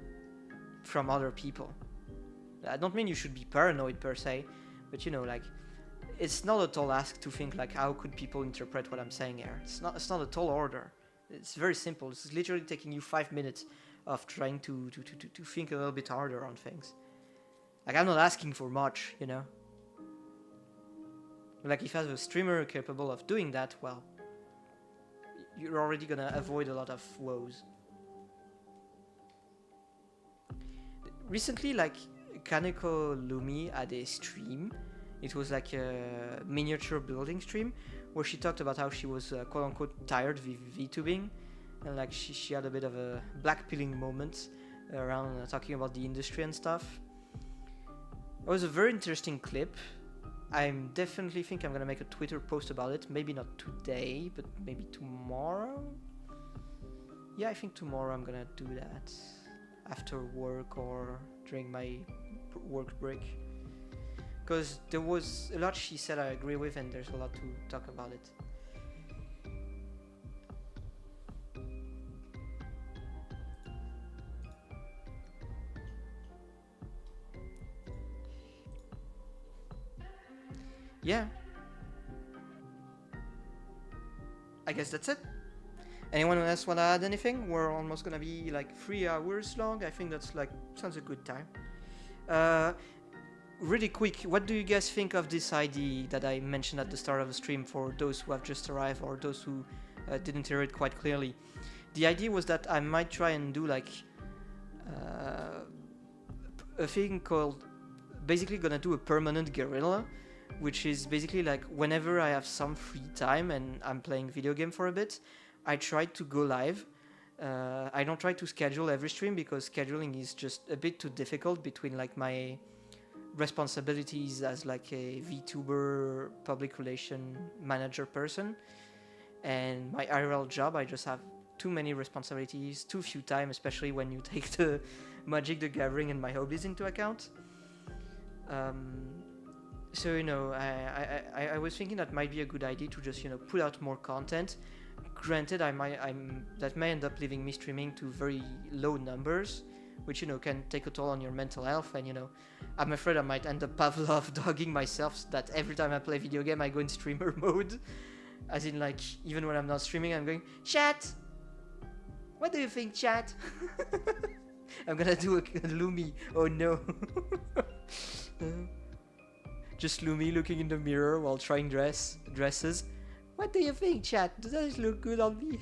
from other people. I don't mean you should be paranoid per se, but you know, like, it's not a tall ask to think like, how could people interpret what I'm saying here? It's not a tall order. It's very simple. It's literally taking you 5 minutes of trying to think a little bit harder on things. Like, I'm not asking for much, you know. Like, if I have a streamer capable of doing that, well, you're already gonna avoid a lot of woes. Recently, like, Kaneko Lumi had a stream. It was like a miniature building stream where she talked about how she was quote-unquote tired with VTubing, and like she had a bit of a black-pilling moment around talking about the industry and stuff. It was a very interesting clip. I definitely think I'm gonna make a Twitter post about it. Maybe not today, but maybe tomorrow. Yeah, I think tomorrow I'm gonna do that after work or during my work break. Because there was a lot she said I agree with, and there's a lot to talk about it. Yeah. I guess that's it. Anyone else want to add anything? We're almost gonna be like 3 hours long. I think that's like, sounds a good time. Really quick, what do you guys think of this ID that I mentioned at the start of the stream for those who have just arrived or those who didn't hear it quite clearly? The idea was that I might try and do like a thing called basically gonna do a permanent guerrilla, which is basically like whenever I have some free time and I'm playing video game for a bit, I try to go live. I don't try to schedule every stream because scheduling is just a bit too difficult between like my responsibilities as like a VTuber public relation manager person and my IRL job. I just have too many responsibilities, too few time, especially when you take the Magic the Gathering and my hobbies into account. So you know, I was thinking that might be a good idea to just, you know, put out more content. Granted, that may end up leaving me streaming to very low numbers, which, you know, can take a toll on your mental health. And, you know, I'm afraid I might end up Pavlov dogging myself that every time I play video game I go in streamer mode, as in like even when I'm not streaming I'm going, chat, what do you think, chat? I'm gonna do a Lumi. Oh no. Just Lumi looking in the mirror while trying dresses. What do you think, chat? Does that look good on me?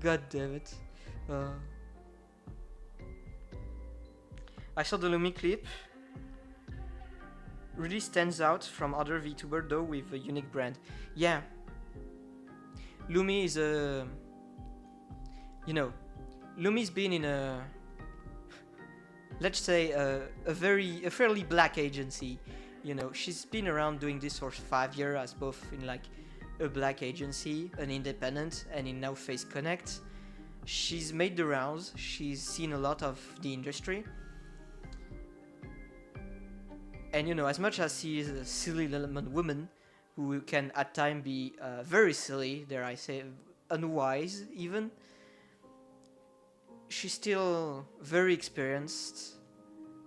God damn it. I saw the Lumi clip. Really stands out from other VTuber though with a unique brand. Yeah. Lumi is a... You know, Lumi's been in a... Let's say a fairly black agency. You know, she's been around doing this for 5 years as both in like a black agency, an independent, and in now Face Connect. She's made the rounds. She's seen a lot of the industry. And you know, as much as she is a silly little woman who can at times be very silly, dare I say, unwise even, she's still very experienced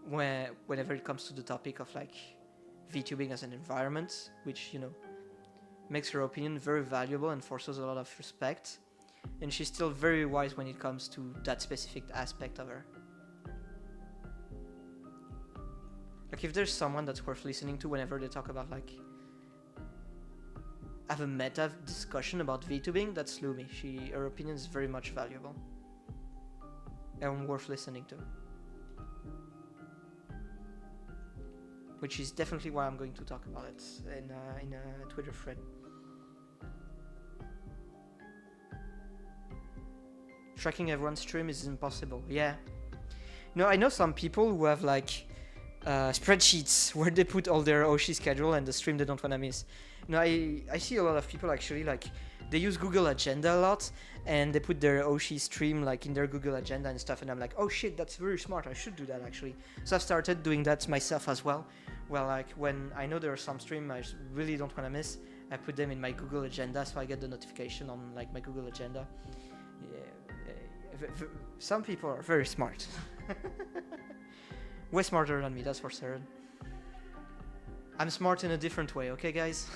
whenever it comes to the topic of like VTubing as an environment, which, you know, makes her opinion very valuable and forces a lot of respect. And she's still very wise when it comes to that specific aspect of her. Like, if there's someone that's worth listening to whenever they talk about, like, have a meta discussion about VTubing, that's Lumi. Her opinion is very much valuable and worth listening to. Which is definitely why I'm going to talk about it in a Twitter thread. Tracking everyone's stream is impossible. Yeah. No, I know some people who have like spreadsheets where they put all their Oshi schedule and the stream they don't want to miss. You know, I see a lot of people actually like they use Google Agenda a lot and they put their Oshi stream like in their Google Agenda and stuff, and I'm like, oh shit, that's very smart. I should do that actually. So I've started doing that myself as well. Well, like when I know there are some stream I really don't want to miss, I put them in my Google Agenda so I get the notification on like my Google Agenda. Yeah, some people are very smart. Way smarter than me, that's for certain. I'm smart in a different way, okay guys?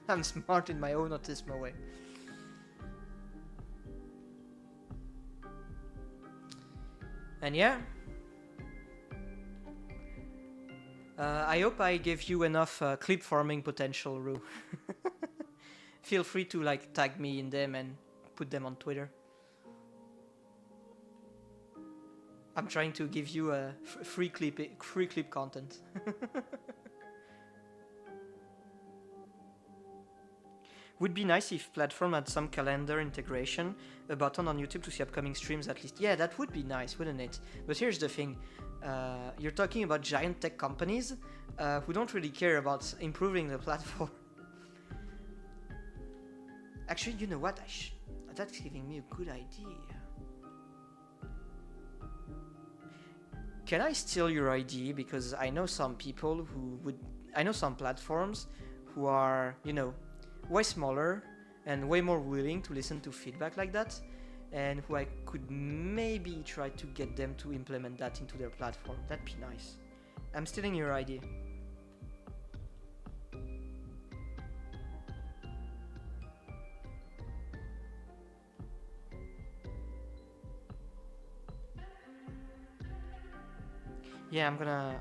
I'm smart in my own autismo way. And yeah. I hope I gave you enough clip farming potential, Rue. Feel free to like tag me in them and put them on Twitter. I'm trying to give you a free clip content. Would be nice if platform had some calendar integration, a button on YouTube to see upcoming streams at least. Yeah, that would be nice, wouldn't it? But here's the thing. You're talking about giant tech companies who don't really care about improving the platform. Actually, you know what? That's giving me a good idea. Can I steal your ID? Because I know some people who would... I know some platforms who are, you know, way smaller and way more willing to listen to feedback like that, and who I could maybe try to get them to implement that into their platform. That'd be nice. I'm stealing your idea. Yeah, I'm gonna...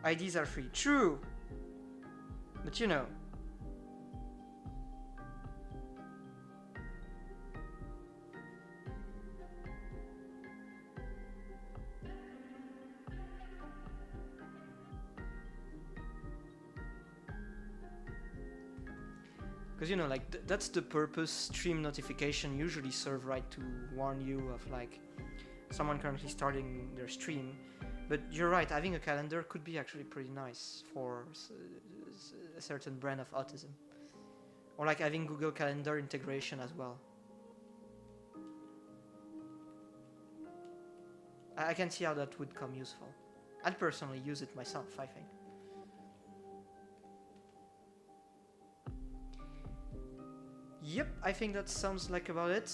IDs are free. True! But you know... Because, you know, like, that's the purpose stream notification usually serve, right, to warn you of, like, someone currently starting their stream. But you're right, having a calendar could be actually pretty nice for a certain brand of autism. Or like having Google Calendar integration as well. I can see how that would come useful. I'd personally use it myself, I think. Yep, I think that sounds like about it.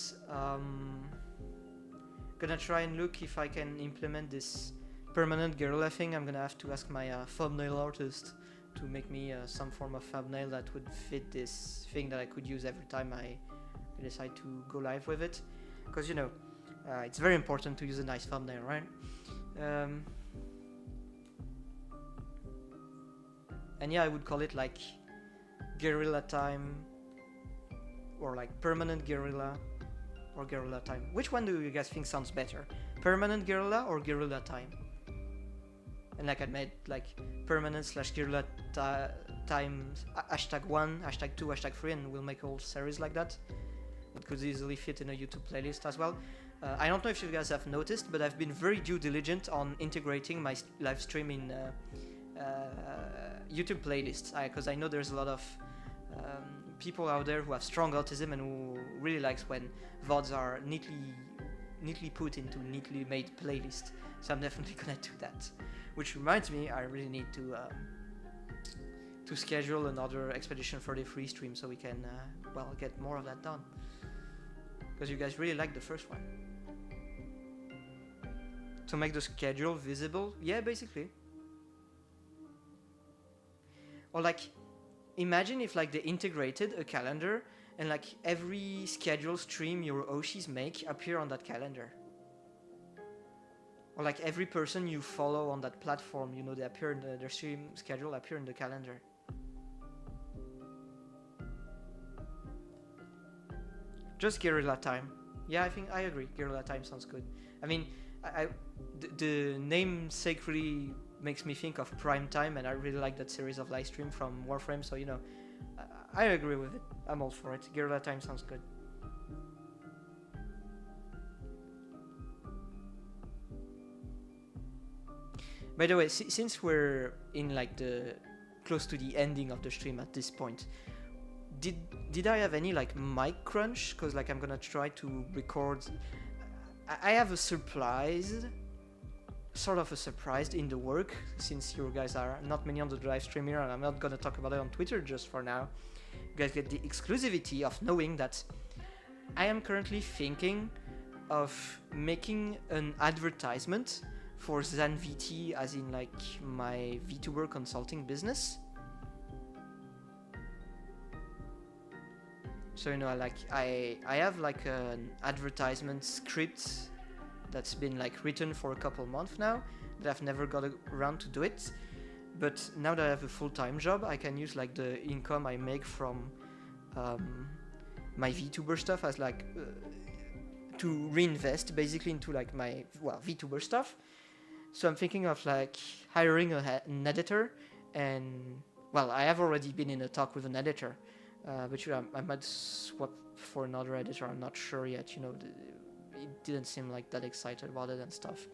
Gonna try and look if I can implement this permanent guerrilla thing. I'm gonna have to ask my thumbnail artist to make me some form of thumbnail that would fit this thing that I could use every time I decide to go live with it. Because, you know, it's very important to use a nice thumbnail, right? And yeah, I would call it like guerrilla time, or like permanent guerrilla, or guerrilla time. Which one do you guys think sounds better? Permanent guerrilla or guerrilla time? And like I made like permanent / guerrilla time #1, #2, #3, and we'll make a whole series like that. It could easily fit in a YouTube playlist as well. I don't know if you guys have noticed, but I've been very due diligent on integrating my live stream in YouTube playlists, because I know there's a lot of people out there who have strong autism and who really likes when VODs are neatly put into neatly made playlists. So I'm definitely gonna do that. Which reminds me, I really need to schedule another Expedition 33 stream so we can well, get more of that done. Because you guys really liked the first one. To make the schedule visible, yeah, basically. Or like, imagine if like they integrated a calendar and like every schedule stream your Oshis make appear on that calendar. Or like every person you follow on that platform, you know, they appear in their stream schedule appear in the calendar. Just guerrilla time. Yeah, I think I agree. Guerrilla time sounds good. I mean, the namesake really makes me think of Prime Time, and I really like that series of live stream from Warframe. So, you know, I agree with it. I'm all for it. Guerrilla time sounds good. By the way, since we're in like the close to the ending of the stream at this point, did I have any like mic crunch? Because like I'm gonna try to record. I have a surprise, sort of a surprise in the work, since you guys are not many on the live stream here, and I'm not gonna talk about it on Twitter just for now. You guys get the exclusivity of knowing that I am currently thinking of making an advertisement for ZAN-VT, as in like my VTuber consulting business. So, you know, like I have like an advertisement script that's been like written for a couple months now, that I've never got around to do it. But now that I have a full-time job, I can use like the income I make from my VTuber stuff as like to reinvest basically into like my VTuber stuff. So I'm thinking of like hiring an editor, and well, I have already been in a talk with an editor, but you know, I might swap for another editor. I'm not sure yet. You know, it didn't seem like that excited about it and stuff.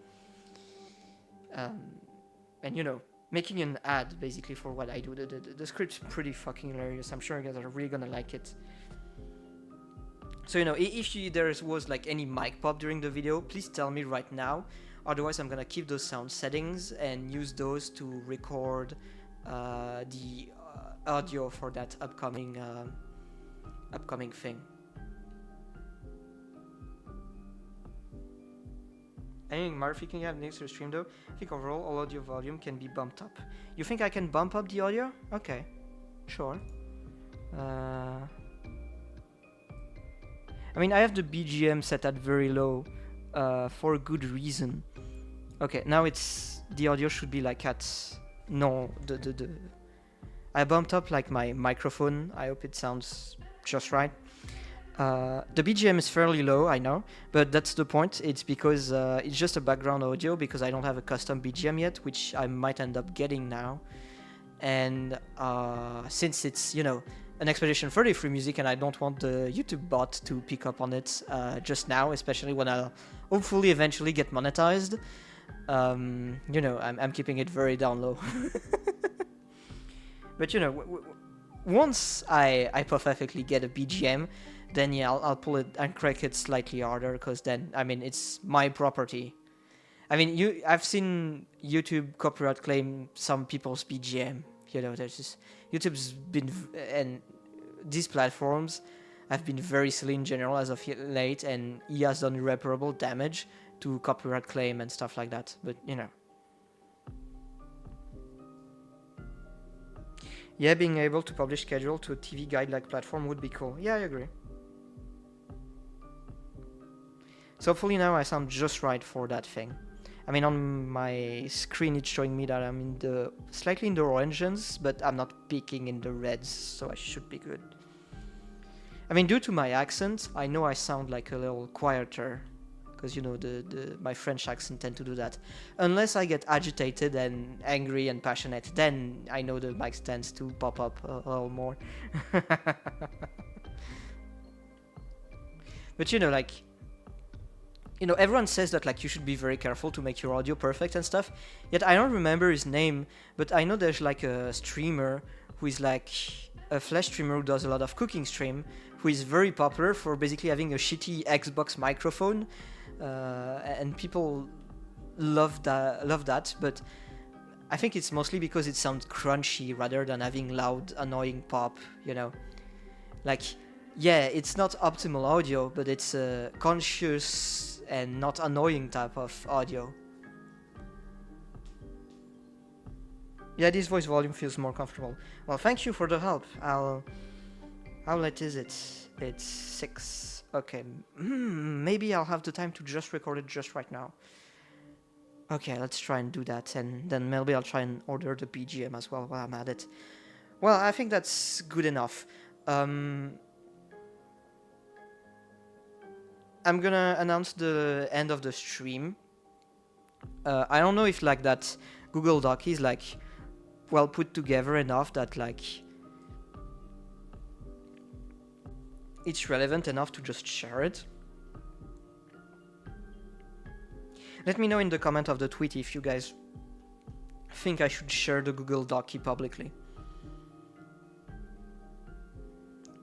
And you know, making an ad basically for what I do. The script's pretty fucking hilarious. I'm sure you guys are really gonna like it. So, you know, if there was like any mic pop during the video, please tell me right now. Otherwise, I'm gonna keep those sound settings and use those to record the audio for that upcoming thing. Anything Murphy can you have next to the stream though? I think overall all audio volume can be bumped up. You think I can bump up the audio? Okay, sure. I mean, I have the BGM set at very low for a good reason. Okay, now the audio should be like at no I bumped up like my microphone. I hope it sounds just right. The BGM is fairly low, I know, but that's the point. It's because it's just a background audio, because I don't have a custom BGM yet, which I might end up getting now. And since it's, you know, an Expedition 33 music, and I don't want the YouTube bot to pick up on it just now, especially when I'll hopefully eventually get monetized. I'm keeping it very down low. But once I perfectly get a BGM, then yeah, I'll pull it and crack it slightly harder, because then, I mean, it's my property. I mean, I've seen YouTube copyright claim some people's BGM. There's just YouTube's been and these platforms have been very silly in general as of late, and he has done irreparable damage to copyright claim and stuff like that. But yeah, being able to publish schedule to a TV guide-like platform would be cool. Yeah, I agree. So hopefully now I sound just right for that thing. I mean, on my screen it's showing me that I'm slightly in the oranges, but I'm not peaking in the reds, so I should be good. I mean, due to my accent, I know I sound like a little quieter, because my French accent tend to do that. Unless I get agitated and angry and passionate, then I know the mic tends to pop up a little more. But everyone says that you should be very careful to make your audio perfect and stuff. Yet I don't remember his name, but I know there's a streamer who is a flash streamer who does a lot of cooking stream, who is very popular for basically having a shitty Xbox microphone, and people love that. But I think it's mostly because it sounds crunchy rather than having loud, annoying pop. Yeah, it's not optimal audio, but it's a conscious and not annoying type of audio. Yeah, this voice volume feels more comfortable. Well, thank you for the help. How late is it? It's 6. Okay, maybe I'll have the time to just record it just right now. Okay, let's try and do that, and then maybe I'll try and order the BGM as well while I'm at it. Well, I think that's good enough. I'm gonna announce the end of the stream. I don't know if that Google Doc is well put together enough that it's relevant enough to just share it. Let me know in the comment of the tweet if you guys think I should share the Google Doc publicly.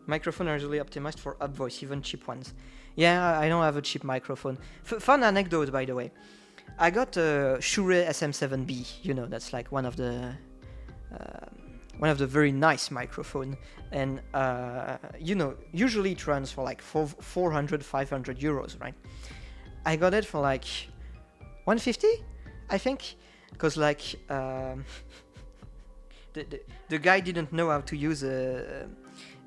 Microphones are usually optimized for up voice, even cheap ones. Yeah, I don't have a cheap microphone. Fun anecdote, by the way. I got a Shure SM7B. That's one of the very nice microphone, and usually it runs for 400, 500 euros, right? I got it for 150, I think, because the guy didn't know how to use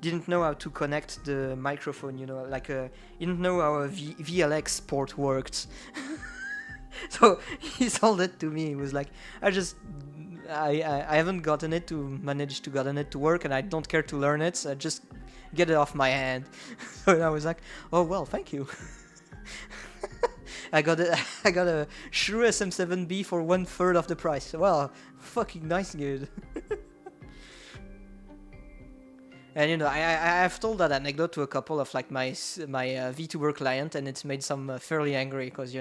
didn't know how to connect the microphone, he didn't know how a VLX port worked. So he sold it to me. He was like, I haven't gotten it to work, and I don't care to learn it, so just get it off my hand. So I was like, oh well, thank you. I got a Shure SM7B for 1/3 of the price. Well, fucking nice, dude. And I've told that anecdote to a couple of my VTuber client, and it's made some fairly angry, because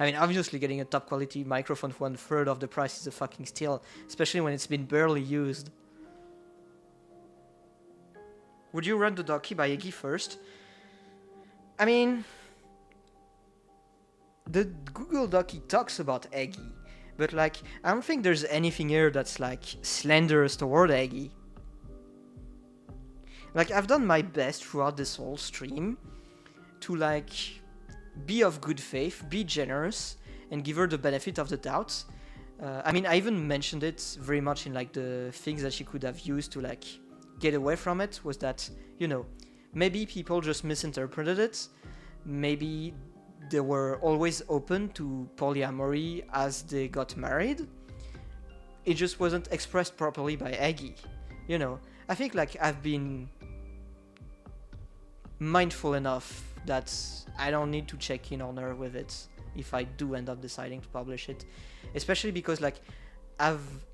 obviously getting a top quality microphone for 1/3 of the price is a fucking steal, especially when it's been barely used. Would you run the docky by Eggie first? I mean, the Google Docky talks about Eggie, but I don't think there's anything here that's slanderous toward Eggie. I've done my best throughout this whole stream to be of good faith, be generous, and give her the benefit of the doubt. I even mentioned it very much in the things that she could have used to get away from it, was that, maybe people just misinterpreted it. Maybe they were always open to polyamory as they got married. It just wasn't expressed properly by Eggie. I think I've been mindful enough that I don't need to check in on her with it if I do end up deciding to publish it. Especially because I've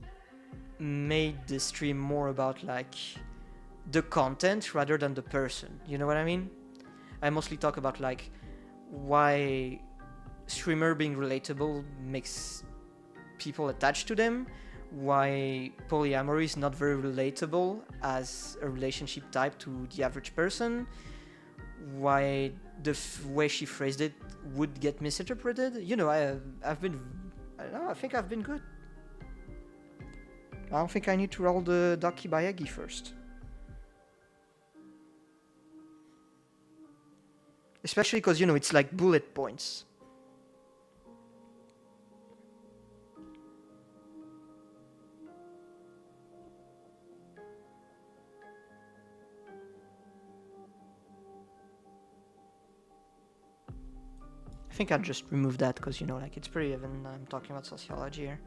made the stream more about the content rather than the person. You know what I mean? I mostly talk about like why streamer being relatable makes people attached to them, why polyamory is not very relatable as a relationship type to the average person, why the way she phrased it would get misinterpreted. You know, I've been, I don't know, I think I've been good. I don't think I need to roll the Ducky by Eggie first. Especially because, you know, it's like bullet points. I think I'll just remove that because, you know, like it's pretty even. I'm talking about sociology here.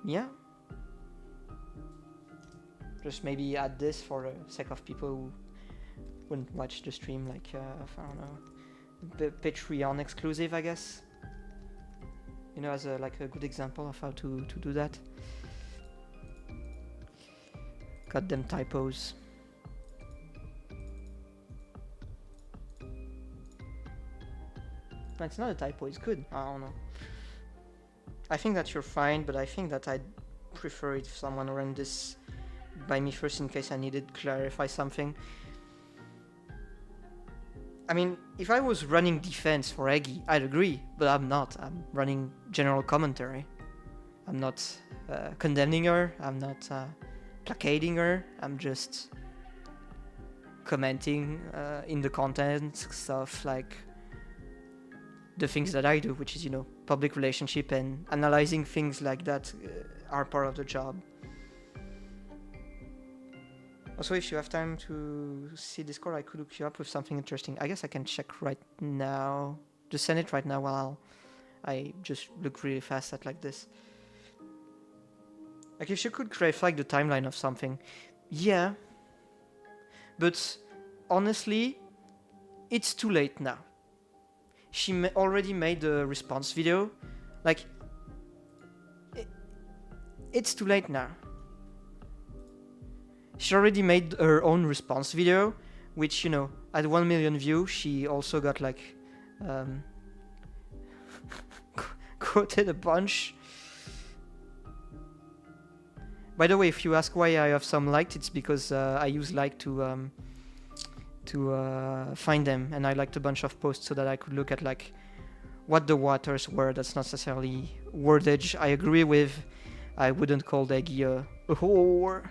Yeah. Just maybe add this for the sake of people who wouldn't watch the stream, like, I don't know, Patreon exclusive, I guess. You know, as a, like a good example of how to do that. Goddamn typos. But it's not a typo, it's good. I don't know. I think that you're fine, but I think that I'd prefer it if someone ran this by me first in case I needed to clarify something. I mean, if I was running defense for Eggie, I'd agree, but I'm not. I'm running general commentary. I'm not condemning her, I'm not placating her, I'm just commenting in the content stuff, like the things that I do, which is, you know, public relationship and analyzing things like that are part of the job. Also, if you have time to see Discord, I could hook you up with something interesting. I guess I can check right now. Just send it right now while I just look really fast at like this. Like if you could create like the timeline of something. Yeah. But honestly, it's too late now. She already made the response video. Like, it's too late now. She already made her own response video, which, you know, at 1 million views, she also got like quoted a bunch. By the way, if you ask why I have some liked, it's because I use like to find them, and I liked a bunch of posts so that I could look at like what the waters were. That's not necessarily wordage I agree with. I wouldn't call Eggie a whore,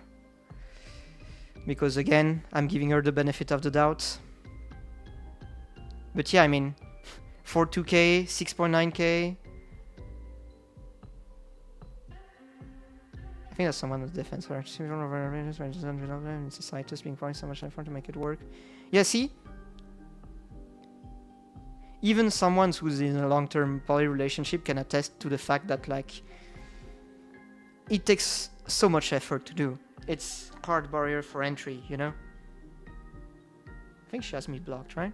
because again, I'm giving her the benefit of the doubt. But yeah, I mean, 4.2k, 6.9k. I think that's someone with defense. Society is being pouring so much effort to make it work. Yeah, see? Even someone who's in a long-term poly relationship can attest to the fact that, like, it takes so much effort to do. It's hard barrier for entry, you know? I think she has me blocked, right?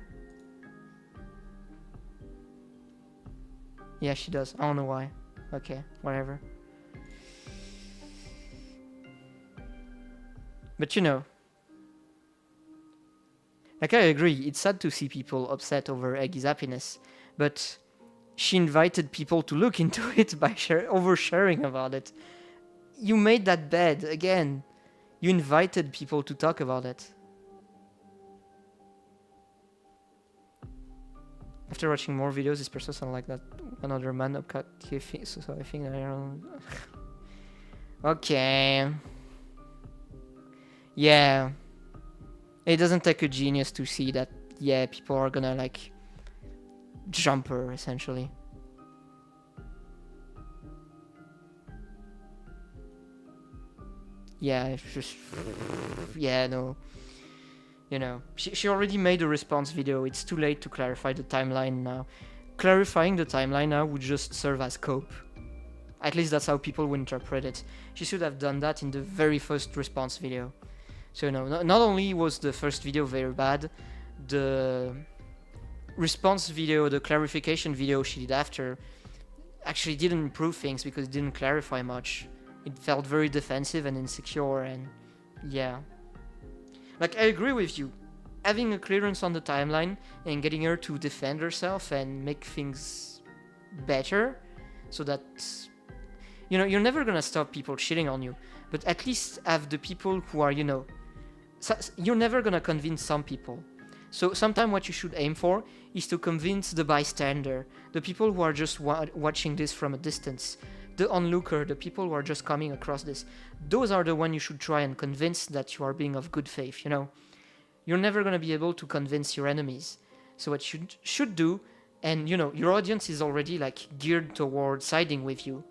Yeah, she does. I don't know why. Okay, whatever. But you know, like I agree, it's sad to see people upset over Eggie's happiness, but she invited people to look into it by oversharing about it. You made that bed, again. You invited people to talk about it. After watching more videos, this person sounded like that another man upcut. So I think I don't... Okay. Yeah. It doesn't take a genius to see that, yeah, people are gonna, like, jump her, essentially. Yeah, it's just... Yeah, no. You know, she already made a response video. It's too late to clarify the timeline now. Clarifying the timeline now would just serve as cope. At least that's how people would interpret it. She should have done that in the very first response video. So, you know, not only was the first video very bad, the response video, the clarification video she did after, actually didn't improve things because it didn't clarify much. It felt very defensive and insecure, and yeah. Like, I agree with you. Having a clearance on the timeline and getting her to defend herself and make things better so that, you know, you're never gonna stop people shitting on you, but at least have the people who are, you know, you're never gonna convince some people. So sometimes what you should aim for is to convince the bystander, the people who are just watching this from a distance, the onlooker, the people who are just coming across this. Those are the ones you should try and convince that you are being of good faith, you know. You're never going to be able to convince your enemies. So what you should do, and you know, your audience is already like geared towards siding with you.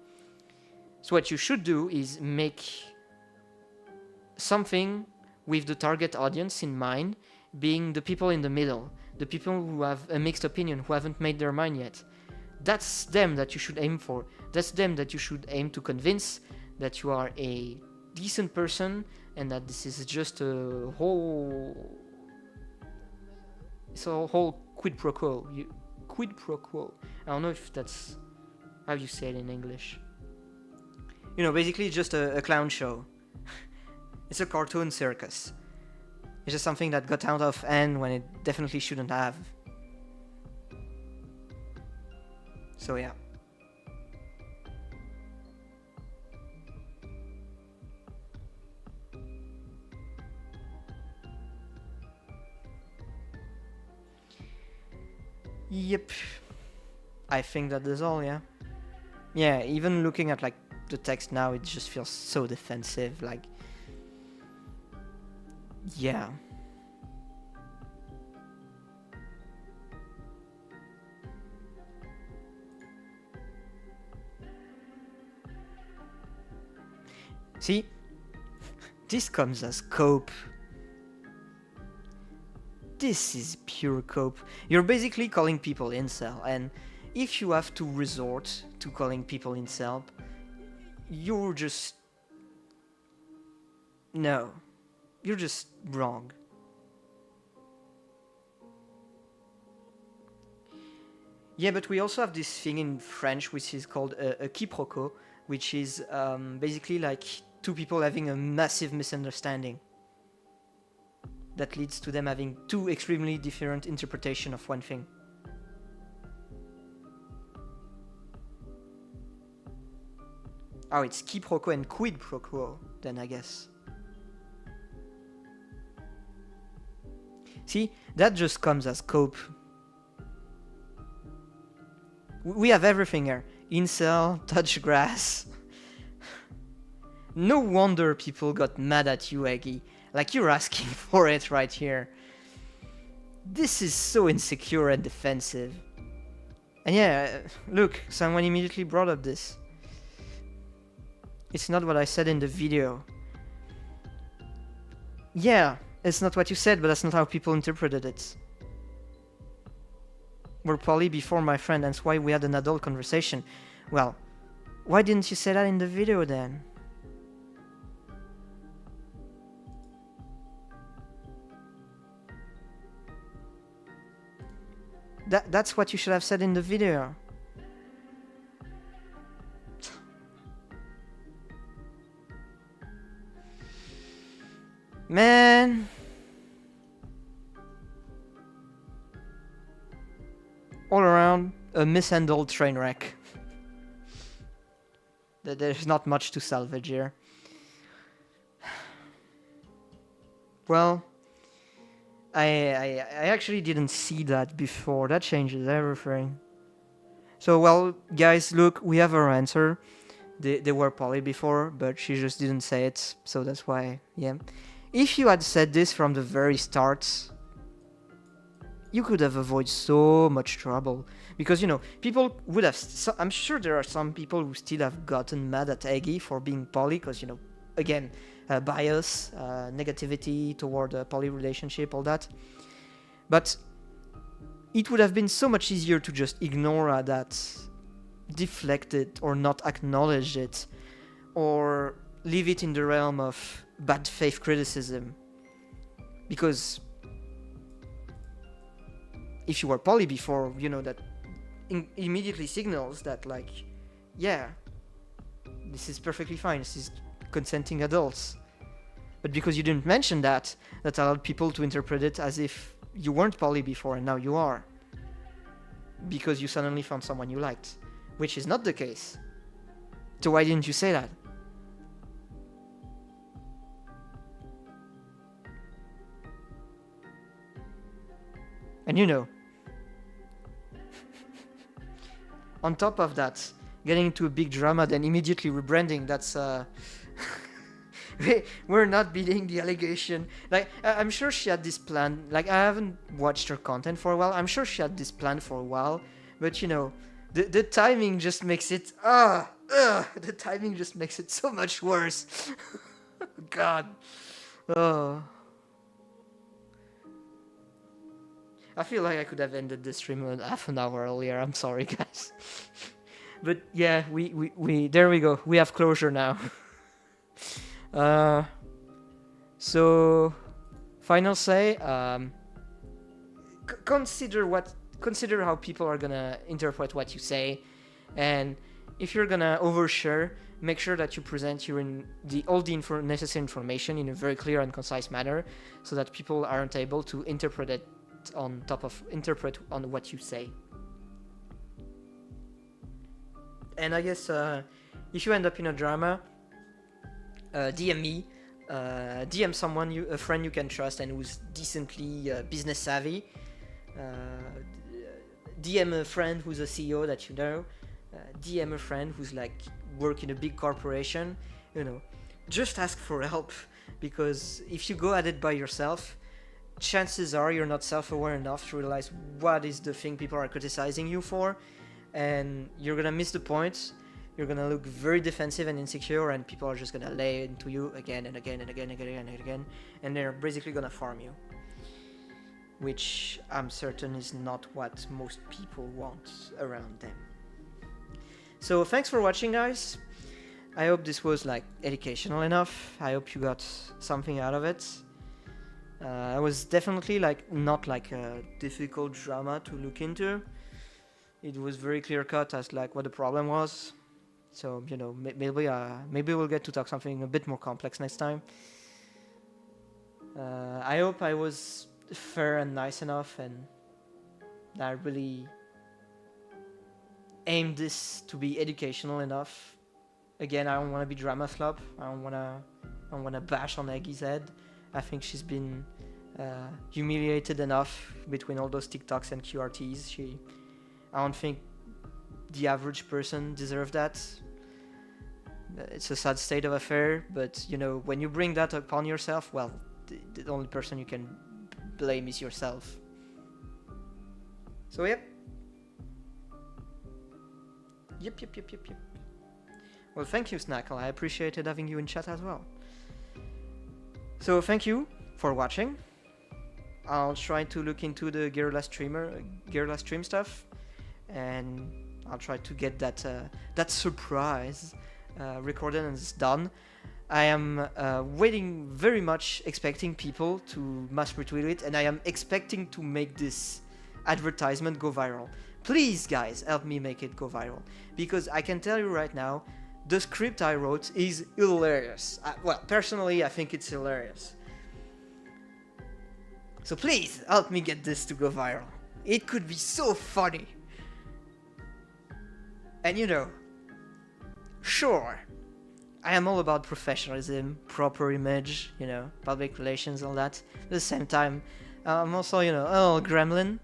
So what you should do is make something with the target audience in mind, being the people in the middle, the people who have a mixed opinion, who haven't made their mind yet. That's them that you should aim for. That's them that you should aim to convince that you are a decent person and that this is just a whole... It's a whole quid pro quo. Quid pro quo. I don't know if that's how you say it in English. You know, basically just a clown show. It's a cartoon circus. It's just something that got out of hand when it definitely shouldn't have. So yeah. Yep. I think that is all, yeah. Yeah, even looking at like the text now, it just feels so defensive, like... Yeah. See? This comes as cope. This is pure cope. You're basically calling people incel, and if you have to resort to calling people incel, you're just... No. You're just wrong. Yeah, but we also have this thing in French which is called a quiproquo, which is basically like two people having a massive misunderstanding that leads to them having two extremely different interpretations of one thing. Oh, it's quiproquo and quid pro quo, then I guess. See, that just comes as cope. We have everything here. Incel, touch grass. No wonder people got mad at you, Eggie. Like, you're asking for it right here. This is so insecure and defensive. And yeah, look, someone immediately brought up this. It's not what I said in the video. Yeah, it's not what you said, but that's not how people interpreted it. We're poly before my friend, that's why we had an adult conversation. Well, why didn't you say that in the video then? That's what you should have said in the video. Man. All around, a mishandled train wreck. There's not much to salvage here. Well, I actually didn't see that before. That changes everything. So, well, guys, look, we have our answer. They were poly before, but she just didn't say it, so that's why, yeah. If you had said this from the very start, you could have avoided so much trouble. Because, you know, people would have... I'm sure there are some people who still have gotten mad at Eggie for being poly, because, you know, again, bias, negativity toward a poly relationship, all that. But it would have been so much easier to just ignore that, deflect it, or not acknowledge it, or leave it in the realm of bad faith criticism. Because if you were poly before, you know that immediately signals that, like, yeah, this is perfectly fine. This is consenting adults. But because you didn't mention that, that allowed people to interpret it as if you weren't poly before and now you are. Because you suddenly found someone you liked. Which is not the case. So why didn't you say that? And you know, on top of that, getting into a big drama, then immediately rebranding, that's we're not beating the allegation. Like, I'm sure she had this plan. Like, I haven't watched her content for a while. I'm sure she had this plan for a while. But, you know, the timing just makes it... the timing just makes it so much worse. God. Oh. I feel like I could have ended the stream half an hour earlier. I'm sorry, guys. But, yeah, we there we go. We have closure now. So, final say, consider how people are gonna interpret what you say, and if you're gonna overshare, make sure that you present all the necessary information in a very clear and concise manner, so that people aren't able to interpret on what you say. And I guess if you end up in a drama, DM me, DM someone, a friend you can trust and who's decently business savvy. DM a friend who's a CEO that you know. DM a friend who's like work in a big corporation. You know, just ask for help, because if you go at it by yourself, chances are you're not self-aware enough to realize what is the thing people are criticizing you for, and you're gonna miss the point. You're gonna look very defensive and insecure, and people are just gonna lay into you again and again and again and again and again, and they're basically gonna farm you, which I'm certain is not what most people want around them. So thanks for watching, guys. I hope this was like educational enough. I hope you got something out of it. It was definitely not like a difficult drama to look into. It was very clear cut as like what the problem was. So, you know, maybe we'll get to talk something a bit more complex next time. I hope I was fair and nice enough, and I really aimed this to be educational enough. Again, I don't want to be drama slop. I don't want to bash on Eggie's head. I think she's been humiliated enough between all those TikToks and QRTs. I don't think the average person deserves that. It's a sad state of affair, but you know, when you bring that upon yourself, well, the only person you can blame is yourself. So yep. Well, thank you, Snackle. I appreciated having you in chat as well. So thank you for watching. I'll try to look into the Guerrilla stream stuff, and I'll try to get that surprise recorded and it's done. I am waiting, very much expecting people to mass retweet it, and I am expecting to make this advertisement go viral. Please, guys, help me make it go viral, because I can tell you right now, the script I wrote is hilarious. Well, personally, I think it's hilarious. So please, help me get this to go viral. It could be so funny. And you know, sure, I am all about professionalism, proper image, you know, public relations, all that. At the same time, I'm also, you know, a little gremlin.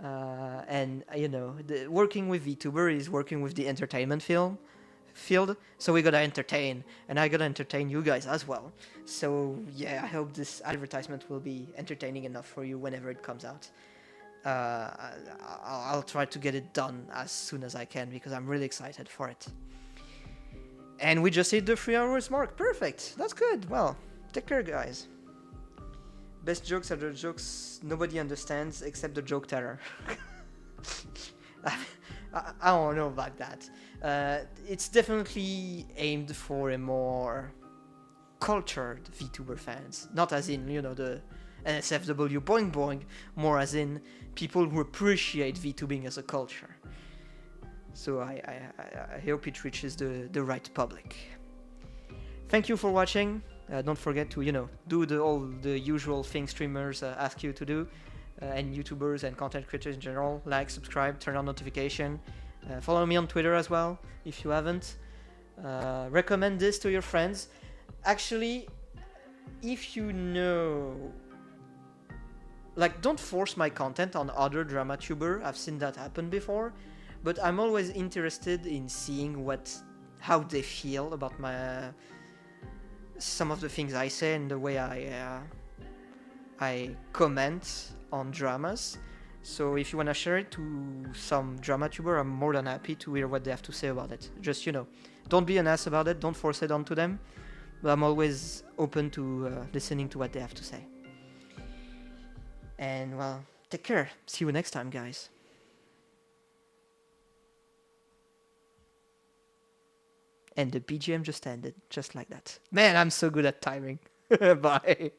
And, you know, working with VTuber is working with the entertainment field. So we gotta entertain, and I gotta entertain you guys as well. So yeah, I hope this advertisement will be entertaining enough for you whenever it comes out. I'll try to get it done as soon as I can, because I'm really excited for it. And we just hit the 3 hours mark. Perfect. That's good. Well, take care, guys. Best jokes are the jokes nobody understands except the joke teller. I don't know about that. It's definitely aimed for a more cultured VTuber fans. Not as in, you know, the NSFW boing boing, more as in people who appreciate VTubing as a culture. So I hope it reaches the right public. Thank you for watching. Don't forget to, do all the usual things streamers ask you to do, and YouTubers and content creators in general. Like, subscribe, turn on notification. Follow me on Twitter as well, if you haven't. Recommend this to your friends. Actually, if you know... Like, don't force my content on other drama tuber. I've seen that happen before. But I'm always interested in seeing how they feel about some of the things I say and the way I comment on dramas. So if you want to share it to some drama tuber, I'm more than happy to hear what they have to say about it. Just, don't be an ass about it, don't force it onto them. But I'm always open to listening to what they have to say. And, well, take care. See you next time, guys. And the BGM just ended, just like that. Man, I'm so good at timing. Bye.